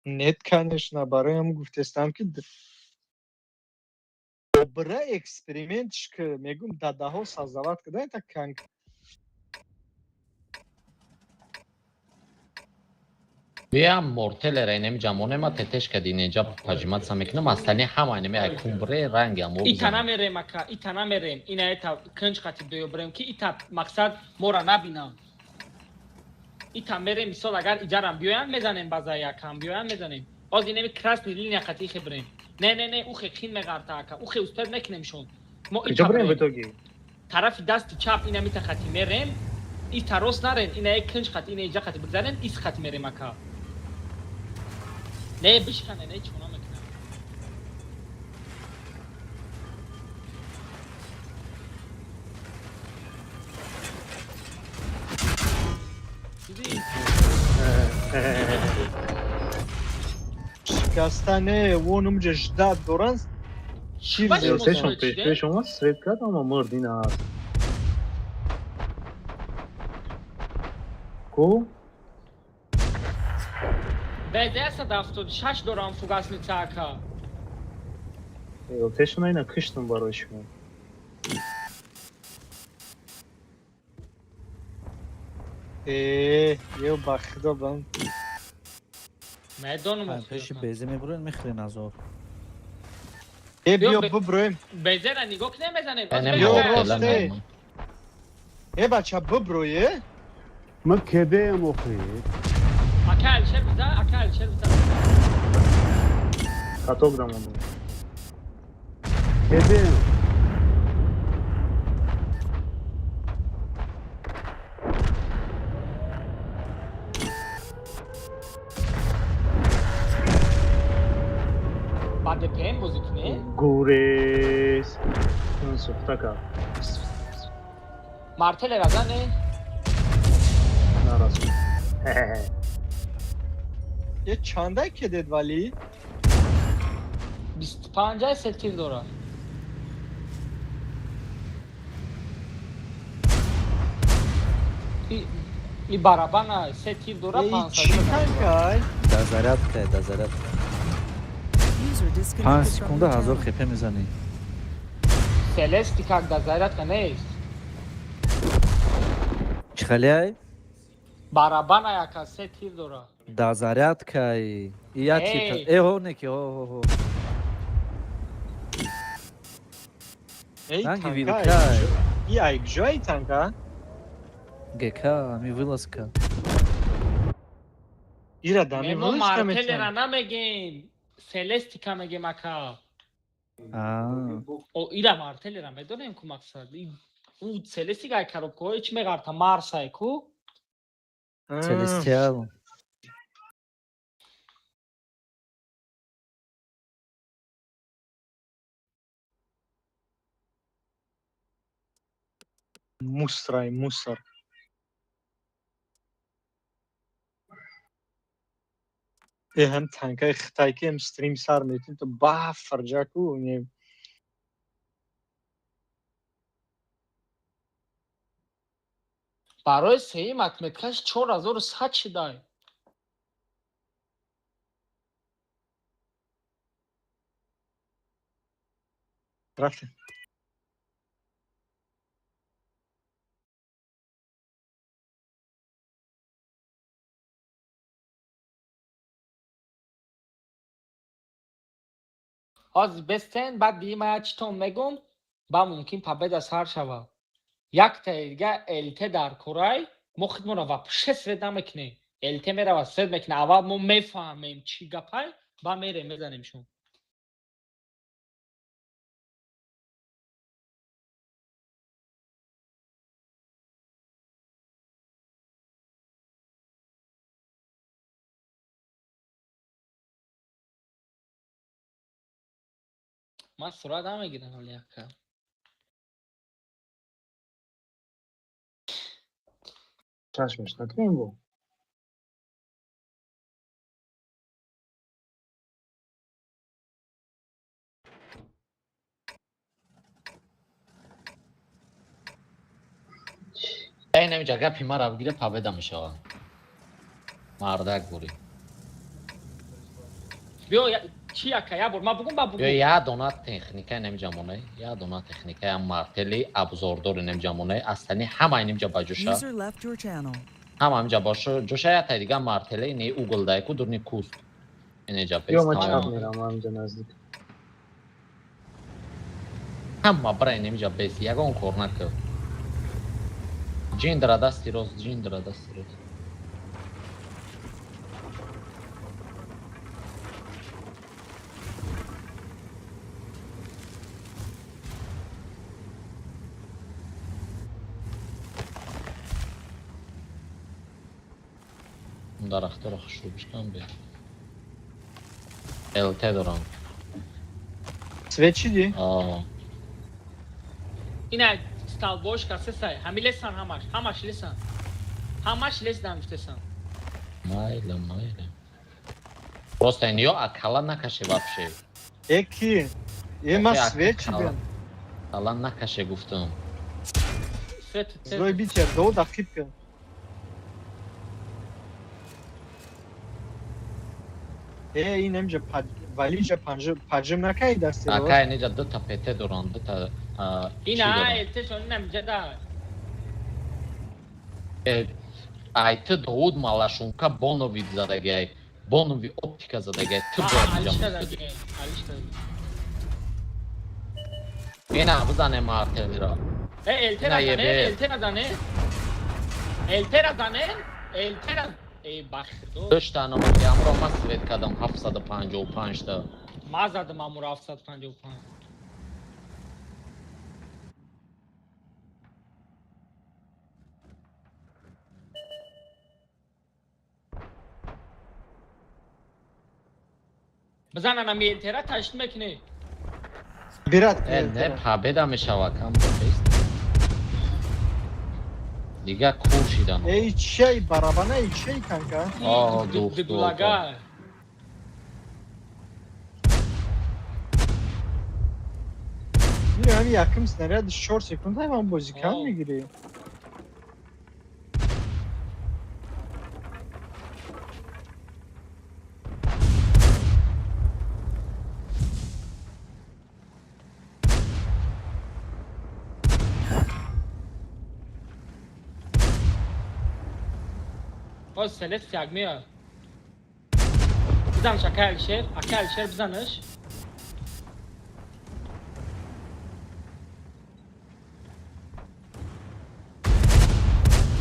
نت کنش نه برای هم گفتستم که برای اکسپریمنتش که میگم در 10 ساز دعوت کده تا کنگ بیا مورتل را نمیجمونه ما تتش کدین اینجا پاجمات سمیکنم اصلا همه نمی اکومبره رنگ هم ایتا نمیریم اکا ایتا نمیریم اینا ایتا کنج خطی دویو بریم که ایتا مقصد مورا نبینم ایتا میریم مثال اگر ایجارم بیایم میزنیم بازا یکم بیایم میزنیم از اینمی کراس نیلین خطی خی بریم نه او خین میگرده اکا او خی استاد نکنیم شون ما ایتا بریم طرف دست چپ اینا میتا خطی میریم ایتا راست نریم اینا یک کنج خطی اینا ایجا خطی بگذاریم ایس خطی میریم اکا نه بشکنه نه چونا میکنه شکستن اونم جداد دورانس شیر روتیشن پیش شما سریت کرد اما مرد این هست کو؟ بده است دفتر 6 دوران فوگاس میتاکا روتیشن اینا کشتم برای شما یه بخدا بم میدونم پیش بیزه میبرین میخرین از آب بیا ببرویم بیزه را نگاه کنه میزنیم بچه ببرویه من کده هم اخی اکل شر بزن خطوب دمونده کده بعد پیم بازی کنه گوریس اون سخته که مارتل رزنه نراست یه چانده که دید ولی 25 ستیر داره ای برابر سه تیر داره 500 دزارت که 5 سکونده 1000 خپه میزنی سلستی که دزارت که نیست چی خلی های؟ برابر یکا سه تیر داره دزارت که یا چی تا هو نکی هو Hangi vilka? Jak جایی تنگا؟ گکا می ویلسکا ایرا دامی ما ویلسکا مارتل میتونم را نمیگیم سلستی که میگیم اکا او ایرا مارتل را میدونیم که مقصد او سلستی که کرو کوی چی میگرد مارسای کو Celestial موسرای موسر هم تنگای خطایی که هم ستریم سر میتونی تو باف فرجا کو برای سهی متمتکش 4100 شده رفته از بستن بعد دیگه من چطور میگم با ممکن победа سر شوه یک تایگه الته در کرای مخت من و پشت رد نمیکنه الته میره و سرد میکنه اول ما میفهمیم چی گپای با میره میزنیمشون من سرعت هم میگیرم ولی یکم چشمش نکنیم با این نمیجا گپی ما رو بگیره победа میشه مردک بوری بیا چی یکه یا بور ما بگم با بگم یا دونه تکنیکه نمیجا مونه یا دونه تکنیکه هم مارتلی ابزوردور نمیجا مونه اصلا همه نمیجا باجوشه User left your channel. همه نمیجا باشه جوشه یا تا دیگه مارتلی نی اوگل دایکو دورنی کوست اینجا یا پیست ما چپ تمام میرم همجا نزدیک همه برای نمیجا بیست یگان کورنک جین درا دستی روز جین درا دستی روز درخت رو خوشوبش کن بیا الته دارم سویت چی دی؟ اینه stál boška, sesaj, hami lesan hamaš lesan. Hamaš lesdan lesan. Майля. Просто нее акала накаше вообще. Эки, ема свечи бен. Акала накаше гуфтам. Зой бичер, до дакипка. این نمیشه ولی جا پنجم نکایی دستی رو؟ نکایی نیجا دو تا پیته دوران دو تا اینا ایته چون نمیشه دار ایته دود مالاشونکا بونوید زدگی بونوی اپتیکا زدگی تو باید اینا بزنه مارتلی را التر ای بخت داشت انا مگه امرو ما سوید کدم 755 تا ما زدم امرو 755 بزن انا می التر تشت میکنه بیرات نه پابدا میشوا کم بست دیگه کوشیدن ای چی برابانه ای چی کنکا آه دوخت میره همین یکم سنرد 4 سکوند هم بازی کم میگیری باز سلت فیاگ میاد بزنش اکل شیر بزنش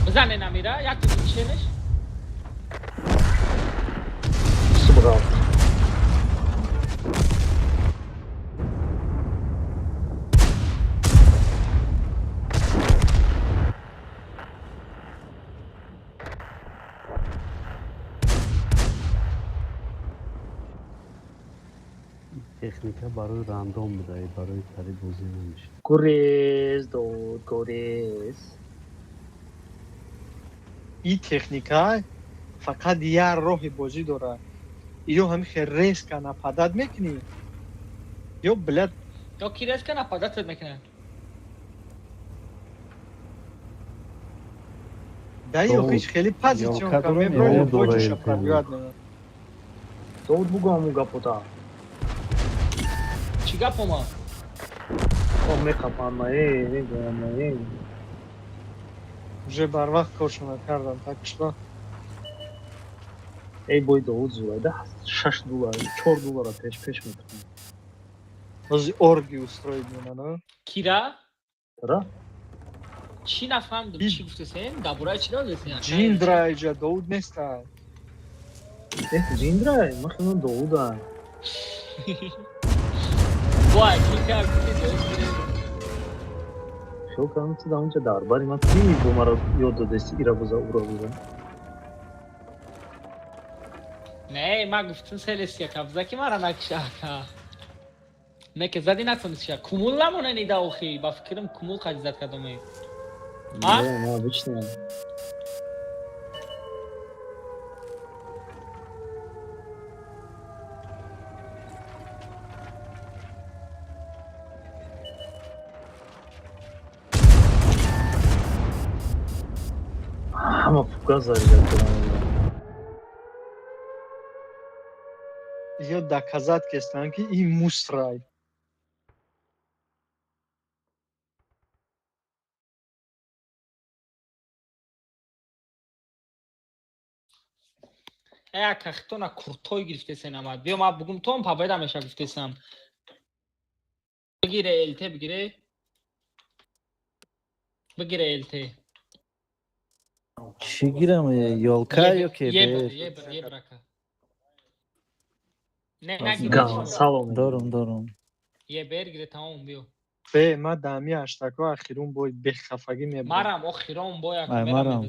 بزنه نمیره یک تو شیرش سبرا تکنیکا برای راندوم بده برای سری بازی نمیشه گریز دود گریز این تکنیکا فقط یه راه بازی داره یا همیشه ریس کنه پدد میکنی یا بلد یا کی ریس کنه پدد میکنه دایی اوخیش خیلی پازیشن کنه میبرای بوجوش پرگاد نمید دود بگو همون گپوتا چی گپ ما میخوام میگم уже бар вақт коршона кардам так что ای بوی داود زورایده $6 $4 пеш میکنم ози орги устроить мена کیرا چرا چی نفهمیدم چی گفته سین دبورای چی داد سین ҷиндра иҷа довуд нестад جیندرای من خیلی داودم وای کی کرد شو کنم تو اونجا درباری من کی بو مرا یاد دادستی ایرا بوزا اورا بوزا نه ما گفتم سلسیا کابزا کی مرا نکشاکا نه که زدی نتونستی کومول نمونه نیدا اوخی با فکرم کومول خاج زد کدومه نه بچنم همه فوکا زدی ё доказать кестан ки ин мусрай яка хто на крутой грифтесен амад биё ма бугум том победа меша гуфтесам бигире элте бигире элте چی گیرم یولکا یا که یه براکا نه گام سلام دارم یه بر گیره تمام بیو бе ма дами аштако ахирун бой бехафагӣ мебарам марам охирон боя марам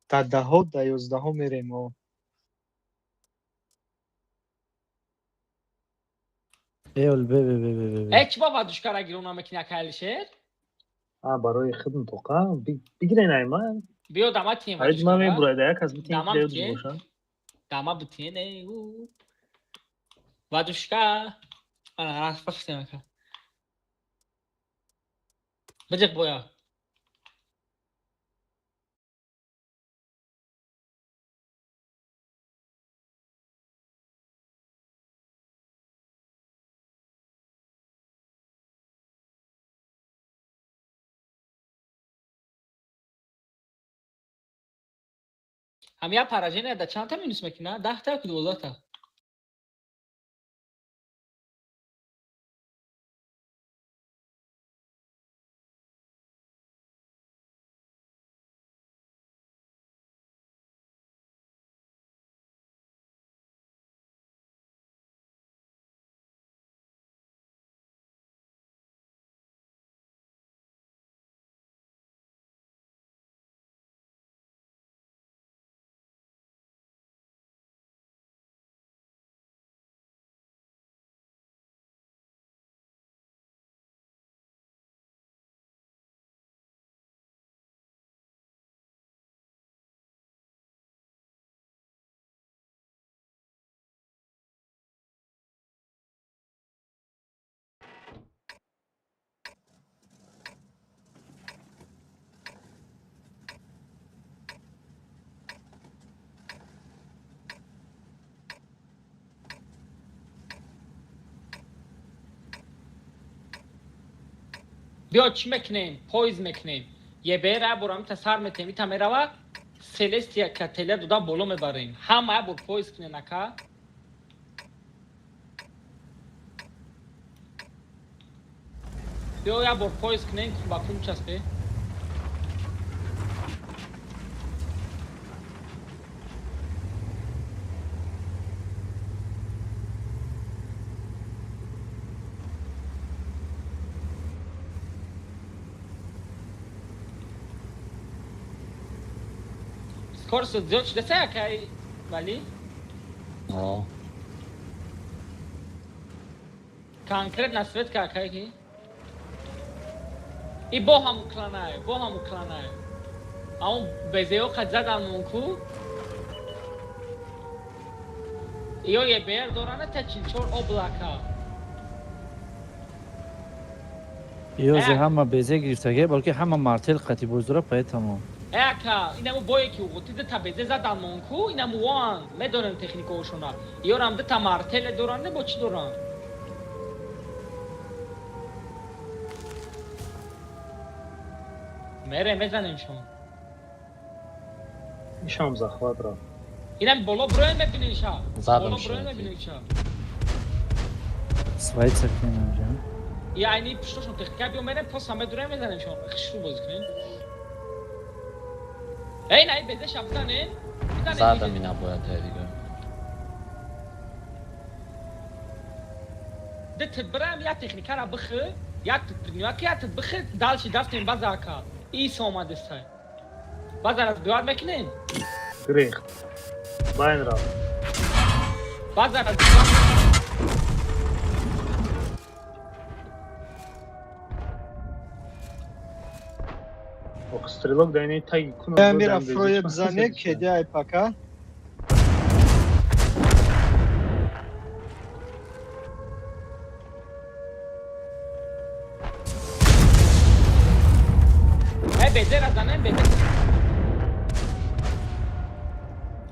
да даҳо да 11 мерем о эол бе эч баба душкара гирона макина калишер برای خدمت توقع بگیرین ایمان بیو دما تیم باید ما میبراید یک از بتیم دیو باشن دما بتینه وادوشکا انا راس پختم که بجک بویا همیا پاراژنه دا چند تا مینوس مکینا 10 تا که 12 تا بیا چی میکنیم پویز میکنیم یه بره برام تا سر میتیم تا میروا سلستیا کاتله دودا بالا میبریم همه بر پویز کنه نکا بیا یا بر پویز کنیم با کم چسبه کورس زیاد شده سه اکای ولی کانکرت نسبت که اکای کی ای با هم کلانه اون بزیو خد زدن مونکو ایو یه بیر دورانه تا چیلچور اوبلاکا یوزی همه بیزه گرفتگه بلکه همه مارتل قطی بزدوره پای تمام اکا اینمو بایی که اوگوتی تا بیزه زدن مونکو اینمو وان میدونن تکنیکوشونا یورم ده تا مارتل دورانه با چی دوران میره میزنیم شما شام زخوات را اینم بالا بروی میبینین شا زدم بالا شد. بروی میبینین شا سوایتر کنم جان. یعنی پشتشون تخکیه بیو میرم پاس همه دوره میزنیم شما خشرو بازی کنین ای نه بده شب بزنین زدم این باید دیگه ده تبرم یا تکنیکه را بخه یا تبرنیوه که یا تبخه دالشی دفتیم بازا که ای سوما دستای بازا از بیوار میکنین گریخت باین را بازا از بیوار Стрелок да не тайги кунам Мира Фрой бзане кеди ай пака. بده را زنم بده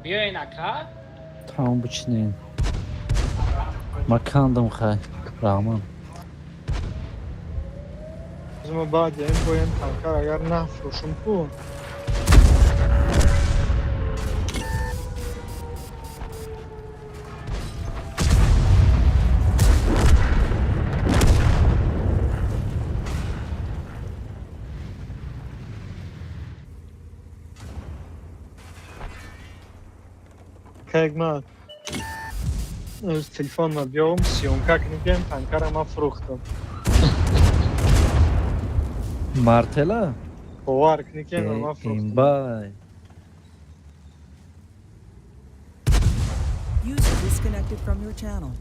بیاین اکا تمام بچینین. مکاندم خواهی. رحمان. زما بعد این باید تنکر اگر نفروشم کو. Kegman. از تلفن ما بیام سیونکا کنیم تنکر ما فروختم. مارتلا. باور کنیم ما فروختم. این بای. User disconnected from your channel.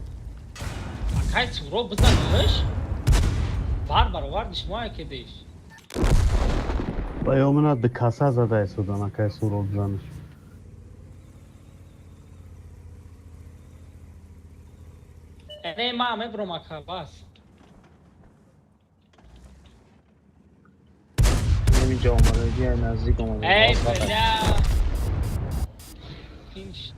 اکای سورو بزنش واردش ماه که دیش پیامنا دکاسا زده است دانا که سورو بزنش. نه ما همه برو مکا باس نمیجا اومده بیا نزدیک اومده ای بلا پینش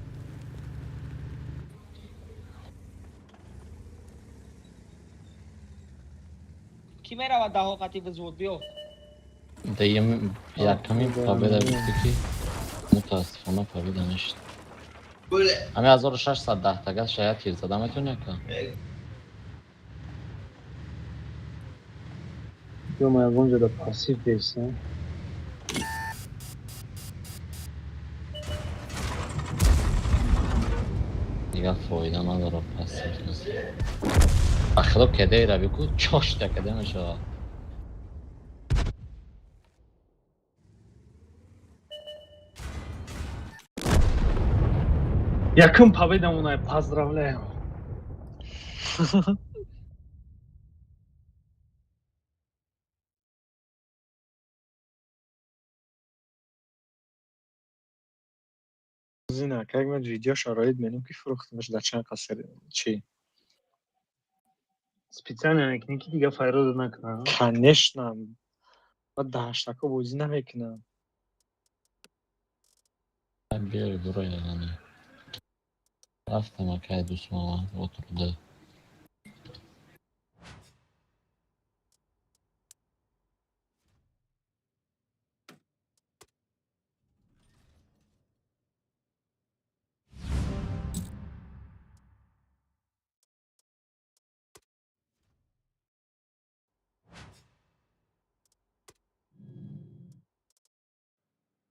کی میره و ده قطی بزود بیو دیم یکمی پابده بیستی که متاسفانه پابده نشد همه 1610 تگه شاید تیر زدم اتونه که بیا ما اونجا دا پاسیف بیستم دیگه فایده نداره پسیف نیست اخلا کده را بکو چاش تکده میشه Yakın победа поздравляю. زینا که من ویدیو شرایط منو که فروختمش در چند قصر چی؟ Специально книги دیگه فایرود نکنم. کنشنم و دهشتکو بازی نمیکنم. بیاری برای یعنی رفتم اکای دوست مامان اترده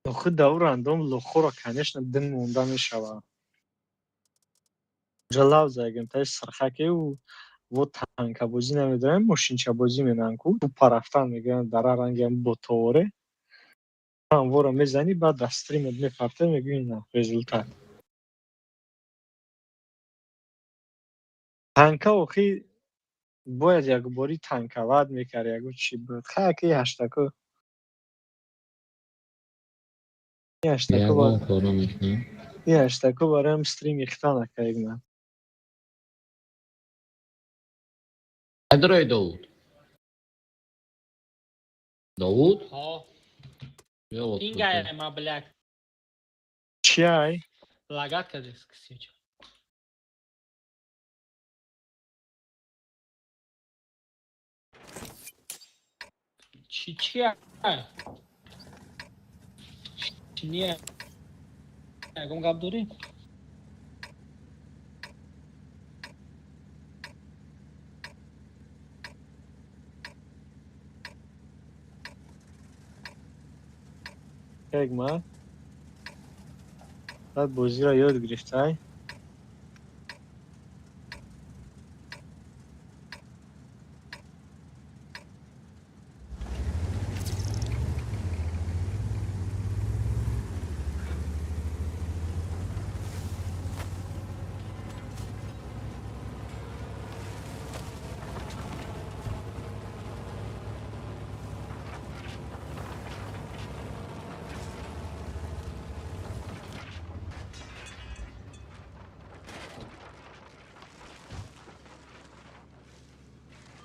خود دور اندام لخو را کنشن دن مونده میشوه. جلاو زاگم تای سرخکه و تنکا بازی نمیدارم ماشینچه بازی میدن کو تو پرفتن میگن در رنگم بطوره هم ورا میزنی بعد دستریمت میپرته میگوی نه رزولتات تنکا اوخی باید یک باری تنکا ود میکرد یکو چی بود خاکی هشتکو این هشتکو بیاگون باید کارو میکنم این هشتکو برای هم ستریم اختانه که من ادرای داوود ها بیا این اترده گای ما بلک چی های؟ لاگات کرده کسی چی چینیه یکم گپ داری؟ یک ما بعد بازی را یاد گرفته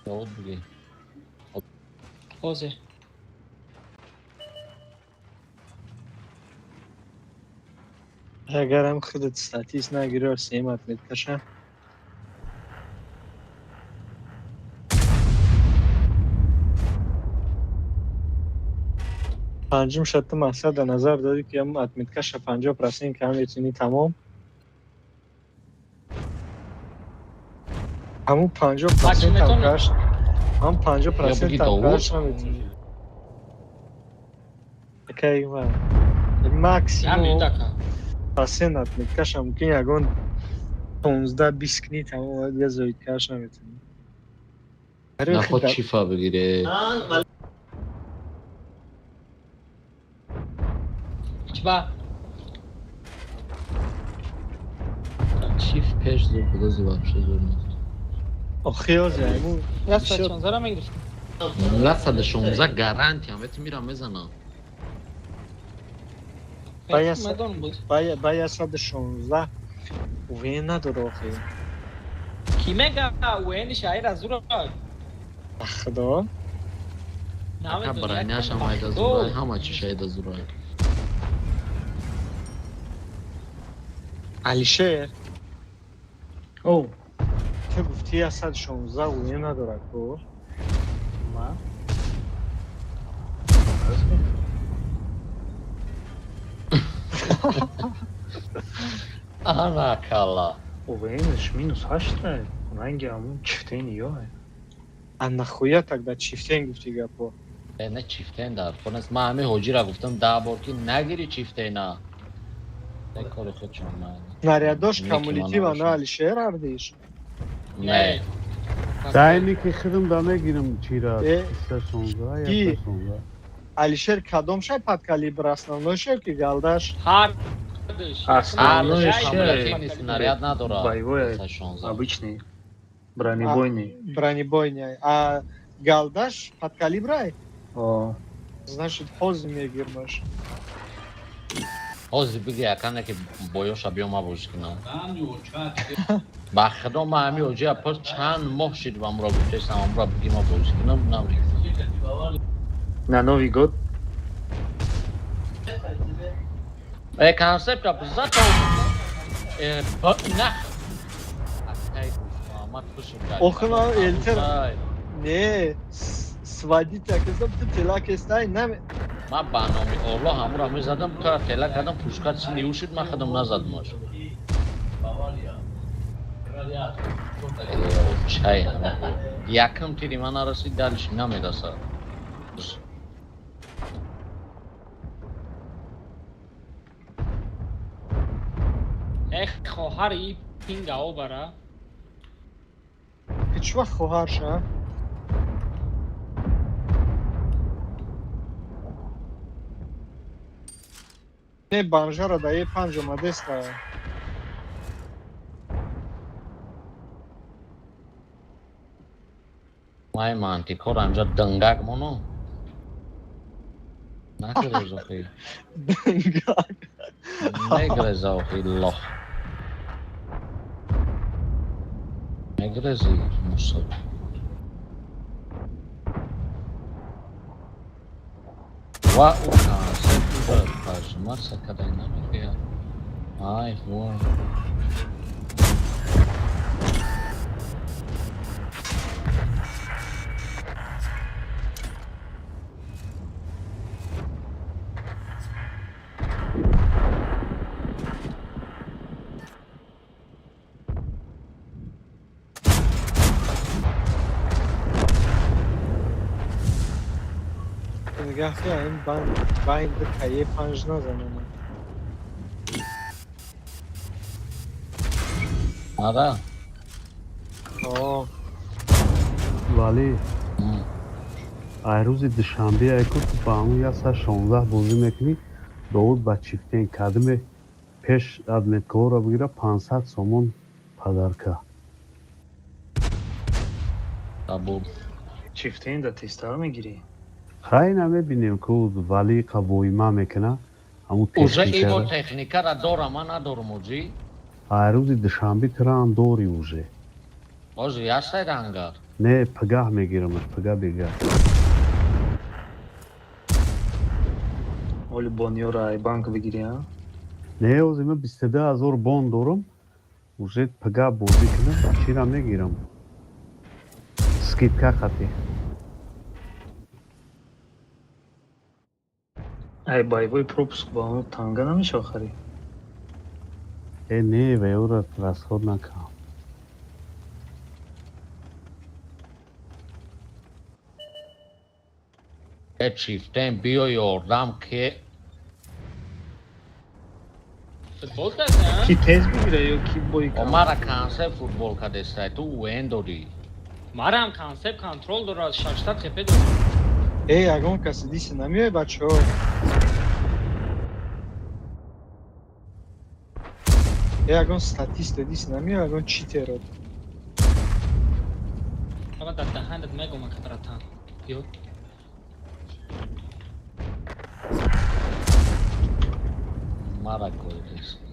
داود بگی بازه اگر هم خودت ستاتیس نگیری و سیمت میتکشه پنجم شد مقصد در نظر داری که هم اتمیتکش 50% که هم یتونی تمام همون 50% هم کش هم 50% هم کش هم یتونی اکی من مکسیموم پسند اتمیتکش هم ممکن یکون 15-20 کنی تمام یه زوید کش هم یتونی نخواد چیفا بگیره چبا چیف پیش زور کده زیبابشه زور نیست خیال زیمون یا 116 را میگرفتم لا 116 گارانتی هم بهت میرم بزنم باید 116 وین نداره آخی کی میگه وین شاید از زور خدا اکا برانیاش هم باید از زورای همه چی شاید از زورای علیشیر او تو گفتی 116 وین نداره کو ما انا کلا وینش مینوس 8 رنگی همون چفتین یا اندخویه تک در چیفتین گفتی گپو نه چیفتین در کنست من همه حجی را گفتم 10 بار که نگیری چیفتین نه کار خود چون من نریداش کمولیتی و نه علیشیر اردیش نه داینی که خودم دا نگیرم چی را 116 یا 116 علیشیر کدام شای پد کالیبر основной شای که گلدش هر основной шай снаряд надора боевой обычный бронебойный бронебойный а галдаш под калибрай о значит хоз мегирмаш хоз биги якане ки боёша биёма бошкина ба худо ма ами оҷа пос чанд моҳ шид ва муро гуфтесам амро биги ма бошкинам наври на новый год концепт зато на охна элтер не сводить так это ты телак стай наме ма барноми орло ҳамуро мезадам ка тела кардам пушкач ниушид ма хадам назадмаш чай якам тири мана расид далиш намедаса خواهر این پینگ او برا هیچ وقت خواهر شد نه بانجا را دایی 5 اومده است مای مانتیکو را اینجا دنگاگ مونو نکره زخی دنگاگ نگره زخی لخ نگرزی مصد و او کانسپت را ترجمه سکده نمیگه آی خواه نگاه که این باید که 5 نزنه. آره ولی روز دوشنبه که تو با همون یا ساعت 16 بازی میکنی داود با چیفتین کدم پیش ادمیتکار رو بگیره 500 سومون پدرکه قبول چیفتین در تیستر میگیری؟ خیلی نمیبینیم که ولی قبویمه میکنه همون اوزه تکنیکه ایو رو تکنیکه را دارم من ندارم اوجی روز دوشنبه ترا هم داری اوزه اوزی هسته رنگر نه پگاه میگیرمش پگاه بگه ولی بانیو را ای بانک بگیری ها؟ نه اوزی من 22,000 بون دارم اوزه پگاه بازی کنم چی را میگیرم سکیتکه خطی ای بای پروپسک با اون تانگه نمیشه آخری. نه و او را ترسخور نکنم چیفتین بیو یاردم که فوتبال کرده ها؟ کی تیز بگیره یا کی بای کم مرا بگیره؟ کنسه فوتبال که دسته تو وین داری مرا هم کانسپت کنترل داره از 600 خپه داره اگه کسی دیسی نمیه بچه ها اگه ستاتیست دیسی نمیه اگه چیتر رو اما در دهندت میگم که براتان بیاد مرا کویدست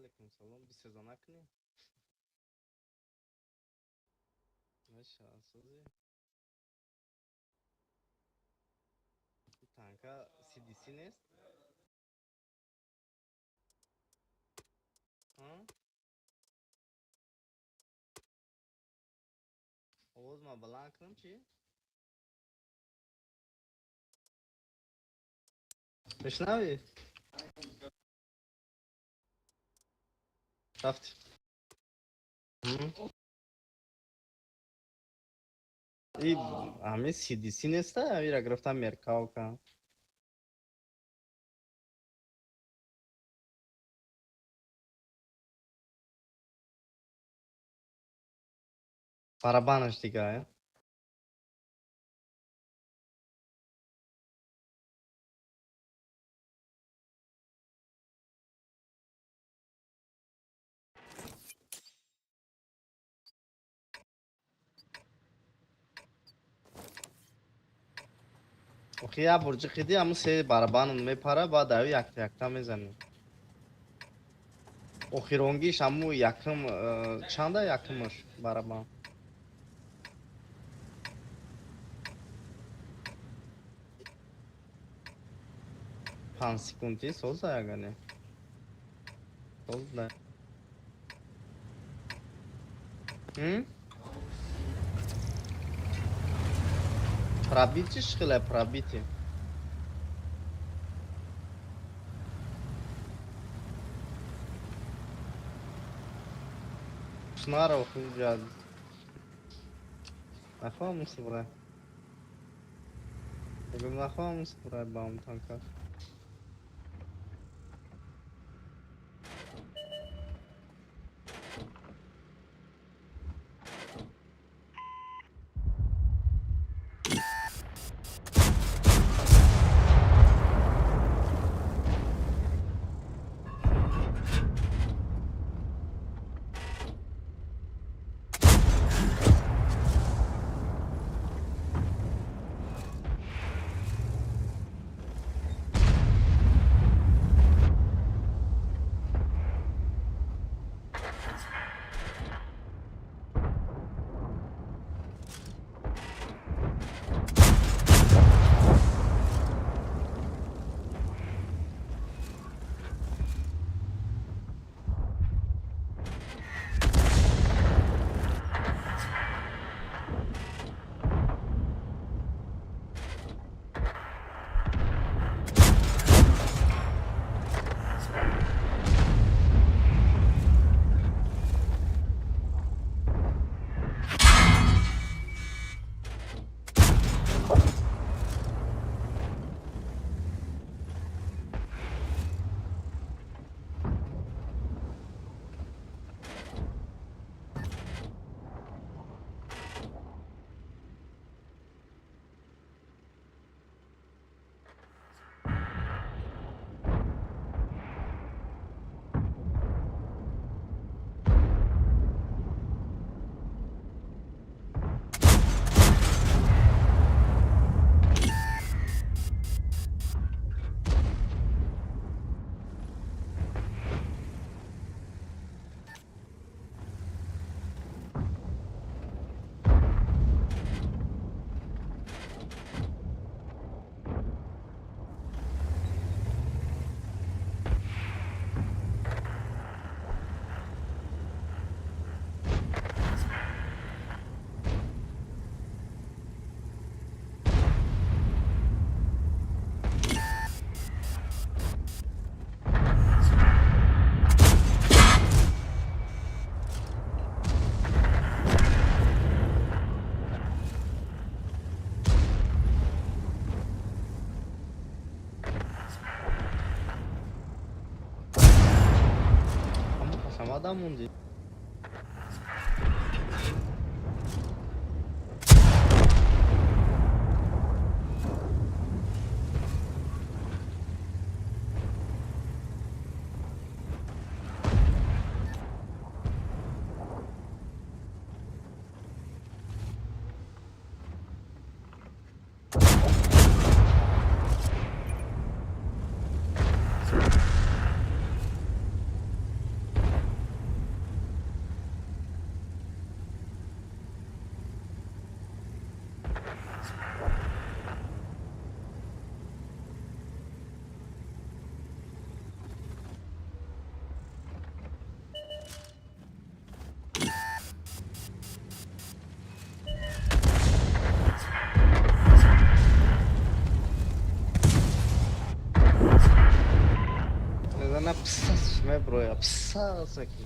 Aleyküm selam. Bir sezon akını. Ne şanssız. Tanka CDC nest. Ha? Oğuz ma balankım çi? Bešnavi? Rafti. И ами CDC неста, вира графта меркалка. Парабанаш тига, Oxuya burcu xidi ama se barabanın me para ba davi yakta mezanı. Oxirongi şamu yakım çanda yakımış baraban. Pan sekundi soz ayagane. Soz da. Hı? Пробити шхиле пробити. Шнара ухуджад. Нахуй мусора. Я говорю, нахуй мусора баум танка. Adam onde? Sana pısas me bro ya pısas aqui.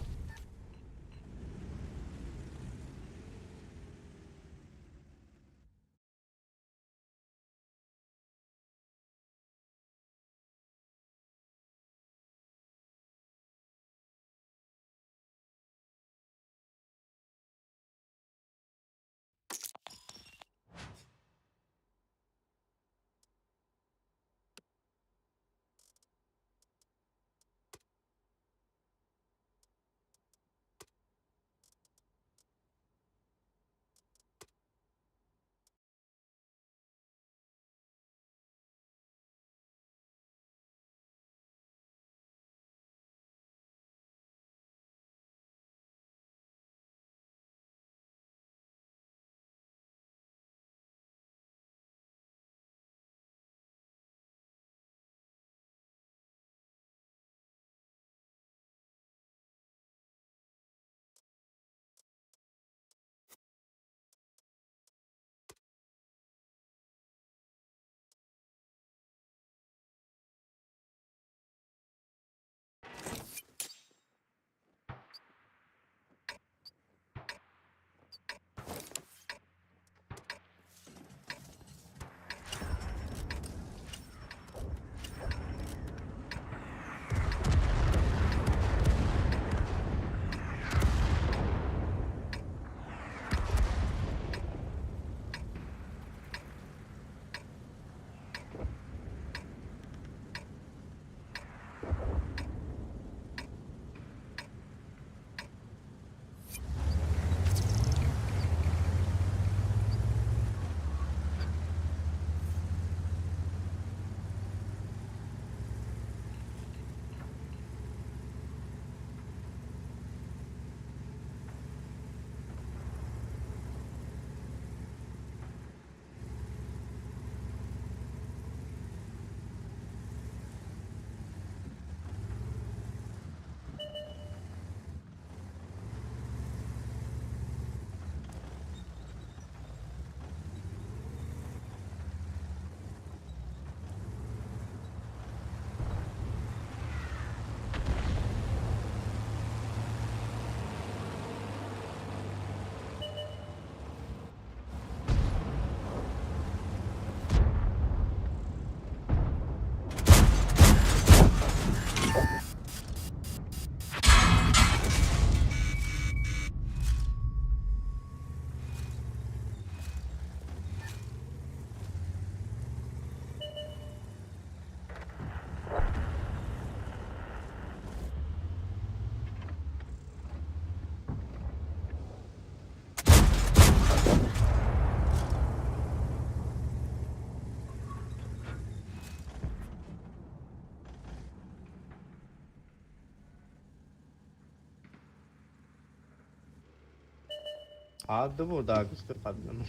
Hadi burada Augusto Padano.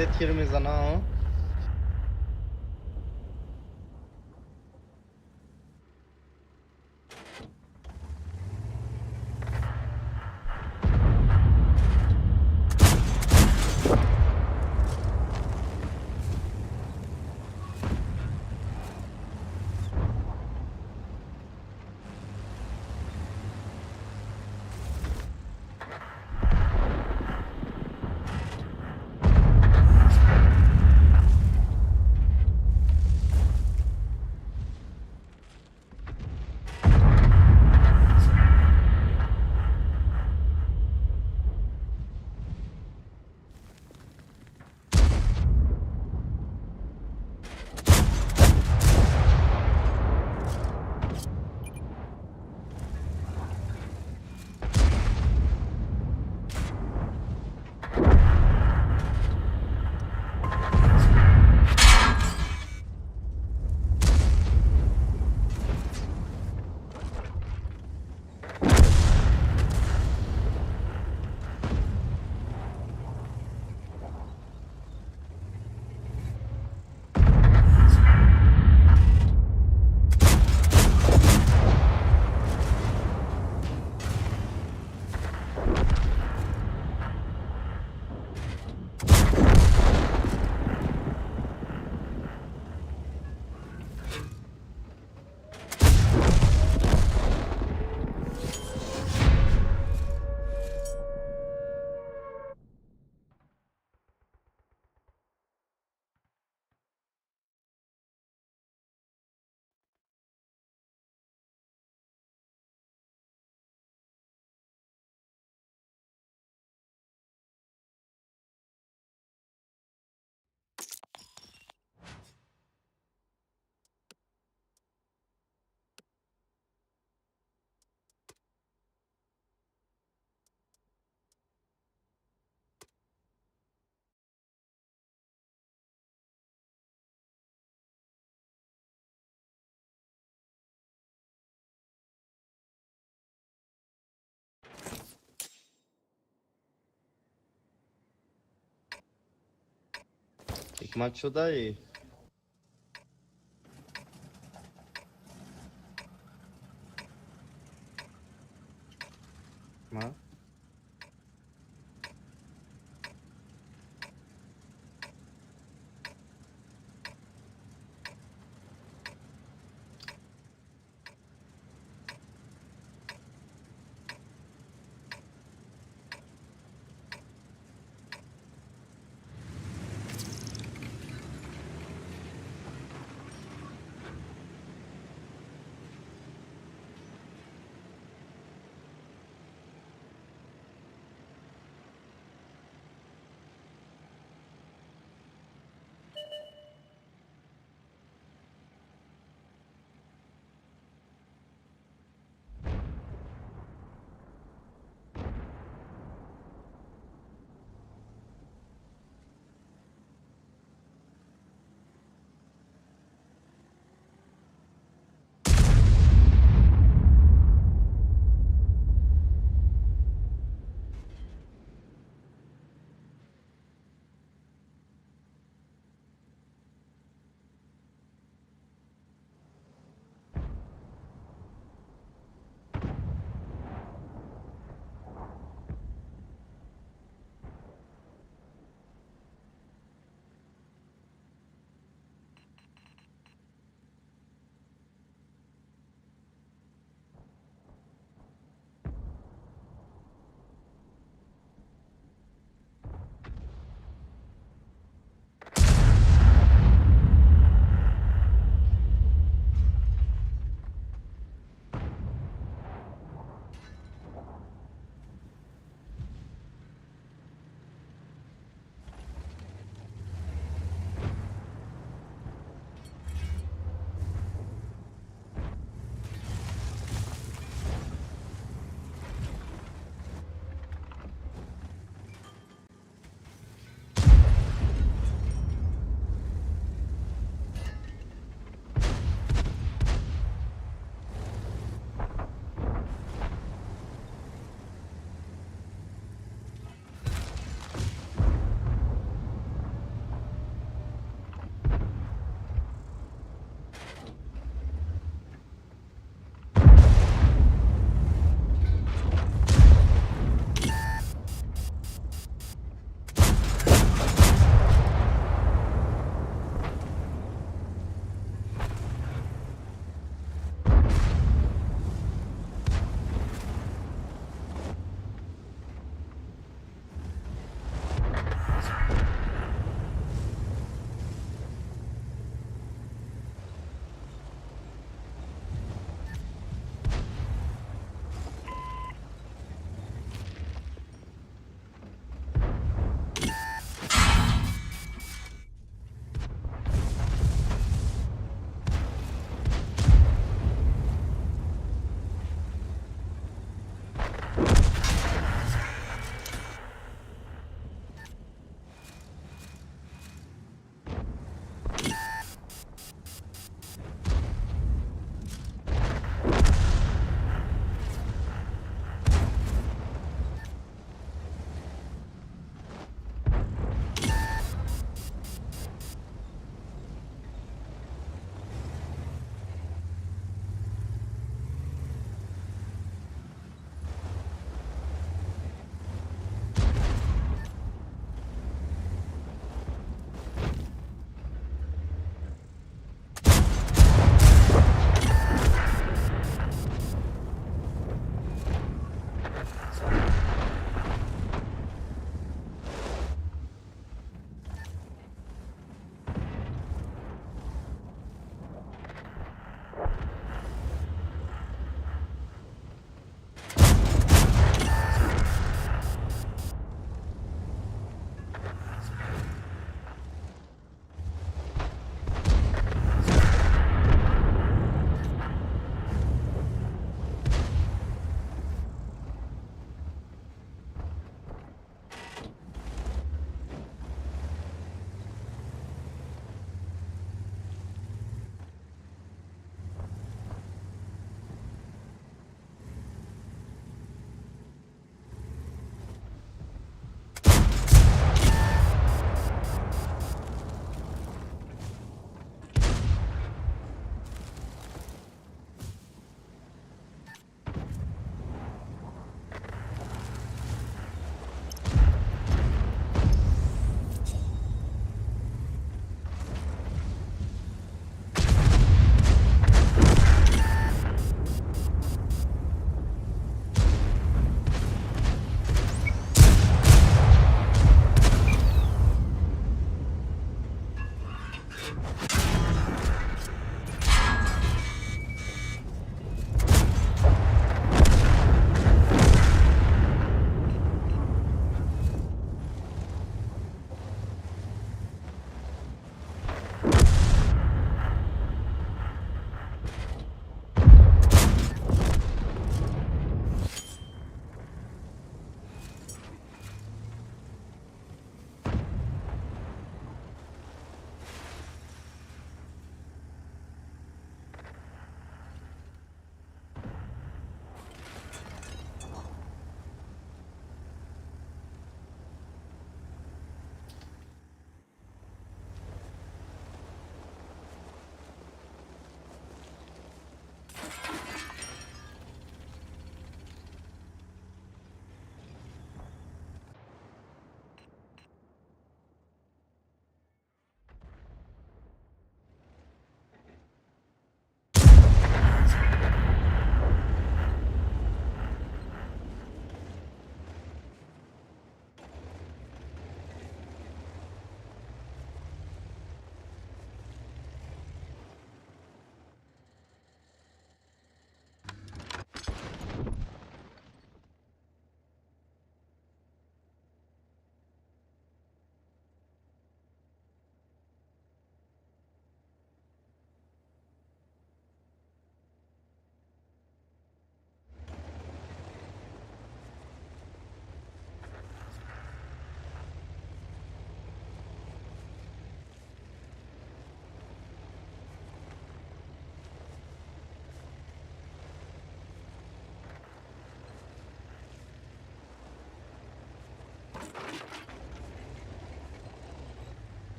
سه تیر میزنه ها. حکمت شده ای. ما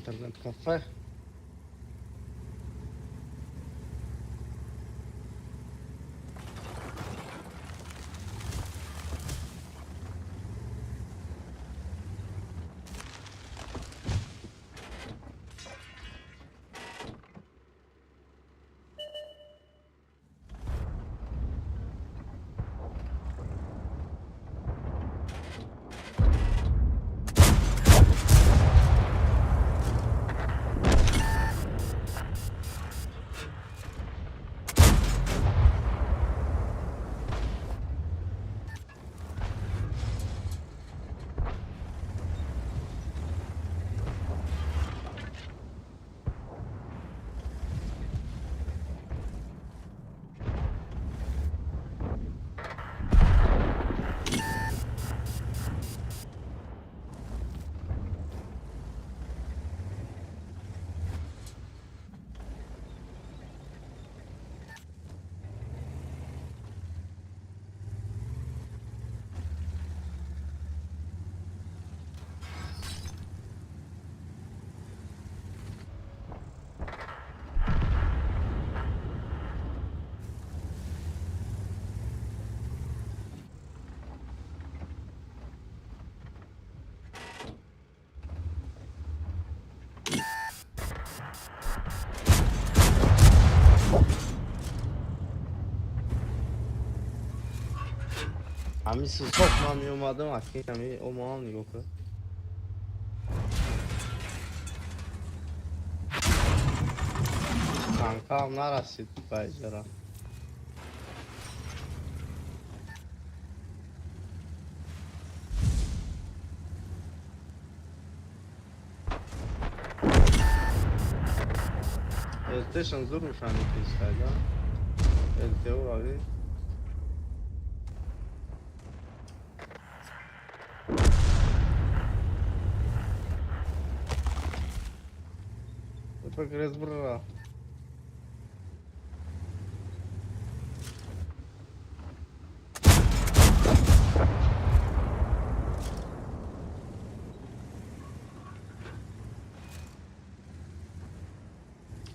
Интернет-кафе. Hamisi sokmam yomadım akı hami o mal yok. Kanka narasit baycara. Station zor şu an ikisiyle. LTO abi. Bak rezbura.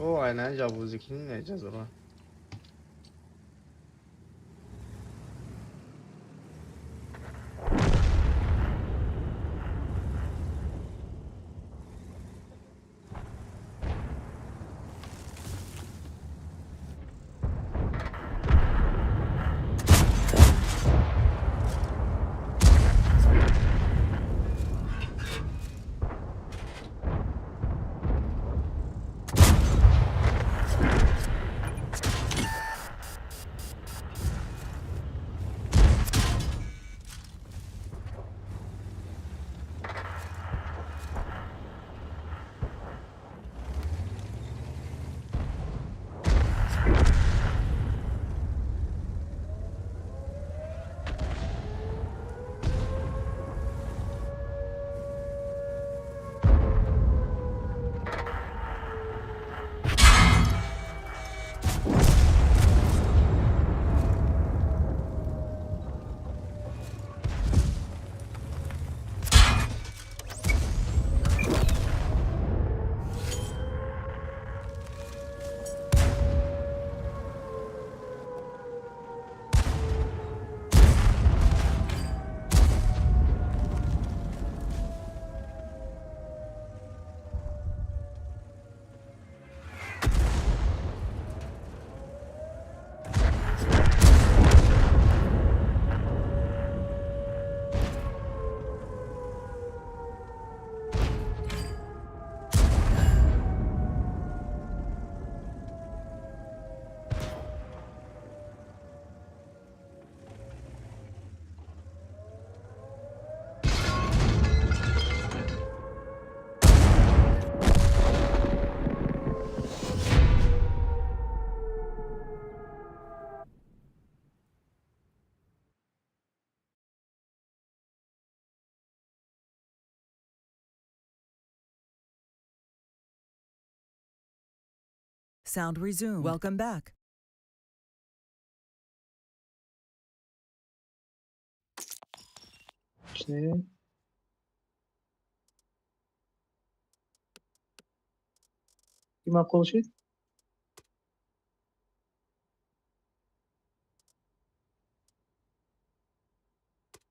O aynen Cabuzik'in ne yiyeceğiz ona? Sound resumed. Welcome back. İşte kim konuşuyor?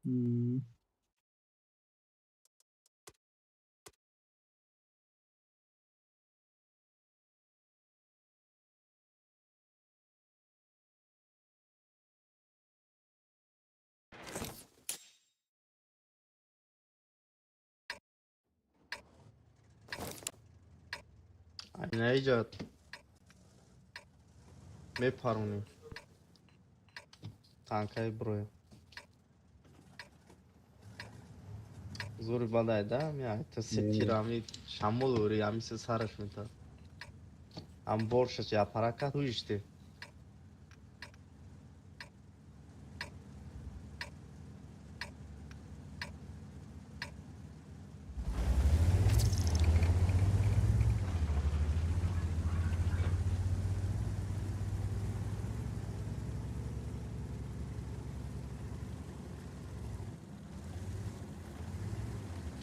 Hmm. Ne icat? Me paruni. Tankay buraya. Zor badaydı ama ya. Tirami şamol ori ya mise sarış mı ta. Am borç ya para kat işte.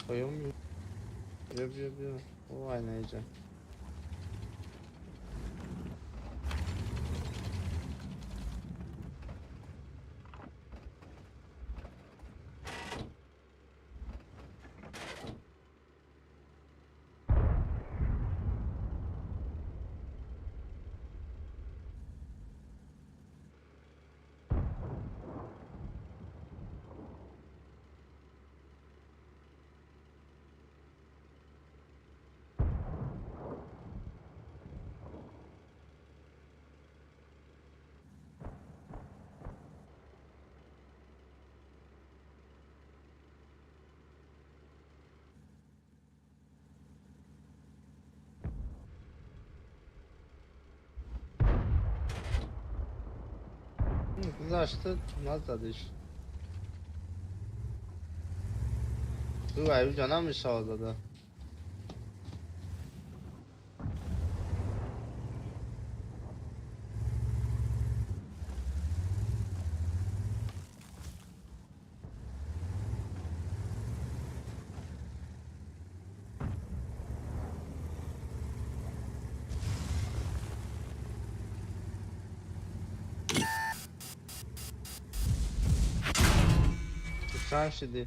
Koyuyor. Yapıyor. O aynı icat. گذاشته نزدش تو ایو جا نمیشه آزاده چند شدی؟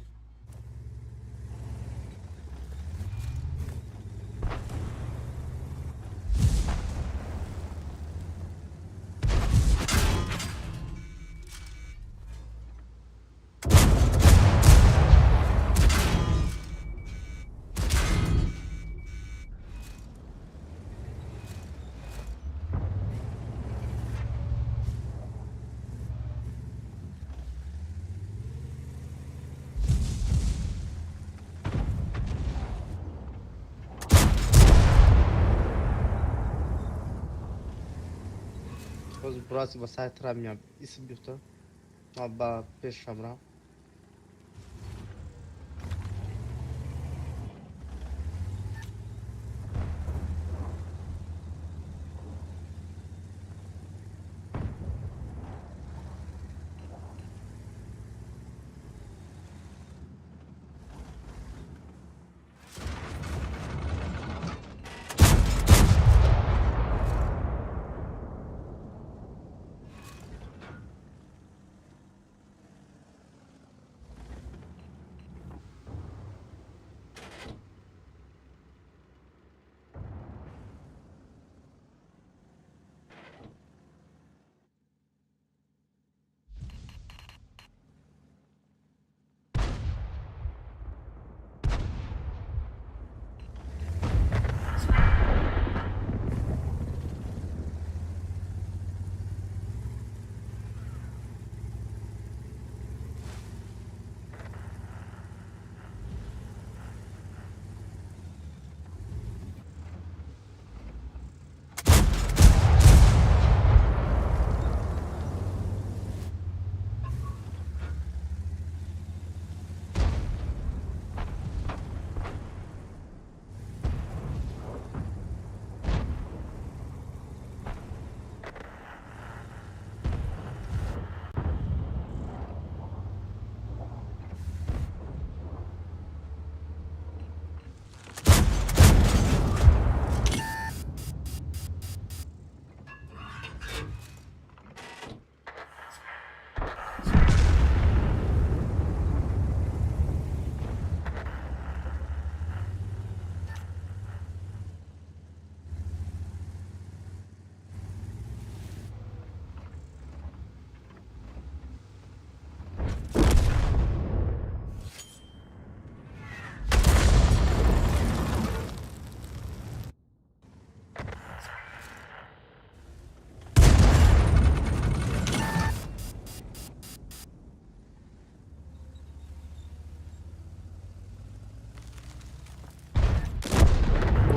باز برازی با سایت را میام اسم بیفته ما با پیش را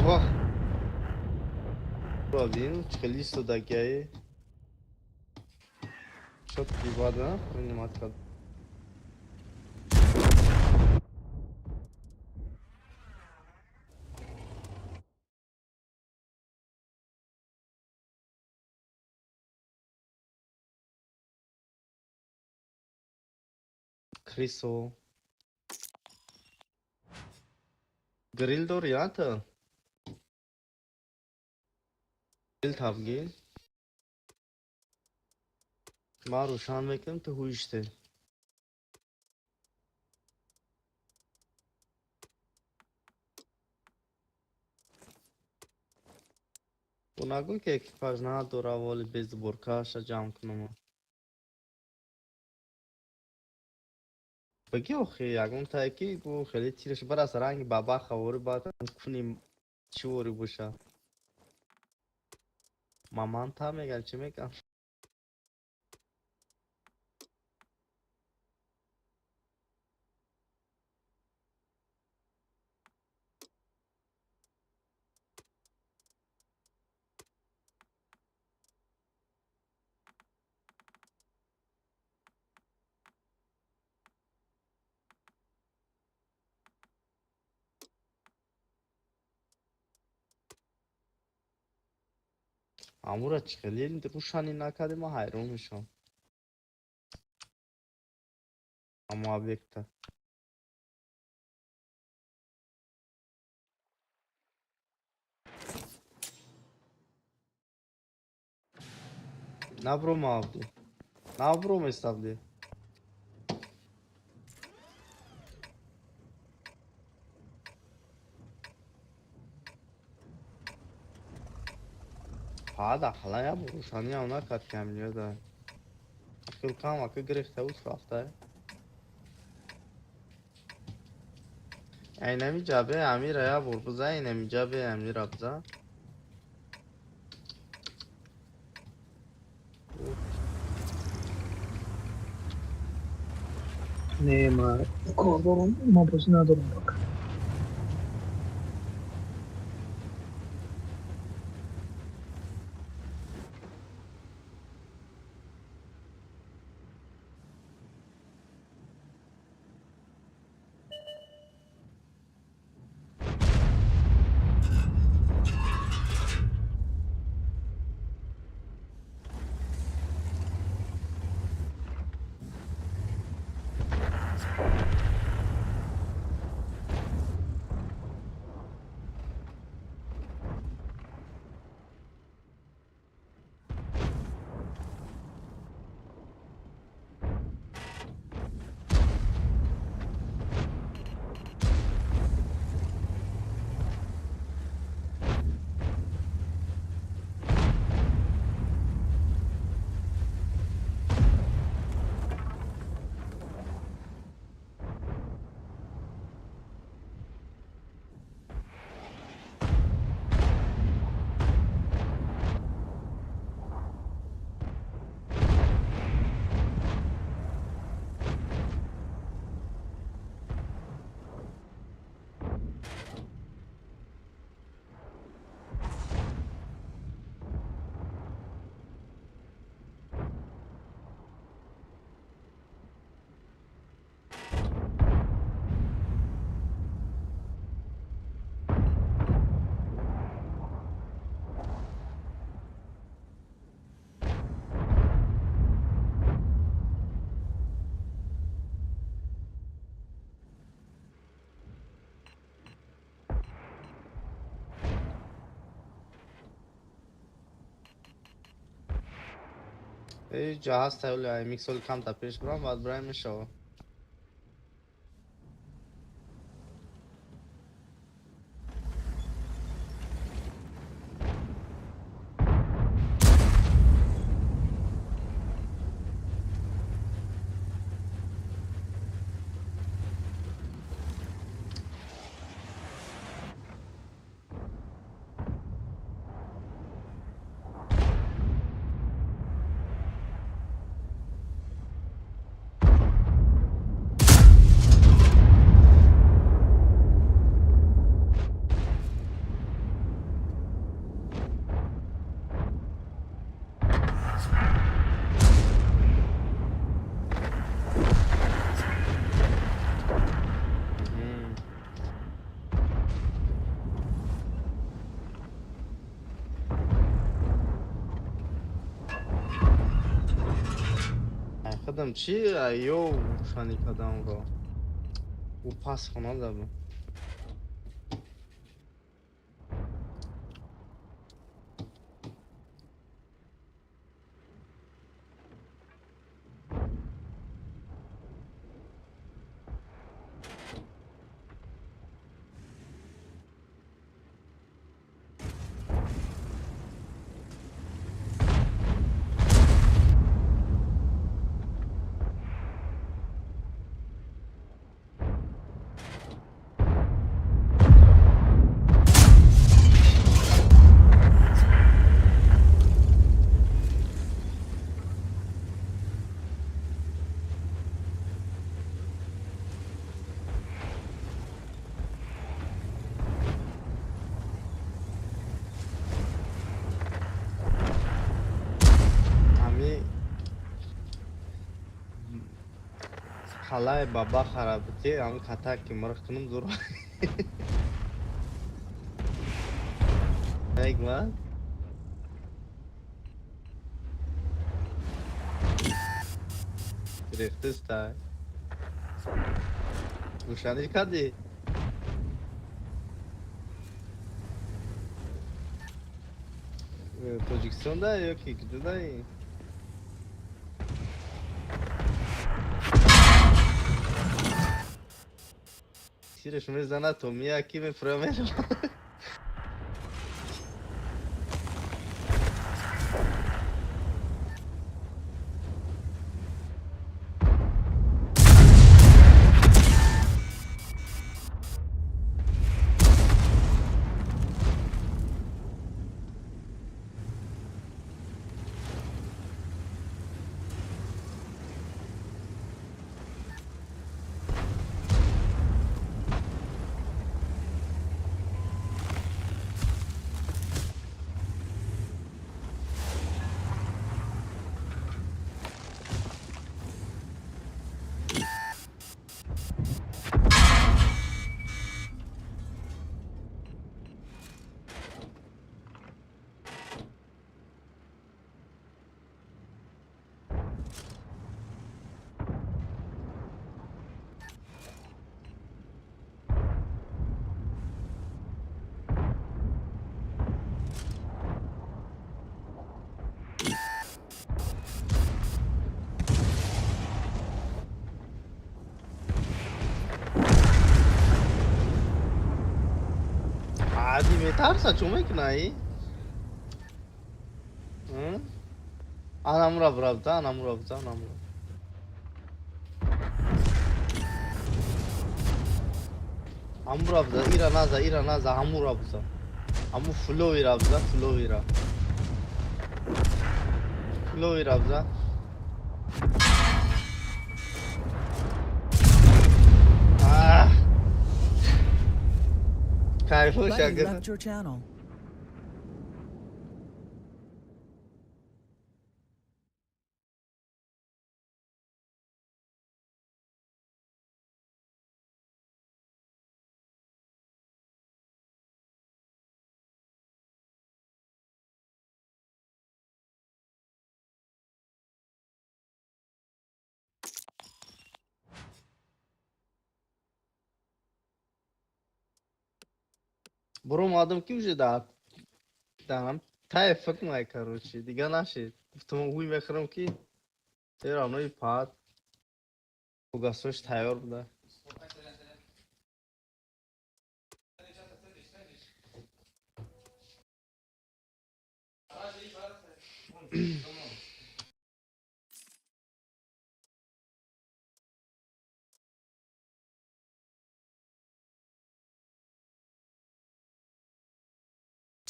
اوه برادین خیلی است دکه شد دیواده این مطلب کریسو گریل دور یا تا گریل تابگی ما روشن میکنم تو هویشته و نگو که اکیپاژ نه دورا والی بیز برکاش جمع کنم بگی آخه یکون تا اکی گو خیلی تیرش برا سرنگ بابا خواری باید کنیم چی وری بوشه مامان تا میگن چی میگن амура чихелин рушани накади ма хайрон мешам ама объекта набром авди набром эставди ҳада халая рушани ам накад ки ҳамҷода акилкам ака гирехта буд рафта айнами ҷабе амира я бур биза айнами ҷабе амира биза Не, кор дорам, ма бозӣ надорам пока. ҷаҳаз тайёр миксоли камтар пеш бурам баъд бурам мешава خدم چی ایو شانی کدام رو او پاس خونه دارم халай баба харабти ам катак ки мырхтынım зур Egma ریختسته گوشانی کردی توجیکستان ده یا کی کده ده تیرش میزنه تو میه کی میفرمه عادي میترسه چون میکنایی؟ anam rabda anam rabda ira naza hamu rabda hamu flow rabda kayfı Buddy şakır left your channel. Бро, adam ki уже да тая факмай, короче, дига наши. Автомобиль мехрам ки тера оно и пад. Угасош тайор буда.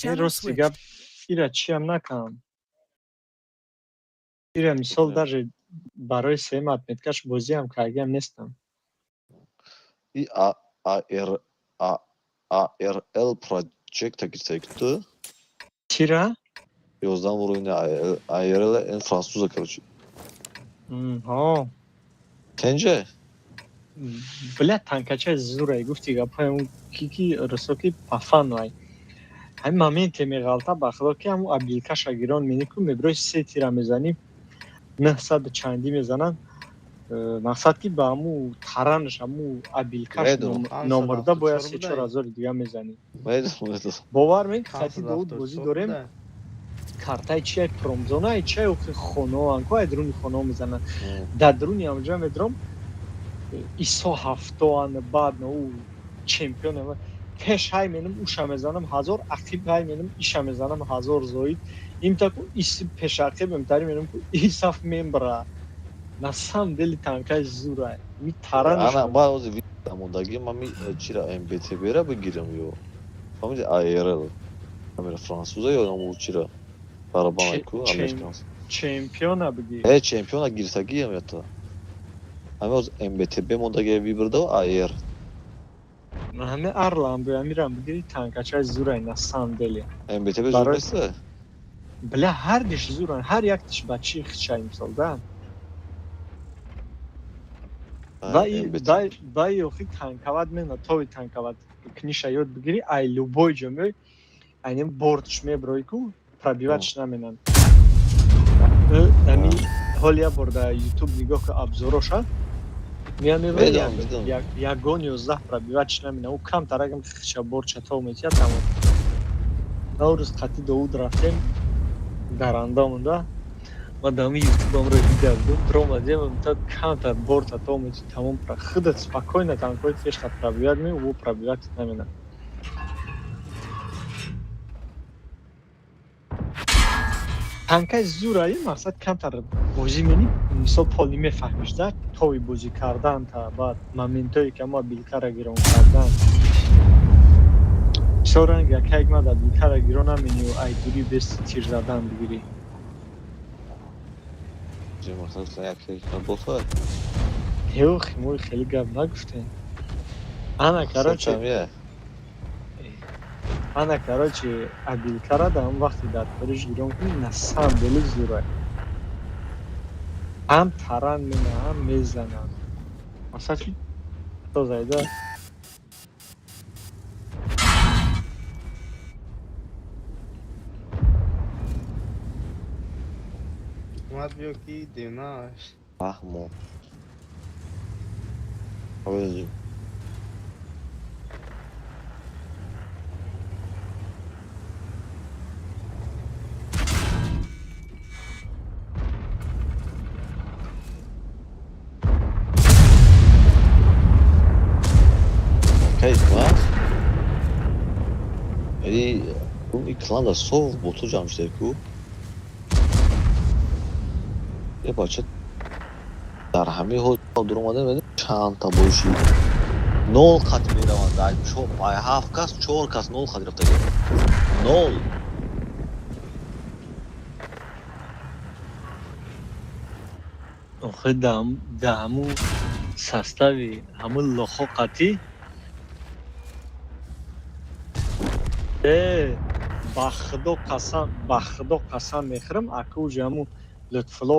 Channel Ростига switched. ира чиам накам. Ира мисол даже барои семат меткаш бозиам кардиам нестам. И ARL Project girsekti. Чира? 11 вуруйна ARL en Fransızca короче. Ҳо. Sence? Бля танкача зурай гуфти гапаем кики росоки пафанвай. Ҳамин моменте меғалта бахло ки ҳамун абилка шагирон менику меброи се тира мезаним 900 чанди мезанан мақсад ки ба ҳамун таранш ҳамун абилкаш номурда бояд 3-4 дига мезаним. бовар мекунед хати Давуд бозӣ дорем картаи чия промзона чия охи хоноан ко друни хоно мезананд дар друни ҳамҷа медром исо ҳафтоан баъд у чемпион пеш ҳай менам уша мезанам 1000 ақиб ҳай менам иша мезанам 1000 зоид имтаку ис пешақиб имтари менам ку исаф мембра на самом деле танкай зура ми таранш Ana ba o videomdagi mami çira MBTB'ye бигирам yo. Family ARL. Kamera Fransızca yo ama çira. Arabana ku Amerikan. чемпиона биги Çempiyona girsek iyi mi yatta? Ama o MBTB modagi vibirde o AR. ҳаме арлам боям мирам бигири танкачай зурай на самом деле MBTB zurmese. бля ҳар диш зуран ҳар як тиш ба чи хичай мисол да дай охи танкавад мена тови танкавад книша ёд бигири ай любой ҷомёй айнем бортш меброй ку пробиватш наменан ами حال یه بار در یوتیوب نگاه که ابزاراشه میام میدونم میبینم یگان 11 пробивать نمینه او کم ترگم شبور چطور میتیا تمام نوروز قطعی داود رفتیم در اندامونده و دامی یوتیوب هم رو دیده بودم тромадем تا کم تا بور تا تو میتی تمام про خودت спокойно танкой фешта пробивать ми او пробивать نمینه танкай зурали мақсад камтар бозӣ менӣ мисол поли мефаҳмиш да тои бозӣ кардан та баъд моментое ки ма билкара гирон кардан мисол ранг якайк ма да билкара гирон намению айдурӣ бести тир задан бигирӣ ёхи мо хеле гап нагуфтем ана короче абилкара да ҳам вақте дар кориш гирон кунӣ на самом деле зурай ҳам таран мена ҳам мезананд масалан то зайда اومد بیا کی دیناش فهمو اوه кайф вас вали ум икланда соvuq botu jamşdeku یه بچه در همه حال در اومده ببین چند تا باشی نول خط میروند در پای 7 کس 4 کس نول خط رفته نول охи да ҳамун состави ҳамун лохо қатӣ ба худо қасам мехӯрам ака уҷи ҳамун лутфулло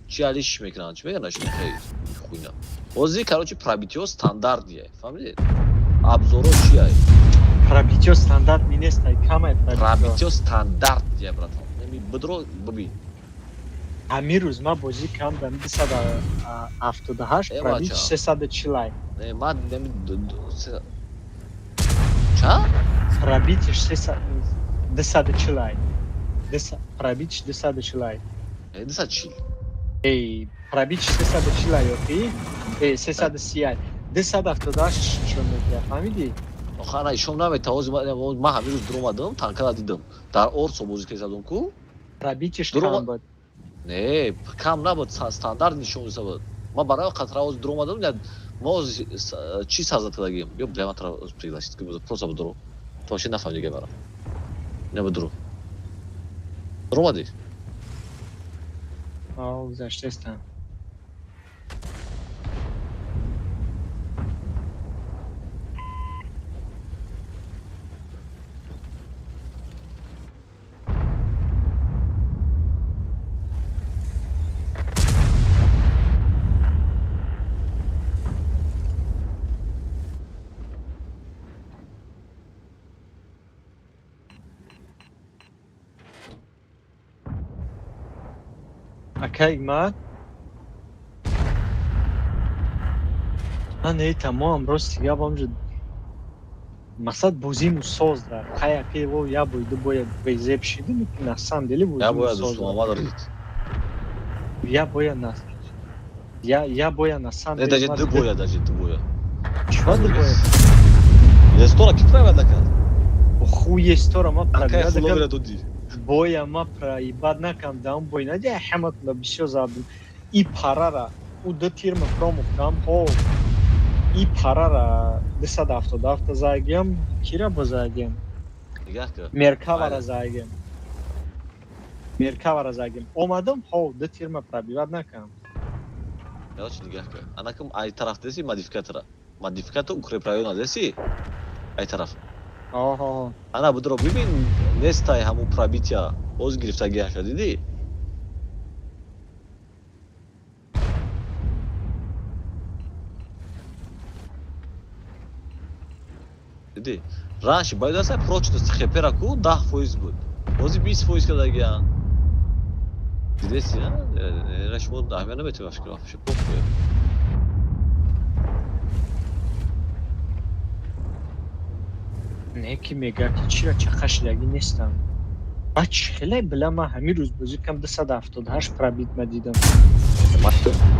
Чи алиш мекунанд, чи мегана шумо хей хуйна. Бози, короче, пробитиё стандартие. Фаҳмидед? Абзоро чия? Пробитиё стандарт ми нест, ай кама Пробитиё стандартие, братан. Неми бидро бибин. ҳамин рӯз ман бозӣ кардам 278 пробит 340. Не, ман неми ча? Пробитиш 240. Пробитиш 240. 240. Эй, пробитиш 340, окей? 330. 278 чӣ мегӯяд, фаҳмидӣ? Охана ишон наметавози ман ҳамин рӯз дуромадам, танкада дидам. Дар Орсо бозӣ кардам ку? Пробитиш кам буд. Не, кам набуд, стандарт нишон дида буд. Ман барои қатравоз дуромадам, мо чи сазад кардагим? Бё бля, ман травоз пригласит ки буд, просто буд дуром. То вообще нафаҳмидӣ ки барам. Не буд дуром. Дуромадӣ? Гузаштаистам. Акай ман наметамоам рости гапам ҷуд. Мақсад бозиму соз дар. Қаяки во я бойду бояд везеп шидим ки на самом деле бозиму соз. Я бояд нас. Я бояд на самом деле. Даже ду бояд. Чува ду бояд? Естора ки правда дакад? Хуй естора ма правда дакад. Акай хуловира дуди. Боя ма проебад накам даун бой нади ҳамат ла бисёр забим. И парара у ду тирма промухтам ҳо. И парара 277 зайгем, кира бо зайгем. Меркавара зайгем. Омадам ҳо ду тирма пробивад накам. Я чи нигах ка. Анакам ай тараф деси модификатора. Модификатор укрепрайона деси. Ай тараф. Аҳо. Ана будро бибин, нестай ҳамун пробития боз гирифтагиаш дидӣ? Дидӣ? Ранши байдаса прочность хепера ку 10% буд. Бози 20% кардагиан. Дидеси, а? Шумо аҳамия наметавонед фикр кунед. Не ки мега ки чира чақашидагӣ нестам. Бачи хеле била ман ҳамин рӯз бозӣ кам 278 пробит ма дидам.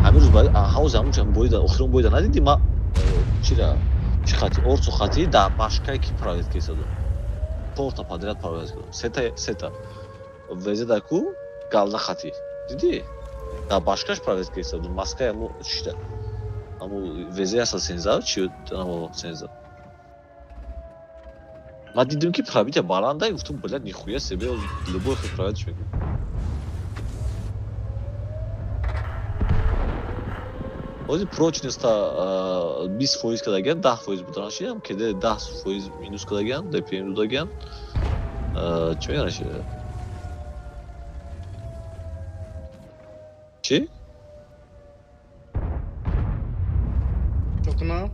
Ҳамин рӯз ҳауз ҳамун боида охирон боида надидӣ? Ма чира чи хати Орсо хати дар башкай ки пробит кесадам. 4 та подряд пробит кардам. Сета. Везеда ку галда хати. Дидӣ? Дар башкаш пробит кесадам. Маскай ҳамун чида. Ҳамун везе аста сенза чи намо сенза. Ма дидам ки пробития баланда, гуфтам, блядь, нихуя себе, любой хуй пробитиш мекунам. Бози прочността 20% кардагиан, 10% буданашидам, кеде 10% минус кардагиан, DPM додагиан. Чӣ меганашид? Чӣ? Чӣ кунам?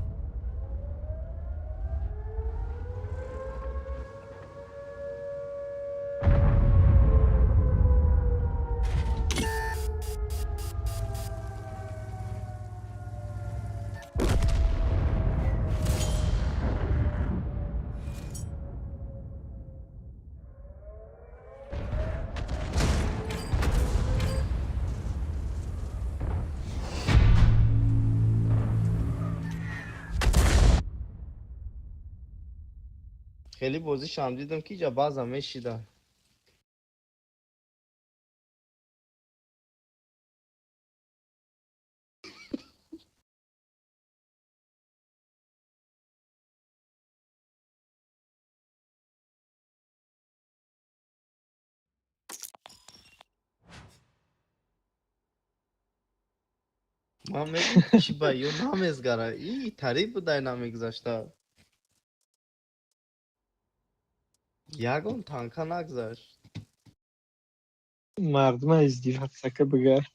خیلی بازیش هم دیدم که جا باز همه شیده من میگم چی با یو نمیزگره ای تریب بودای نمیگذاشته یگون تانکا نگذاشت مردم ازدیفت سکه بگر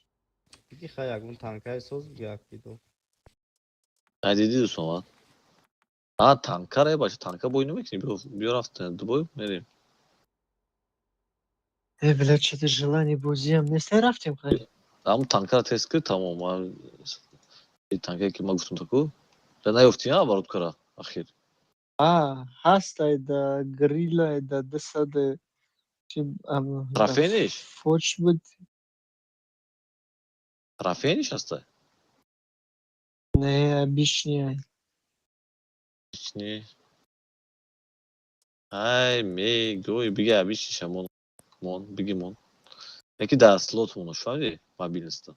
دیگه خیلی اگون تانکای سوز بیاد بیدو ندیدی دوست اومد تانکره باشه تانکه بوی نمیکنی بیا رفت دوبای میریم Блядь, что-то желание бузем. Не сарафтим, хай. همون تانکه رو تست کرد تمام این تانکه که ما گفتم تکو تو نیفتی ها بارد کرا اخیر هست دا گریلا دا دستا دا ترافینش فوش بود. ترافینش هسته نه بیش نیه. هیچ نی ای میگوی بگه بیشش همون بگیمون یکی در سلوت مونو شویدی موبیل است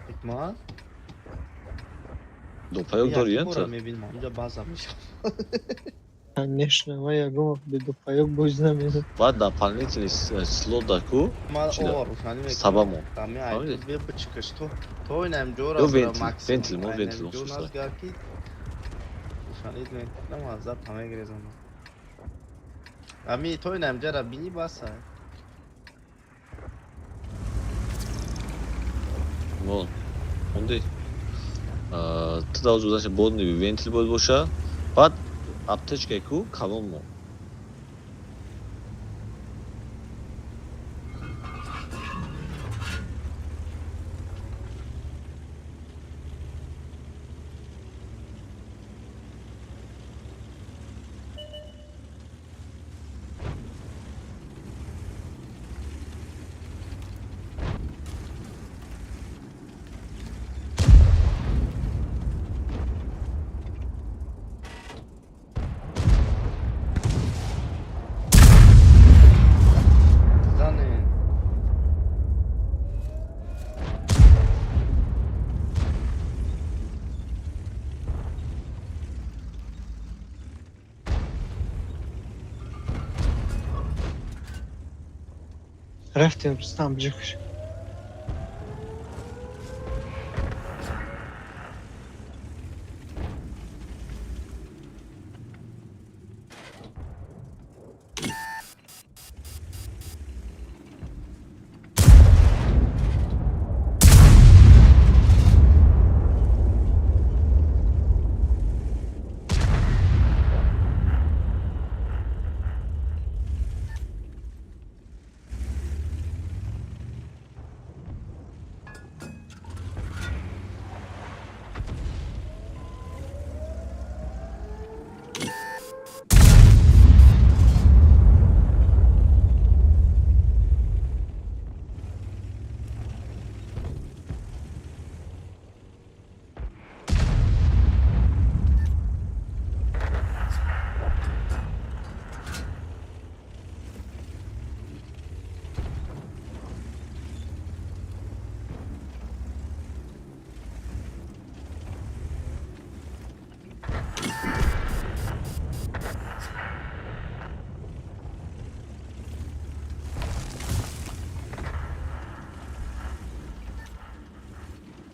اکمال دو پیوک داری انت میبینم اونجا بازم میشه نشنوه یا گم به دو پایوک بوز نمیده. بعد дополнительный слот даку сабаму Там я иду две бычка, что? То и нам Джора вентиль Джонас гарки. Шанид вентиль, нам азап таме грезам. Ами то и нам Джора бини баса. вон онди ты должен значит бодный вентиль будет боша بعد аптечка ку калонмо رفتیم رستم بجکش.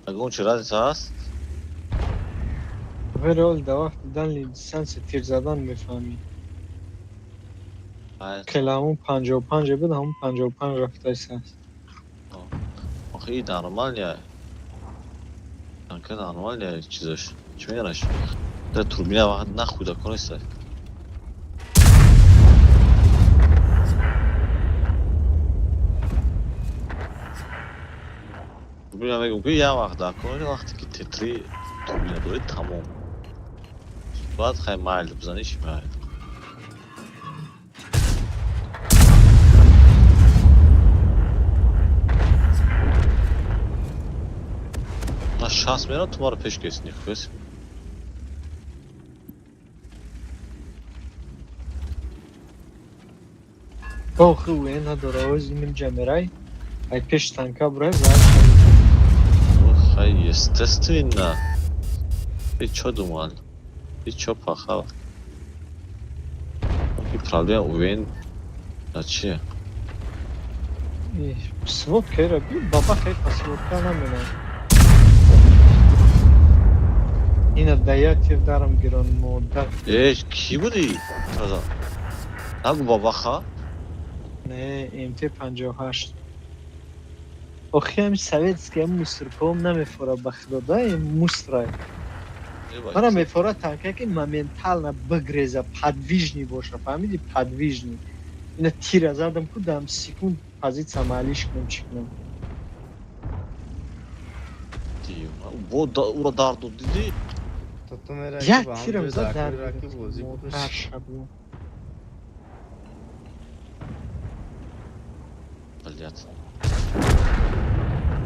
اون چه رازی هست؟ برول دا وقت دیدن لیسانس تیر زدن میفهمی. کلامون 55 بود همون 55 رفته است. آخه این نرمالیه که نرمالیه چیزش چی میگنش؟ در توربینه وقت نخوده کنیسته توربینه میگم که یه وقت در کنی وقتی که تتری توربینه داری تمام باید خیلی مایل بزنیش میاد شانس میرم تو ما رو پیش کسی نیخویست خواه این نداره آوازی من جمعرای ای پیش تنکا برای خیلی استستوین نه چه دومال چه پاخه این پرابلم اوین چیه سواب که را بی بابا خیلی پسواب که نمیدن اینا دیا تیر دارم گران مدت کی بودی؟ نگو بابا خواه؟ نه MT 58 آخی همین سویتسکی هم مسترکام نمیفوره بخدا این مسترای من هم میفوره تنکه که مومنتال نه بگریزه پدویژنی باشه فهمیدی پدویژنی اینا تیر از آدم کدام سکوند پازیت مالیش کنم چکنم او را دارد دیدی؟ تو میره یک تیرم زد در بازی موتر شبو بلیت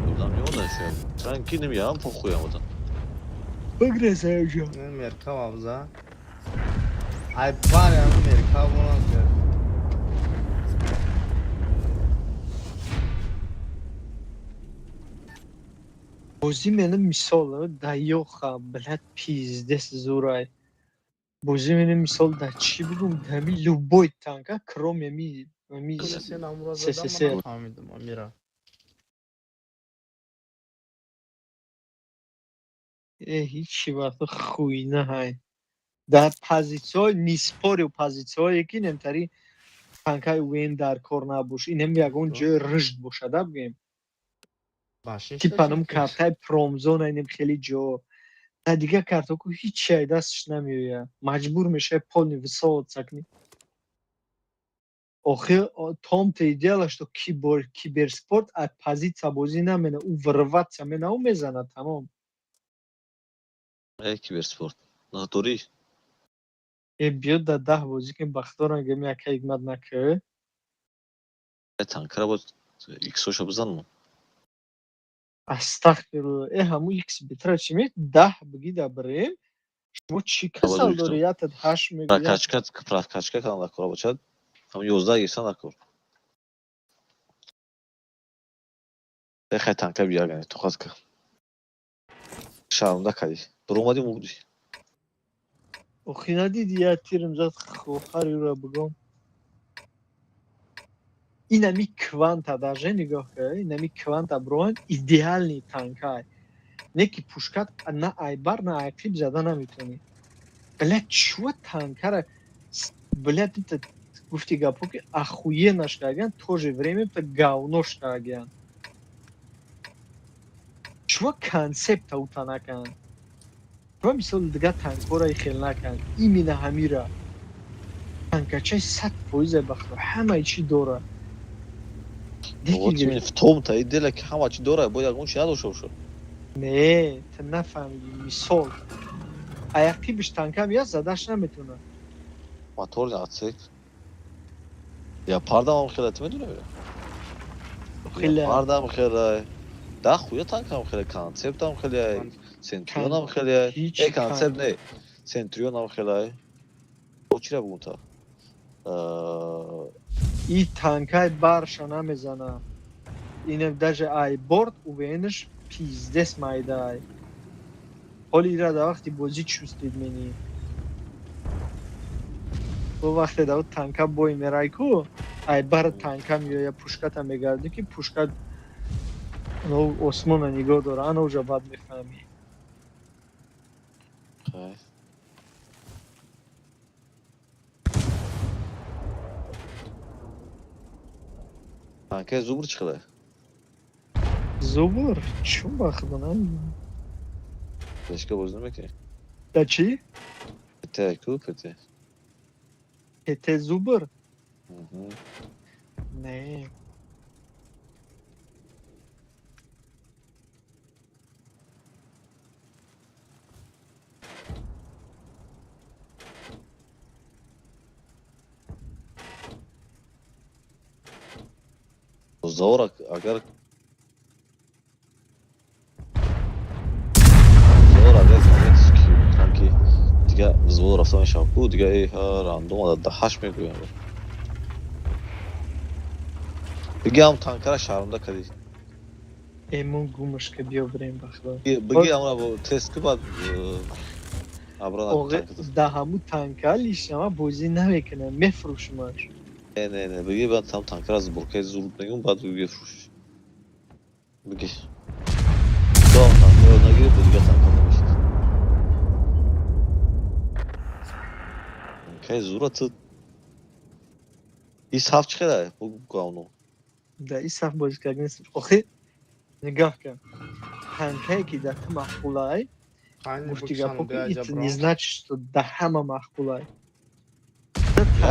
بودم یونه شویم چرا کی نمیام پخویم بودم بگریزه اجا من مرکب آبزا ای باره هم مرکب بونم کرد بازی منه مثال دایو خواه بلد پیز دست زورای بازی منه مثال در چی بگم دمی لوبوی تانکا کروم یمی سه نمورا سه زدم سه من نفهمیدم امیرا هیچی وقت خوی نه های در پازیسیون نیسپوری و پازیسیون یکی نمتری تانکای وین در کار نبوش این هم یکون جای رشد باشه دا بگیم تیپانم کارتای پرومزون اینم خیلی جو نه دیگه کارتا که هیچ شای دستش نمیویه مجبور میشه پول نویسات سکنی آخه تام تیدیالش تو کیبر سپورت از پازیسیا بازی نمینه او وروت سمینه او میزنه تمام کی بر سپورت ناتوری بیاد در 10 بازی که بختارن گمی اکه اگمد نکه تانکرا بود ایکسوشو بزنم استغفر همو ایکس بیتره چی می 10 بگی در بریم شما چی کسال داری یادت 8 میگی прокачка кан накора бошад ҳам 11 гирса накор бехай танка биягани тухатка шармда кади бурумади мугди охи надиди я тирм зад хохари ра бигам инами кванта даже нигоҳ кар инами кванта броан идеальный танкай не ки пушкат на айбар на айқиб зада наметони блядь чува танкара блядь это гуфти гапо ки ахуенаш кардаган в то же время это говнош кардаган чува концепта ута накан чува мисол дига танкора хел накан именно ҳамира танкачай 100% бахто ҳамаи чӣ дора в том-то и дело ки ҳама чӣ дора бояд ягон чӣ надошта бошад не ты нафаҳмиди мисол аяқибиш танкам я задаш наметона мотор отсек я пардам хеле ты медунем пардам хеле да хуя танкам хеле концептам хеле центрионам хеле концепт не центрионам хеле очира бунта и танкай барша намезана инем даже айборд увениш пиздес майдай ҳоли ира да вақти бозӣ чустид мени то вақте да танка бой мерай ку айбар танка меоя пушката мегарди ки пушка осмона нигоҳ дора ана уҷа баъд мефаҳмӣ танкаи зубр чӣ қадар зубр чун бахдонам пешка бозӣ намекунӣ да чӣ пете ку пете пете зубр не зора агар танки дига взвод рафта мешавад ку дига рандом да 8 мегӯям бигам танкара шармда кади эмон гумашка биё бирем бахдо биги амра тест ку баъд аброна да ҳаму танкалиш ама бозӣ намекунам мефурӯшимаш не биги баъд ҳам танкара аз буркаи зурд мегӯм баъд бифурӯшиш биги дом танкаро нагири бо дига танка намешад Кай зурат ин саф чӣ хеле гавно Да и саф бозӣ кард нест. Охир нигоҳ кун. Танкае ки дар ту махкулай, Хайни гуфти буксан гапо ки бия ит ҷаброн. не значит, что дар ҳама махкулай.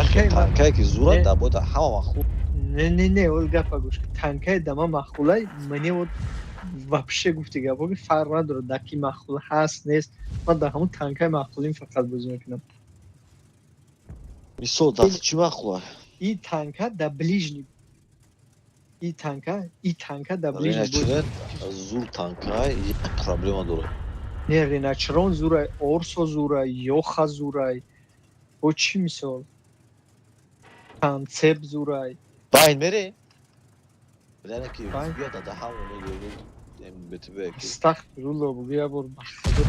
яхе танкае ки зурат дар бои дар ҳама махлуқ Не, ол гапа гӯш кун. Танкае дар ман махкулай, мане вот вообще гуфти гапо ки фарқ надорад дар ки махкул ҳаст, нест. Ман дар ҳамун танкаи махкулин фақат бозӣ мекунам. мисол дар чӣ махлуқай И танка дар ближний. И танка дар ближний бой. реначилен зур танкай як проблема дорад Не, реначрон зурай, орсо зурай, ёха зурай. Бо чӣ мисол? Танцеп зурай. байн мерем бидане ки Байн? биё дар ҳамон бтб ки Астағфирулло, бигӯя бор бахудо.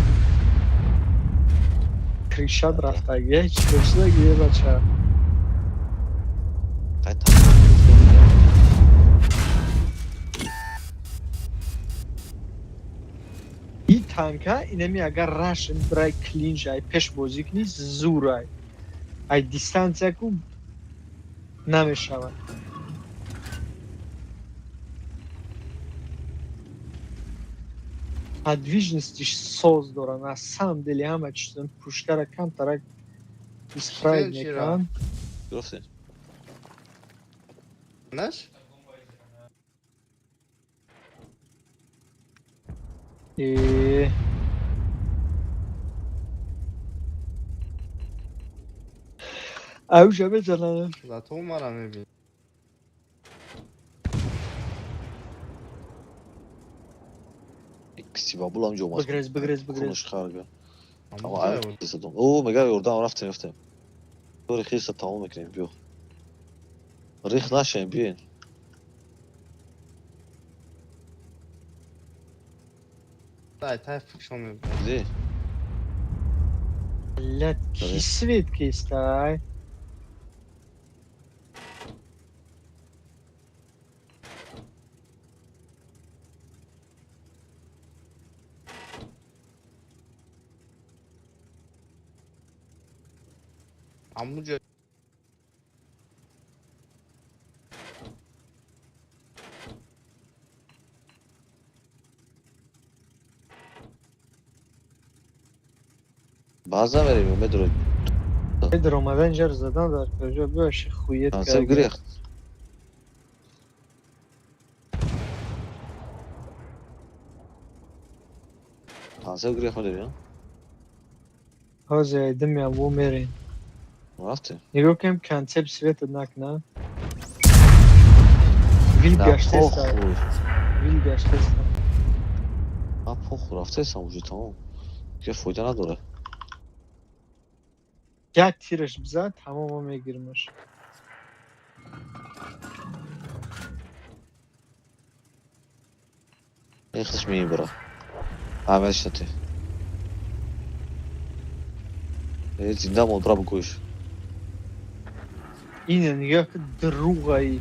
Кришат рафтаги, чӣ доштаги е бача. қай И танка инами агар рашн брай клинч ай пеш бозӣ кунӣ зурай. Ай дистансияку намешавад. Подвижностиш соз дорад. На самом деле ҳама чизон пуштара камтарак исправить Чӣ мекунанд. гуфтем Наш? Ауҷа мезанам. Зато мара мебин. кисибабул ҳамҷо омад Бигрез. хунушхарга Ама ама ҷай ай буд. хисадом о мега ёрдам рафтем тори хиса тамом мекунем биё рих нашем биен Тай фукшон мебин. ди Блядь, ки свет кистай. Амуҷа баъзан мерем медуред Дар омадан инҷа задан дар куҷо биёши хует ансем гирехт ансем гирехт медорем ҳозир айда меаву мерем. рафтем Нигоҳ кунем концепт светад накна. Вил гаштеста. Вил гаштеста. а похуй рафтаесам уже тамом ки фоида надорад Як тираш бизад, тамомо мегиримаш. эхташ меибара ҳамаишате зинда мон бра бигӯш Ина нигоҳ ки друғаи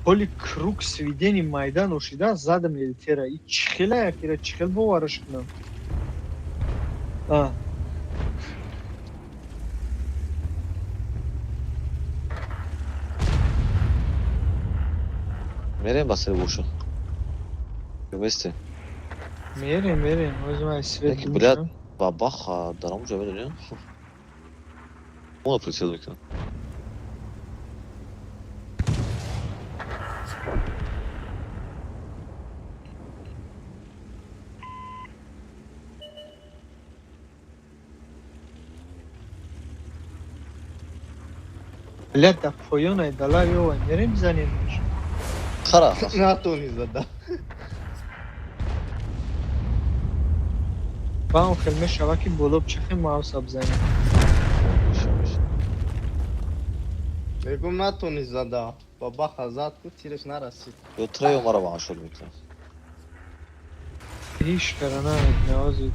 ҳоли круг свидени майдан ошида задам елтера. И чихела якира чихел бовараш кунам. мерем ба сер боша местем Мерем. Ҳозир ман свет яки гумшам. билад ба баха дар ҳамон ҷо медонем оно прицел мекунам Блядь, дар поёнай далар ёвай мерем бизанем. хара натони зада. Баън хел мешавад ки боло бичахи мавса бизанем. Мегум натони зада. Ба баха зад ку тираш нарасид. ё траё мара машғул мекунад Ҳиш кара намекуна ҳозир.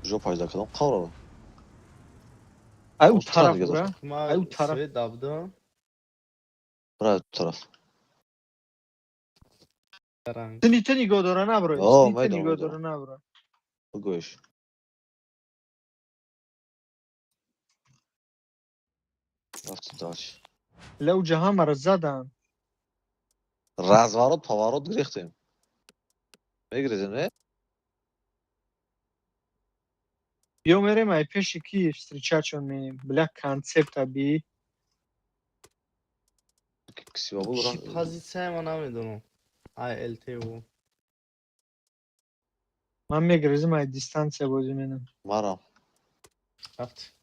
ҷо пайда кардам қаврара Ай у Остран тараф дига бура. Ма Ай у тараф. свет давда. бра тараф Таранг. Ты нигоҳ дора набро. О, Ты майдон, нигоҳ майдон. дора набро. бигӯш Рафтим дальше. Бля, уҷа ҳамаро задам. Разворот, поворот грехтем. Мегрезем, не? Бё мерем ай пеши ки встречачон менем. Бля, концепт аби. Ксива был Чӣ позитсия ма намедонам. ILTU. Ман мегрезем ай дистансия бозӣ менам. Марам. Рафт.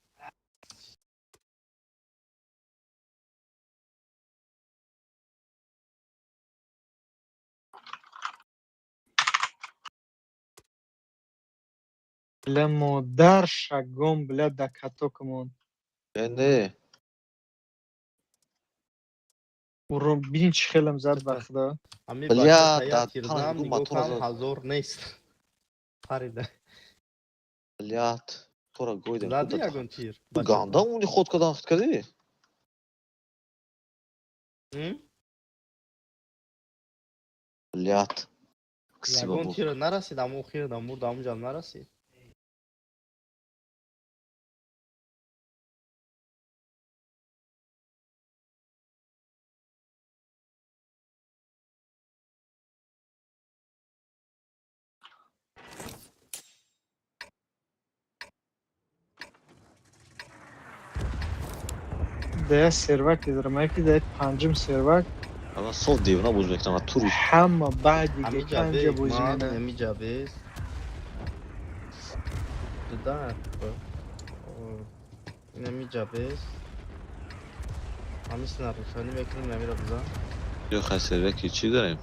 Бля, модар шагом, бля, да катокмон. Не. Уро бин чӣ хелам зад ба худо. Ами Бля, бача да, таяр кирдам, панагу нигоҳ мотора кам зад. 1000 нест. Харида. Блядь. Тора гойдем. Зади ягон тир. Ганда уни ход кадан ход кади? Блядь. Ксива Ягон был. тир нарасид, аммо охир да мурд амуҷа нарасид. Да сервак дидарам, яки да панҷум сервак. Ана сол девна буз мекунам, тури. Ҳама баъдига Ами канҷа ҷабек бозӣ ман, менам. ами ҷабес. Дуда. Ами ҷабес. Ами снарушани мекунем, намира буза. Ё хасерваки чӣ дарем?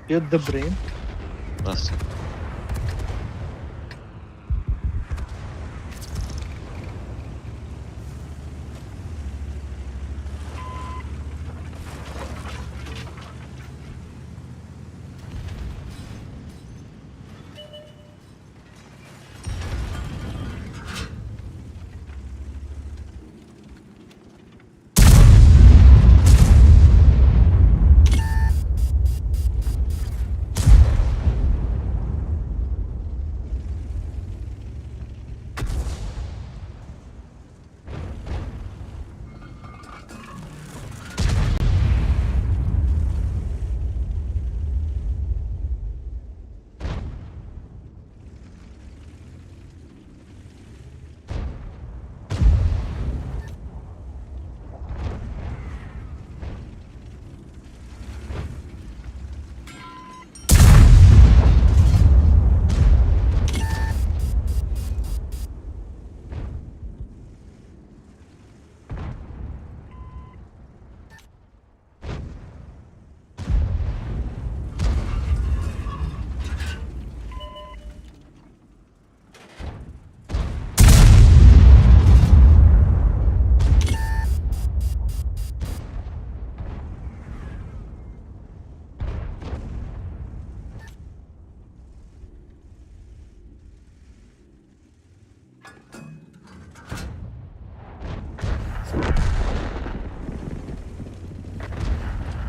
Бё дабрем. Растем.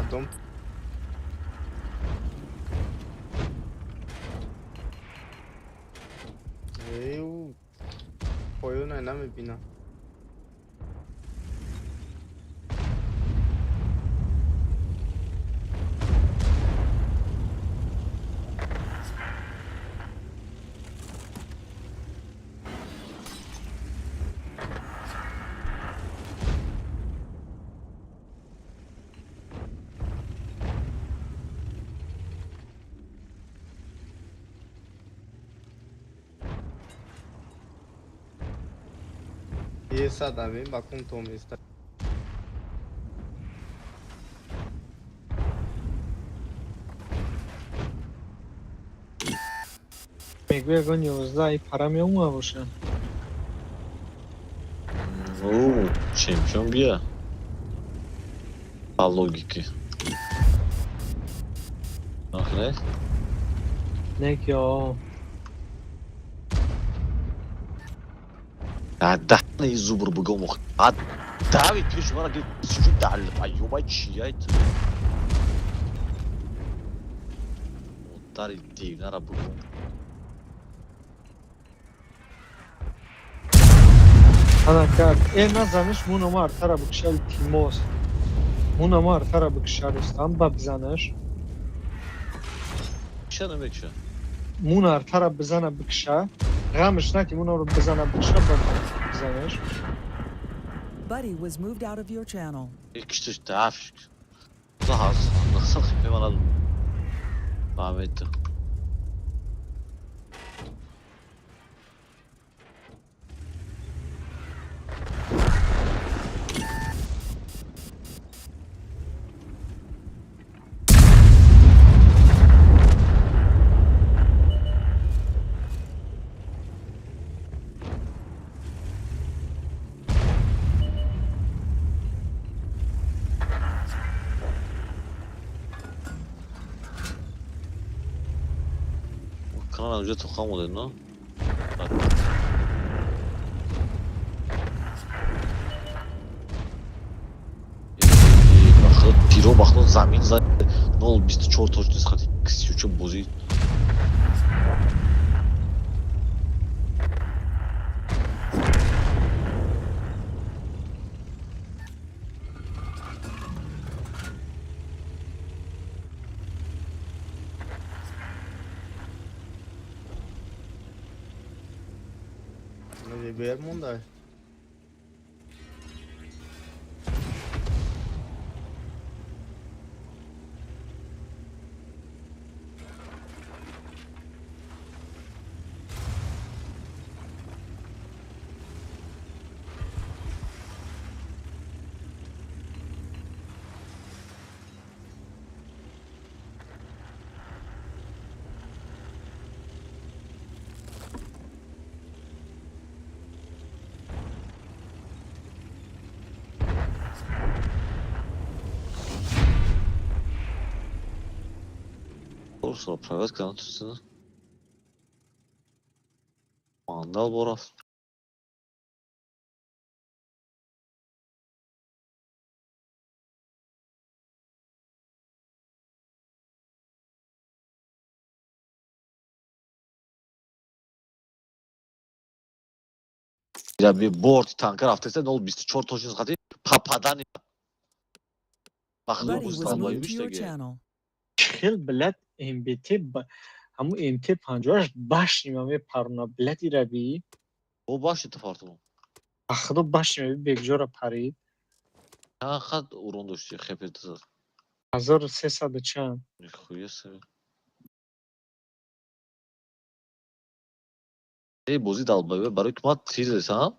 Атом. Эу. Поёна намебинам. Esa davém ba contom esta. Мегӯяд ягон 11 пара меомад бошад. Чемпион бия. По логике. Ах, не? Неки о. Да не зубр бгом. А Давид пиш мара ки чу дал. Аюба чият. Мотари дигнара бгом. Анакар, назаниш мунамо артара бикшал тимос. Мунамо артара бикшаристан ба бизанаш. Ча намеча? Муна артара бизана бикша. Гамиш наки муна ро бизана бикша ба бизанаш. Buddy was moved out of your channel. İkiştir tafik. Zahaz. Nasıl khipem aladım. Ahmet. Kanal önce tokam oluyor no? Bak. Пиро бахно замин за 0.24 точно схватить к сючу бузи. Bermuda. Sonra privat kanal tutsun. Mandal Boras. Ya bir board tanker haftası ne oldu? Biz çok toşuz katı papadan. Bakın Buddy bu was sallayı moved to your işte. channel. Хел билет МБТ ҳаму МТ 58 баш нимаме парна билети раби. O baş itifartı mı? Ахудо баш нимаме бекҷора парид. Ha kat urun düştü hepeti. 1300 чанд. Nixuya sevi. Ey bozi dalbaya barı kumat tizes ha?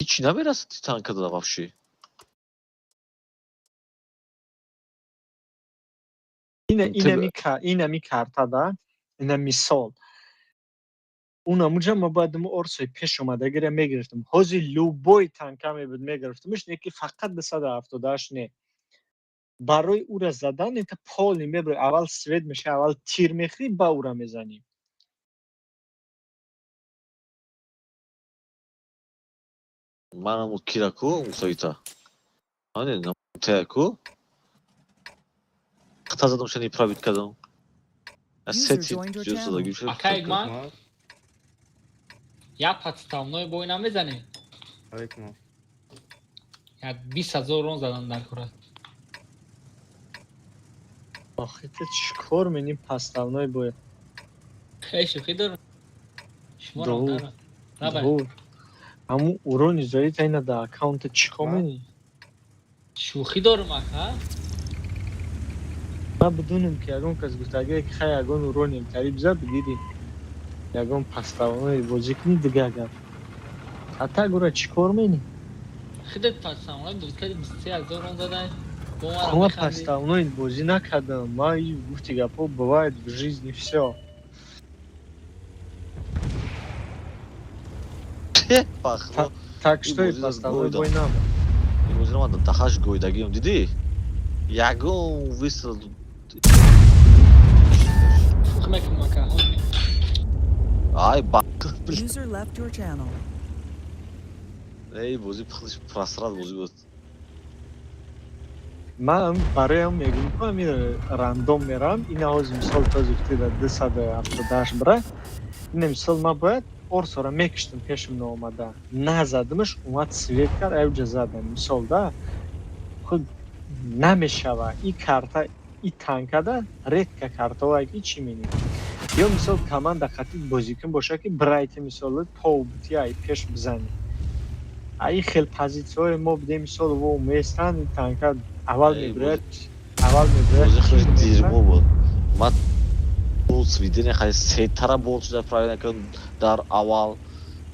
Hiç ne biraz tankada da вообще. Инами картада, ина мисол. Унамуҷа ма бояд мо орсои пеш омадагиро мегирифтим. Ҳози любой танка мебуд мегирифтимш, неки фақат 278 не. Барои ура задан ета поли мебури аввал свет меша, аввал тир мехӯри, ба ура мезанӣ. Манаму кираку усоита. Ане намутаяку. Қата задам шани правит кадам. Сети ҷузда гӯша. Акай ман. Я подставной бой намезанӣ. Алейкум. Я 20000 рон задам дар кура. Охи ты чикор меним подставной бой? Хей шухи дорам. Шумо рон дара. Набай. Ҳаму урони зоита ина да аккаунта чикор менӣ? Шухи дорам ака. Ма бидунем ки ягон кас гуфта агар ки хай ягон урони имтари биза бигирӣ. Ягон подставной бозӣ кунӣ дига гап. Ата гура чикор менӣ? Хидат подставной бозӣ кади 23000 рон задай. Ма подставной бозӣ накардам. Ма гуфти гапҳо бывает в жизни всё. Так что и подставной бой нам. Имузира ман дахаш гойдагиам дидӣ? Ягон висл мекунам ака. Ай ба. User left your channel. Эй бозӣ просрат бозӣ буд. Ман бароям мегӯям ки ҳамин рандом мерам. Ина ҳозир мисол то гуфти 278 бира. Ина мисол ма бояд орсора мекиштим пешим наомада. Назадимш, умад свет кард, айуҷа задам. Мисол да, худ намешава и карта, и танкада редка картовая ки чӣ менӣ. Ё мисол команда хати бозикун боша ки брайти мисол то бути ай пеш бизани. Ай хел позициёи мо биде мисол во местан танка аввал мебирад, аввал мебирад. Бози хеле дирмо буд. Ман свидения хали сетара борчида правильно кардам дар аввал,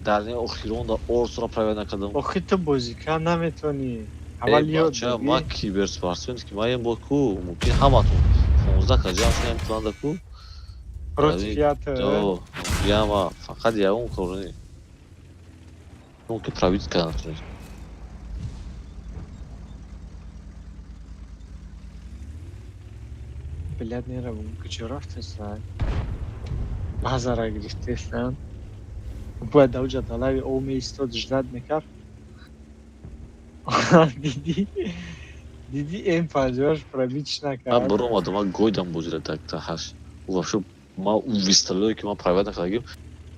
дар не охирон дар орсора правильно кардам. Охи ту бозикун наметони. Аввал ёд бача, ма киберспортсмен ки ма ем бо ку, мумкин ҳаматон 15 ка ҷамъ шудем планда ку. Против ята. Яма фақат ягон корни. Мумкин пробить кардам. Блядь, не рабу, куча рафтесан. Мазара грифтесан. Бояд давҷа талаби о меистод ждат мекард. Диди М50 пробить накард. Ман баромадам, ман гойдам бозира так та ҳаш. Вообще ма вистрелой ки ман правильно кардам.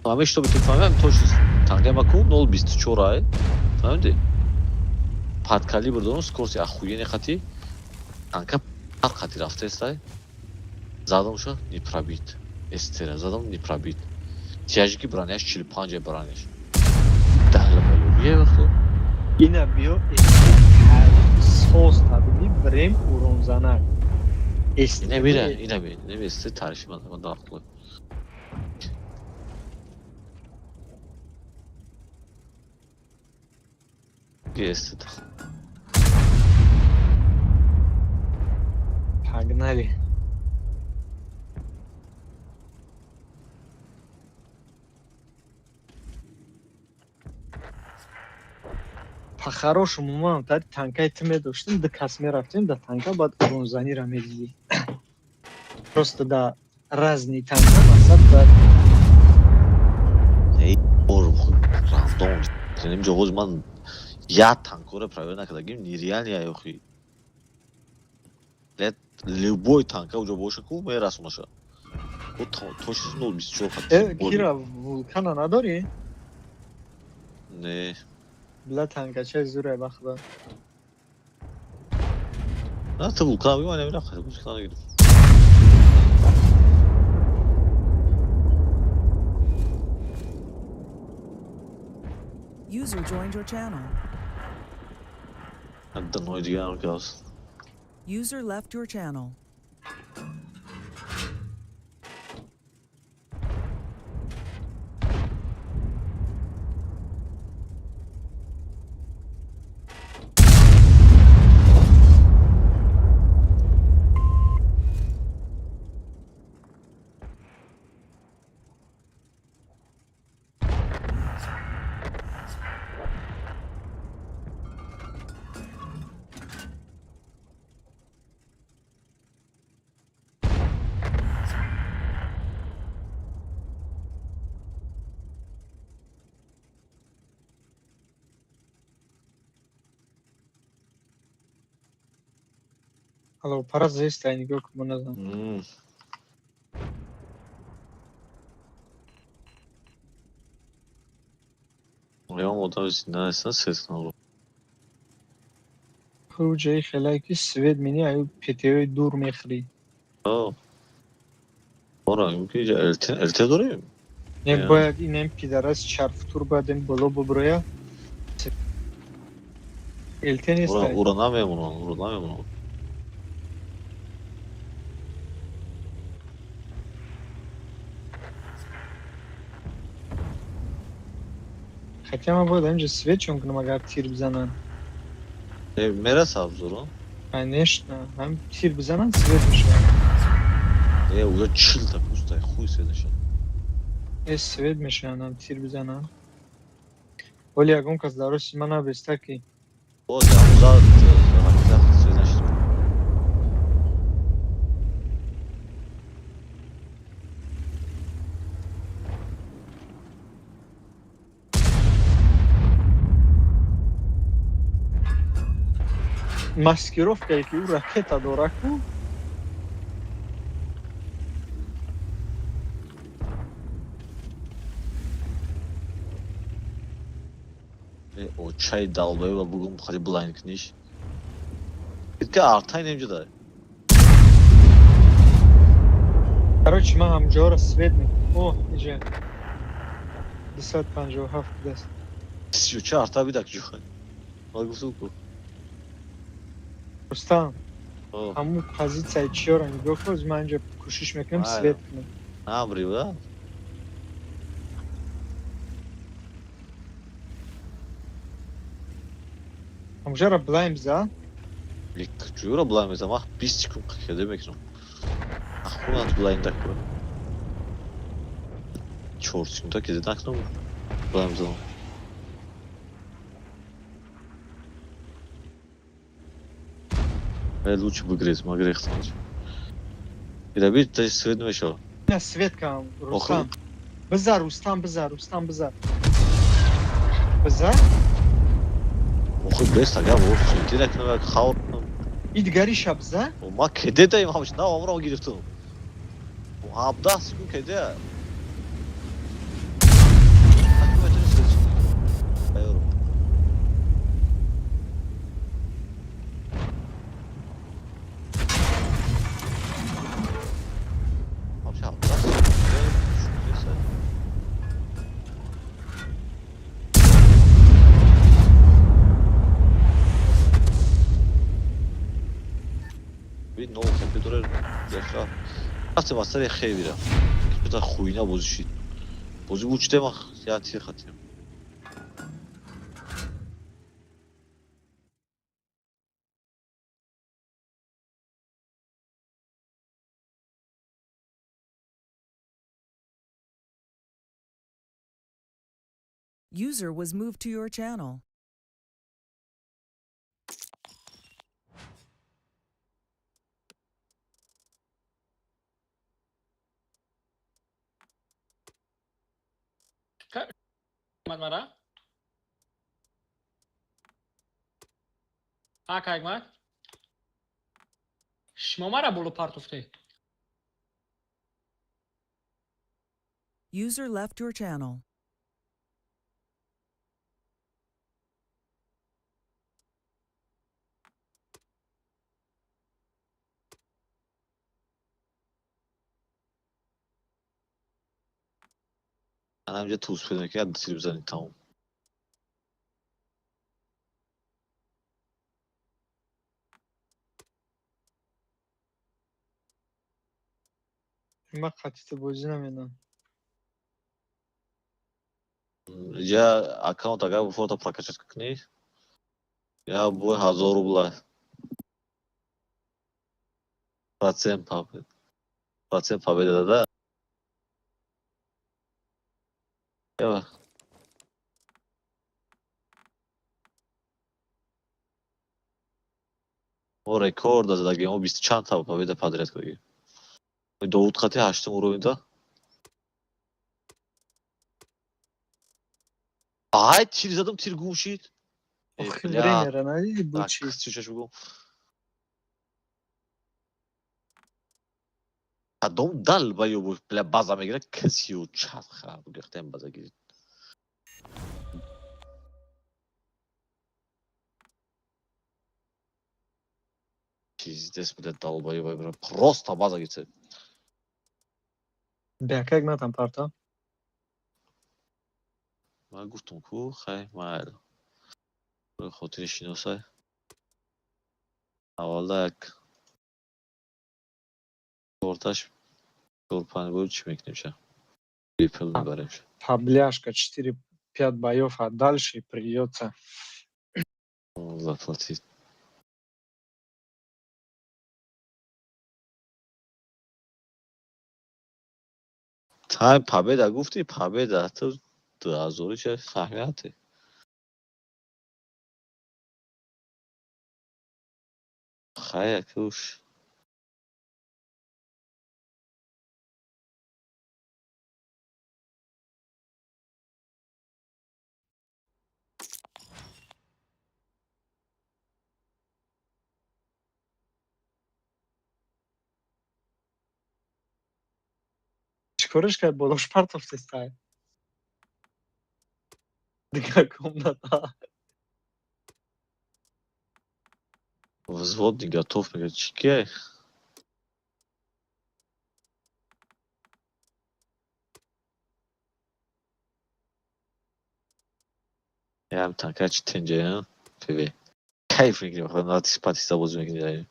Ҳамаи что битум фаҳмидам то чиз. Тангаи ма ку 0.24 ай. Фаҳмиди? Пад калибр дорам, скорости ахуени хати. Танка пад хати рафтестай. Задамша не пробит. Эстера задам не пробит. Тяжки броняш 45 броняш. Дahla баё вахто. Ина биё сос табиби брем уронзанак. Ина бира, ина бира. Невесте тариши ман дархло. Гестет. Погнали. По-хорошему, мы tady танкай ты доштим, до кас мерафтим, до танка бад уронзаниро медиди. Просто да разные танка масад да. Эй, бор рандом. Нем ҷоғоз ман я танкора правильно накардагим, нереально яёхи. Лет любой танка уҷо боша ку мерасонаша. Вот то чиз 0.24 хат. Кира, вулкана надори? Не. Бля танка чай зурай бахда. На ты вулкан биман набирам, хати вулкан нагирам. User joined your channel. Одной дигар газ. User left your channel. Алло, пора заесть, а не как мы назовем. Я модал на эссенс. Худжай хелайки свет меня аю петеой дур мехри. О. Ора, мумкин элте дорем. Не бояд инем пидарас чарф тур бадем боло боброя. Элте нест. Ора намемуно. Хотя мы будем же свечом к нам агар тир бзанан. Мерас обзору? Конечно, нам тир бзанан свет мешает. Уже чил так пустой, хуй свет мешает. Свет мешает нам тир бзанан. Оли агонка здорово симана без таки. Вот, я узал свет мешает. Маскировка, ки у ракета дораку. чай долбоеба бугум хади блайн книж. Итка артай немҷа. Короче, мы ҳамҷора свет мекунем. О, иҷа 257 даст. 34 артай бидак ҷохан. Ма гуфту ку. Рустам, ҳамун позитсияи чиёра нигоҳ кун, ман инҷа кӯшиш мекунам свет кунам. Амри ба. ҳамҷора блайм за? Лик ҷура блайн мезам. Ах 20 секунд қиқеда мекунам. Ахунат блайн дакура. 4 секунда кеда накунам. Блайн мезам. Лучше бы грез, ма грехтам. Ида бит таж свет мешава. Не, свет кам, Рустам. Бизар, Рустам, бизар. Бизар? Охи бес ага вор директ на хавр. И дигари шаб за? Ма кеде даим ҳамш на амро гирифтам. 17 секунд кеде. نو کامپیوتر دفعه حتی واسه خیلی میرم که تا خوینا بازیشید بازی بوچته ما یاتی خاطر User was moved to your channel. Mara? Kijk maar. Shmomara bolo part of the. User left your channel. انا اینجا توس پیدا کرد تیر بزنید تمام من خطیت بازی نمیدم اینجا аккаунт اگر به فوتا прокачать کنی یا بوی 1000 рублей процент победы да я о рекорд задagi мо 20 чанд та победа подряд кардем Довуд Хати 8 уровеньда ай тир задам тир гум шид охи времера надиди бучи адом дал ба ё бля база мегира касио чат хаб гехтем база гирид Пиздец, бля, долбоёбай, бля, просто база гирид бякак натам парта ман гуфтам ку хай майл ба хотири шиносай аввалда як чорташ 4-5 бор чӣ мекунем ша рипл мебарем ша табляшка 4-5 боёв а дальше придётся заплатить тайм победа гуфти победа то 2000 ча фаҳмияте хая куш чикораш кард болош партофтестай дигар комната Взвод не готов, мне говорит, чекай. Я им танка 4 тенге, пиве. Кайф мигирем, на спать бозӣ мекунем.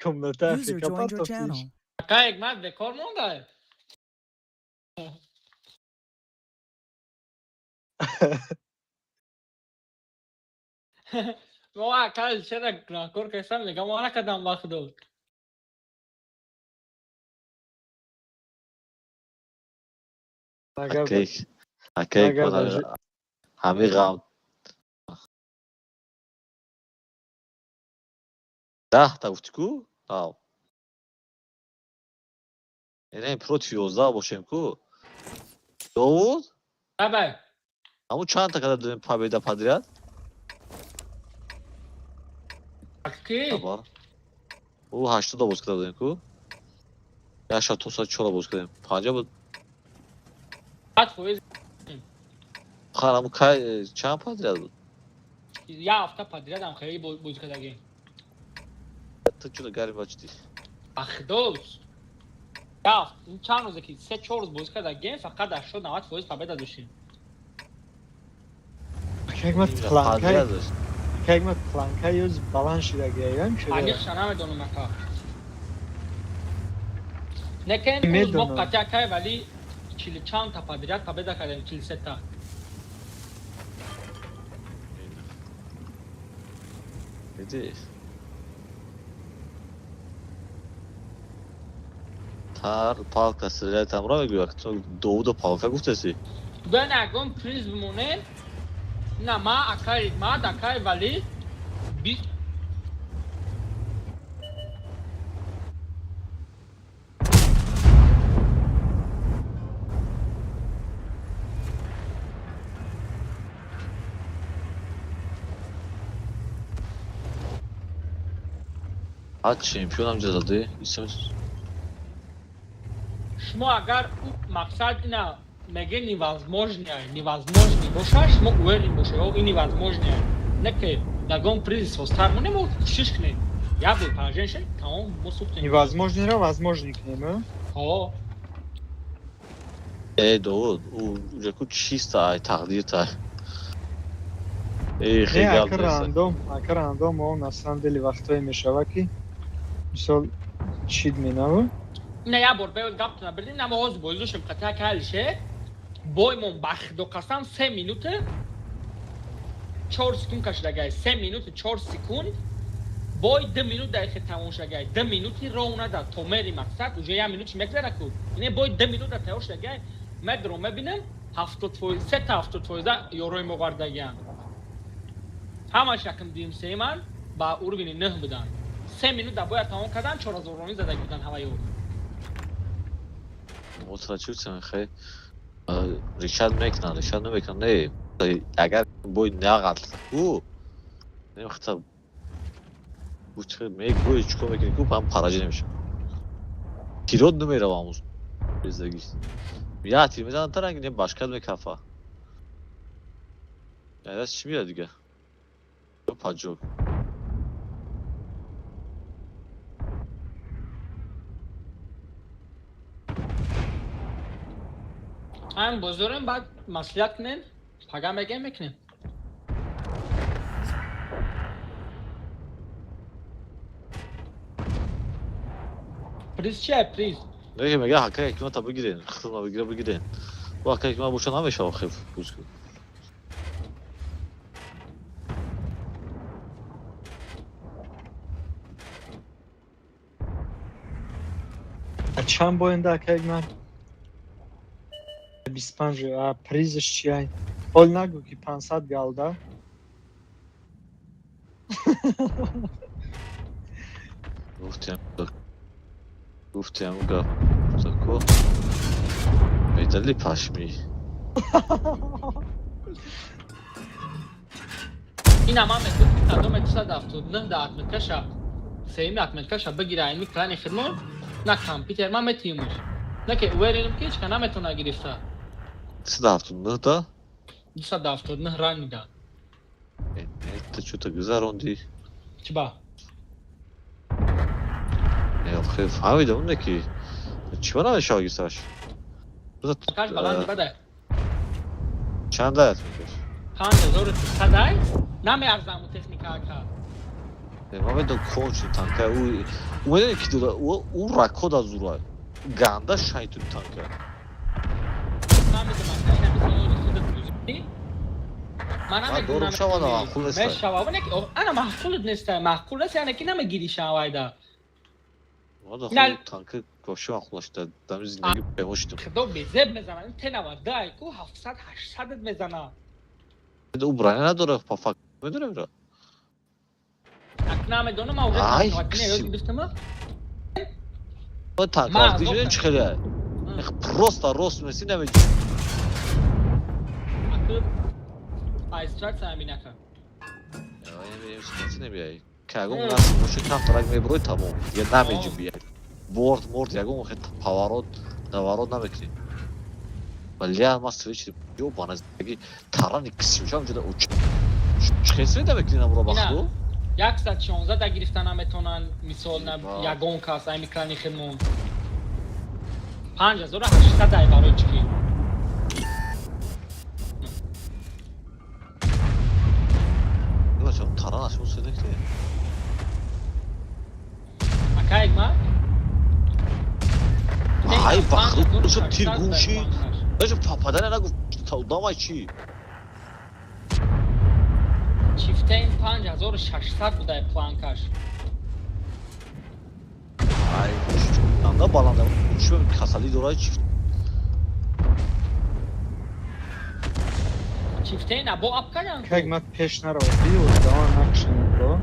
Комната User Африка joined your Патофиш. channel. Акай мат бекор монда. ва акай чера гуноҳкор касам мегам ма накардам вақт дод. Акай ҳамин ғам 10 та гуфтӣ ку? Ав. Яъне против 11 бошем ку? Довуд? Абай. Ҳамун чанд та када додем победа подряд? Ки? Ӯ 80 та боз карда будем ку? 84 боз кардем. 50 буд. Охар ҳамун кай чанд подряд буд? Я ҳафта подрядам хеле боз кардагем. Ту чуда гарим бачди. Ахдос. Я ин чанд рӯзе ки 3-4 рӯз боз кардагем, фақат 80-90% победа доштем. Кегмат планка юз баланд шудагиям шуда. Амиқша намедонам ака. Некен рӯз мо қатъякай вали 40 чанд та подряд победа кардем, 43 та. Види? Тар палка стреляет там мегӯяд, то Довуда палка гуфтаси? Гӯя ягон приз бимонем. На ма акай мад акай вали 20 А чемпионам ҷазади? шумо агар мақсад ина меге невозможный боша, шумо уверен боша, ин невозможный. Не ки ягон приз состар, мо немо кӯшиш кунем. Я бе паженшен, тамом мо сухтем. Невозможныйро возможный кунем, а? Ҳо. Довуд, уҷа ку чиста ай тақдирта. Ака рандом он на самом деле вақтое мешава ки мисол чид менава. Не я бор бел гаптна бирдим намоз бозушем қатъя калише. Боймон бахдо қасам 3 минута 4 секунд кашидагай. 3 минута 4 секунд. Бой 2 минут дақиқа тамом шудагай. 2 минути роҳ нада то мери мақсад, уҷа 1 минут мегзара ку. Ине бой 2 минута тайёр шудагай. Медро мебинам 70% та 70% ёрои мо вардагиан. ҳамаш якм дим семан ба урвини 9 будан. 3 минута боя тамом кардам, 4000 ронӣ задаги будан ҳама ёр. Мутраҷивсам хай Ришад мекунад, не. Агар бой нағад ку немахта буча мегӯи чукор мекунӣ ку ҳам параҷа немешавад. Тирод намеравам ҳамуз бездаги. Я тир мезанам таранги нем башкад мекафа. Яъне чӣ меяд дига? Паджок. ҳам бозорем баъд маслиҳат кунем, пага мегем мекунем. приз чия приз? Не мега ҳака ҳикмата бигирен, хилма бигирен. Ва ҳака ҳикмат боша намешава хеф бузку. Чанд боенда Кегмат? 25, призш чия? Ҳол нагӯ ки 500 галда. Гуфтем гап. Тако. Медали пашми. این هم متر صدام 279 در اتمتکشا سیمی اتمتکشا بگیره این میکلانی خدمون نه کامپیوتر من متیمش نه که ویرینم که هیچ که نمیتونه گرفته 279 تا 279 ران میده تو چطور گذروندی؟ چی با؟ خیلی فهمیدم اونه که چی با نمیشه آگیستاش؟ کاش بلند بده چند دهت میکش؟ 5300 نمیارزم اون تکنیکا که من بدون کنچ تانکه اومده که دوده او رکود از او رای گنده شایتون تانکه من دورم شواده معقول نیست انا معقول نیست معقول نیست یعنی که نمیگیری شوایده واده خود تانکه باشه معقولش دمی زندگی پیموشتیم خدا بیزب میزنه این تنواده کو 700 800 میزنه او برای نداره پافک میدونه میره اکنه میدونه ما وقتی وقتی یاد گرفتم ما تانک وقتی شده چی خیلیه پروستا روست میسی نمیدی اکو ایستراکت همینه که یعنی سکتی نمیایی که اگه اون نسی باشه کم ترک میبروی تمام یه نمیجی بیایی مورد یه اون خیلی پاورود نوارود نمیکنی ولی ما سویچ یو بانه زندگی تران کسی میشم جده او چه خیلی نمیکنی نمورا بخلو 116 در گرفتن نمیتونن مثال یگون کاس ای میکرانی خدمون 5800 در برای چکی بچه‌م تران اشون سویده کنی اکا اگما ای بخلو شد تیر گوشی بچه پاپادن نگو تا دامای چی چیفته این 5600 بوده پلانکش ای گوشی چون بالانده چی کسالی دورای چیفته این ابو اب کنن که ما پیش نروی و دوان نکشن تو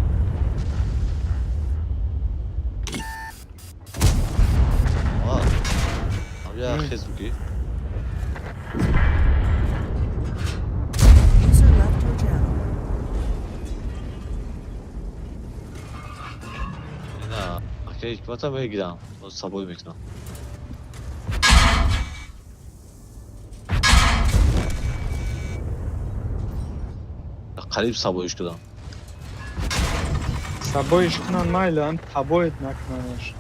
یا خیز بگی User left your channel. نه اگه حکمت هم بگیرم سبایی میکنم قریب سبایش کدم سبایش کنن مایلان تبایت نکننش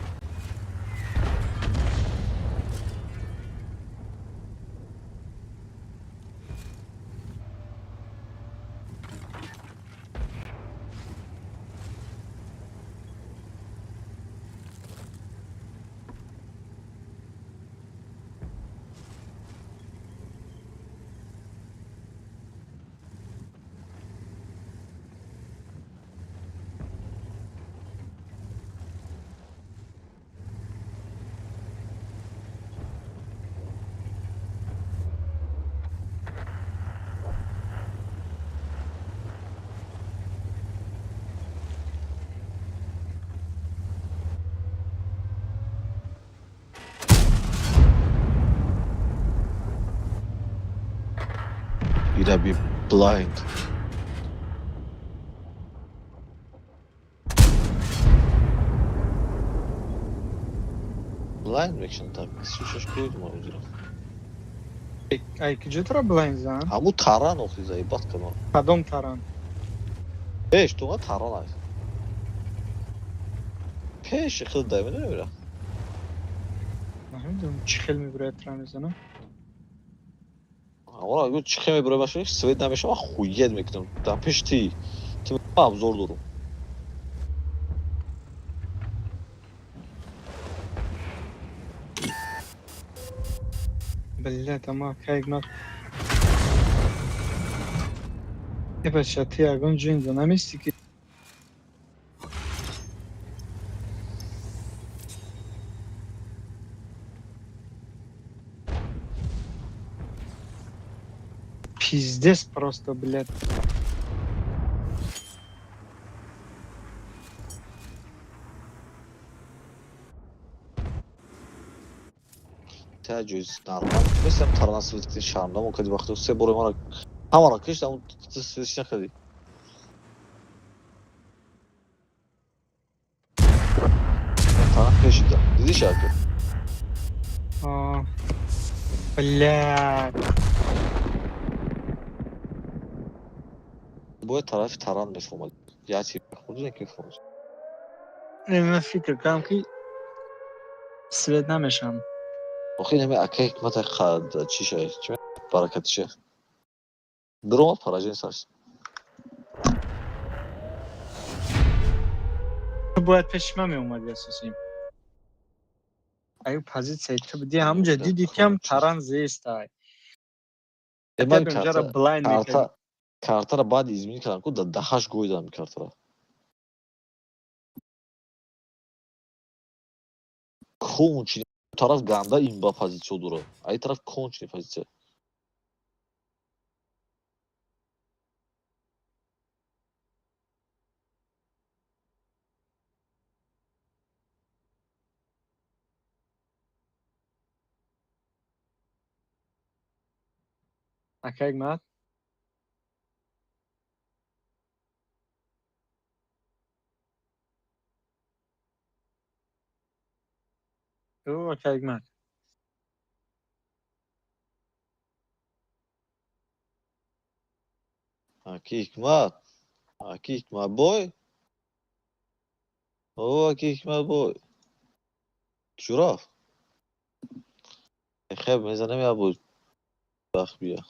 You'd be blind. Blind میکشن تا سوشش کوید ما بودیم ای که جترا بلاین زن همون تران اختی زایی بات کنم کدام تران پیش تو ما تران هست پیش خیلی دایمه نمیره نمیدونم چی خیلی میبره تران میزنم اما اگه چی خیلی میبره باشه سوید نمیشه من خوید میکنم در پیش تی ابزار دارم بالله تمام كايق نوت يبقى شاتي اغون جين ديناميستيكي пиздец просто блядь تجویز نرمال مثل هم ترانه سوید که شرمده ممکنی وقتی سه بروی ما را همه را کشت همون سویدش نکردی Taraf peşinde. Dedi şarkı. Блядь. Bu tarafı taran mefhumu. Gerçi худи не мефхум. من فکر کنم که سوید نمیشم. آخه نمی اکه حکمت خد چی شه چی برکت شه. درام پراجین سرش. باید پیش من میومدی اساسیم. ایو پازیція تو بدی همونجا دیدی که هم تران زیست های. من اونجا را بلایند میکردی. karta را بعد izmini کردم که دهش گویدم karta را. Konçini taraf ganda imba pozisyon duru. Ay taraf konçini pozisyon. اکه مات. او اکه مات. Hakikmat. Hakikmat boy. O hakikmat boy. Şuraf. خیلی میزنم یا بود بخ بیا.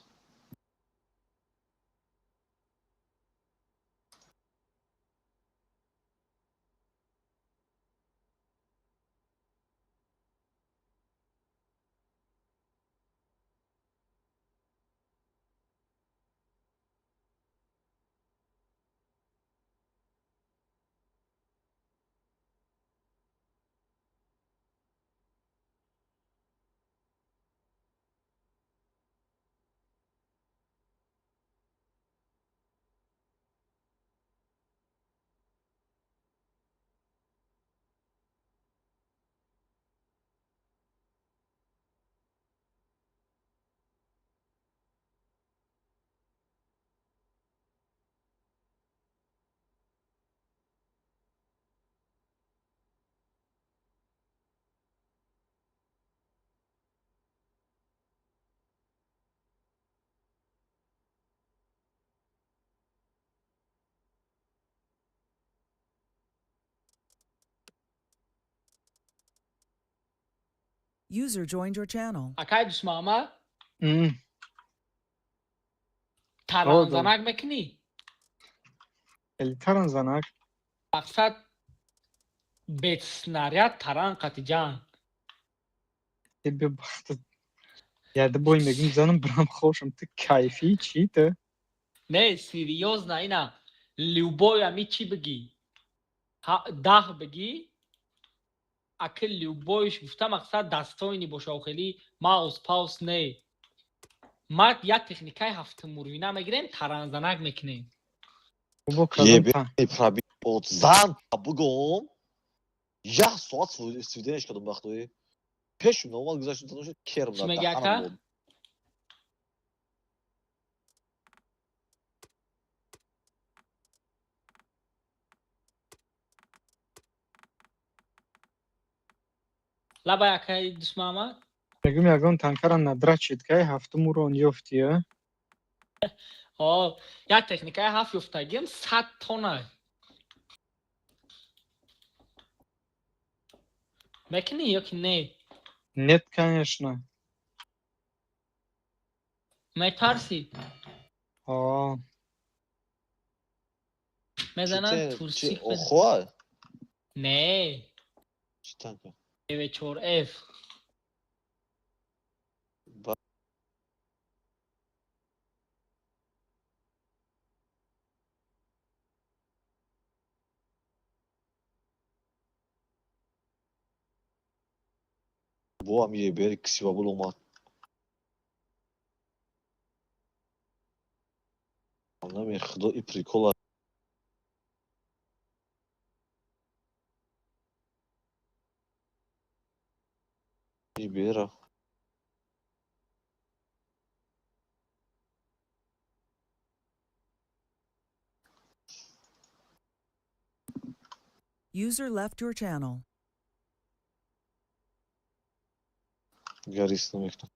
User joined your channel. اکای دشماما ام. تران زنک میکنی خیلی تران زنک. مقصد بیت سناریات تران قطی جان. به بخت. یاد بوی میگم زنم برام خوشم تو کیفی چی تو؟ نه سیریوز نه اینا لیوبوی امی چی بگی؟ ده بگی؟ اکل لیوبویش گفته مقصد دستاینی باشه و خیلی ماوس پاوس نه. ما یک تکنیکای هفت موروینا میگیریم تران زنک میکنیم. یه بی پرابی بود زن بگم. یه ساعت سویدنش کدوم وقتی؟ پیشون نومال گذاشتم تنوش کرم چی میگه اکا؟ لبا اکای دشماما؟ میگم یگان تنکران ندرت شد که هفتم رو یافتیه. یک تکنیکای هفت یافتگیم 100 تونه. میکنی یا که نه؟ نت کنیش نه. میترسی؟ میزنن تورسیک بده. اخواه؟ نه. چی تنکه؟ ایوه 4F. Bu am yine bir kısı babul olmaz. Anlamıyor. Xdo i prikola. Ibera. User left your channel. گریست نمیکنم.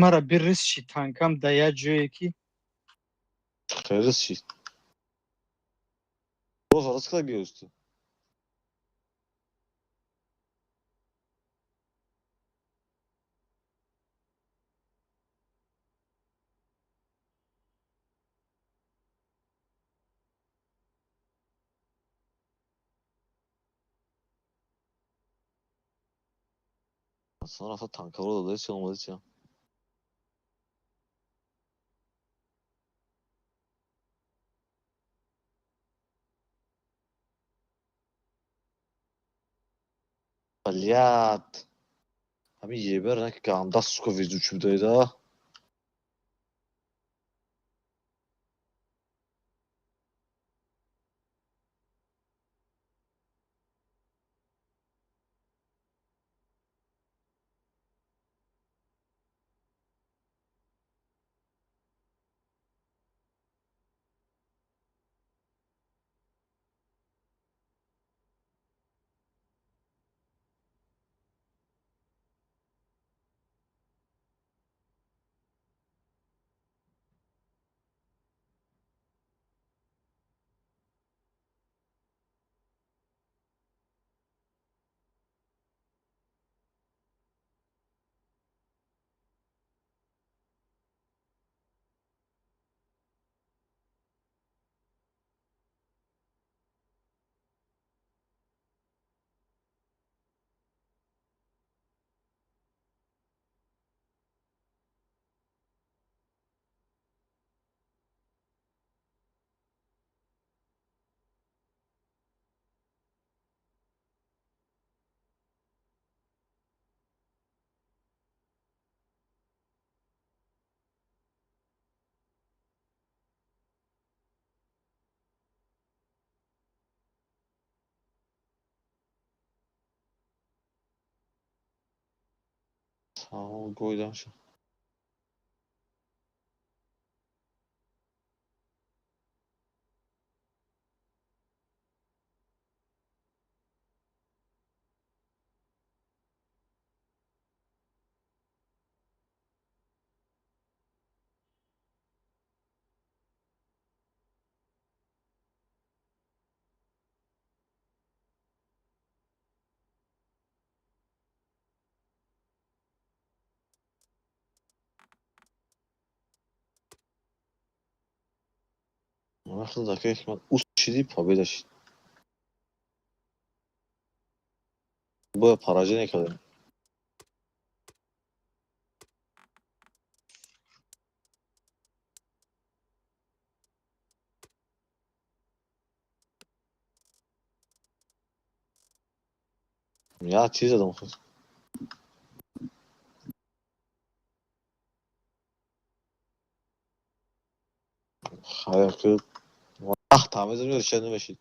مرا برس چی تانکم دیا جوی کی خیلی چی؟ باز arası kadar göğüstü. Sana rafa tanka orada da hiç olmadı hiç ya. Блядь. همین یه بر نه که گنده سکو ویزو چوب دایده. Tamam koydum şu. Нахуй таких мат ущиди победаш. Bu поражение kadar. Ya çiz adam kız. Hayır kız. Ah tamam ezmiyor şunu beşi.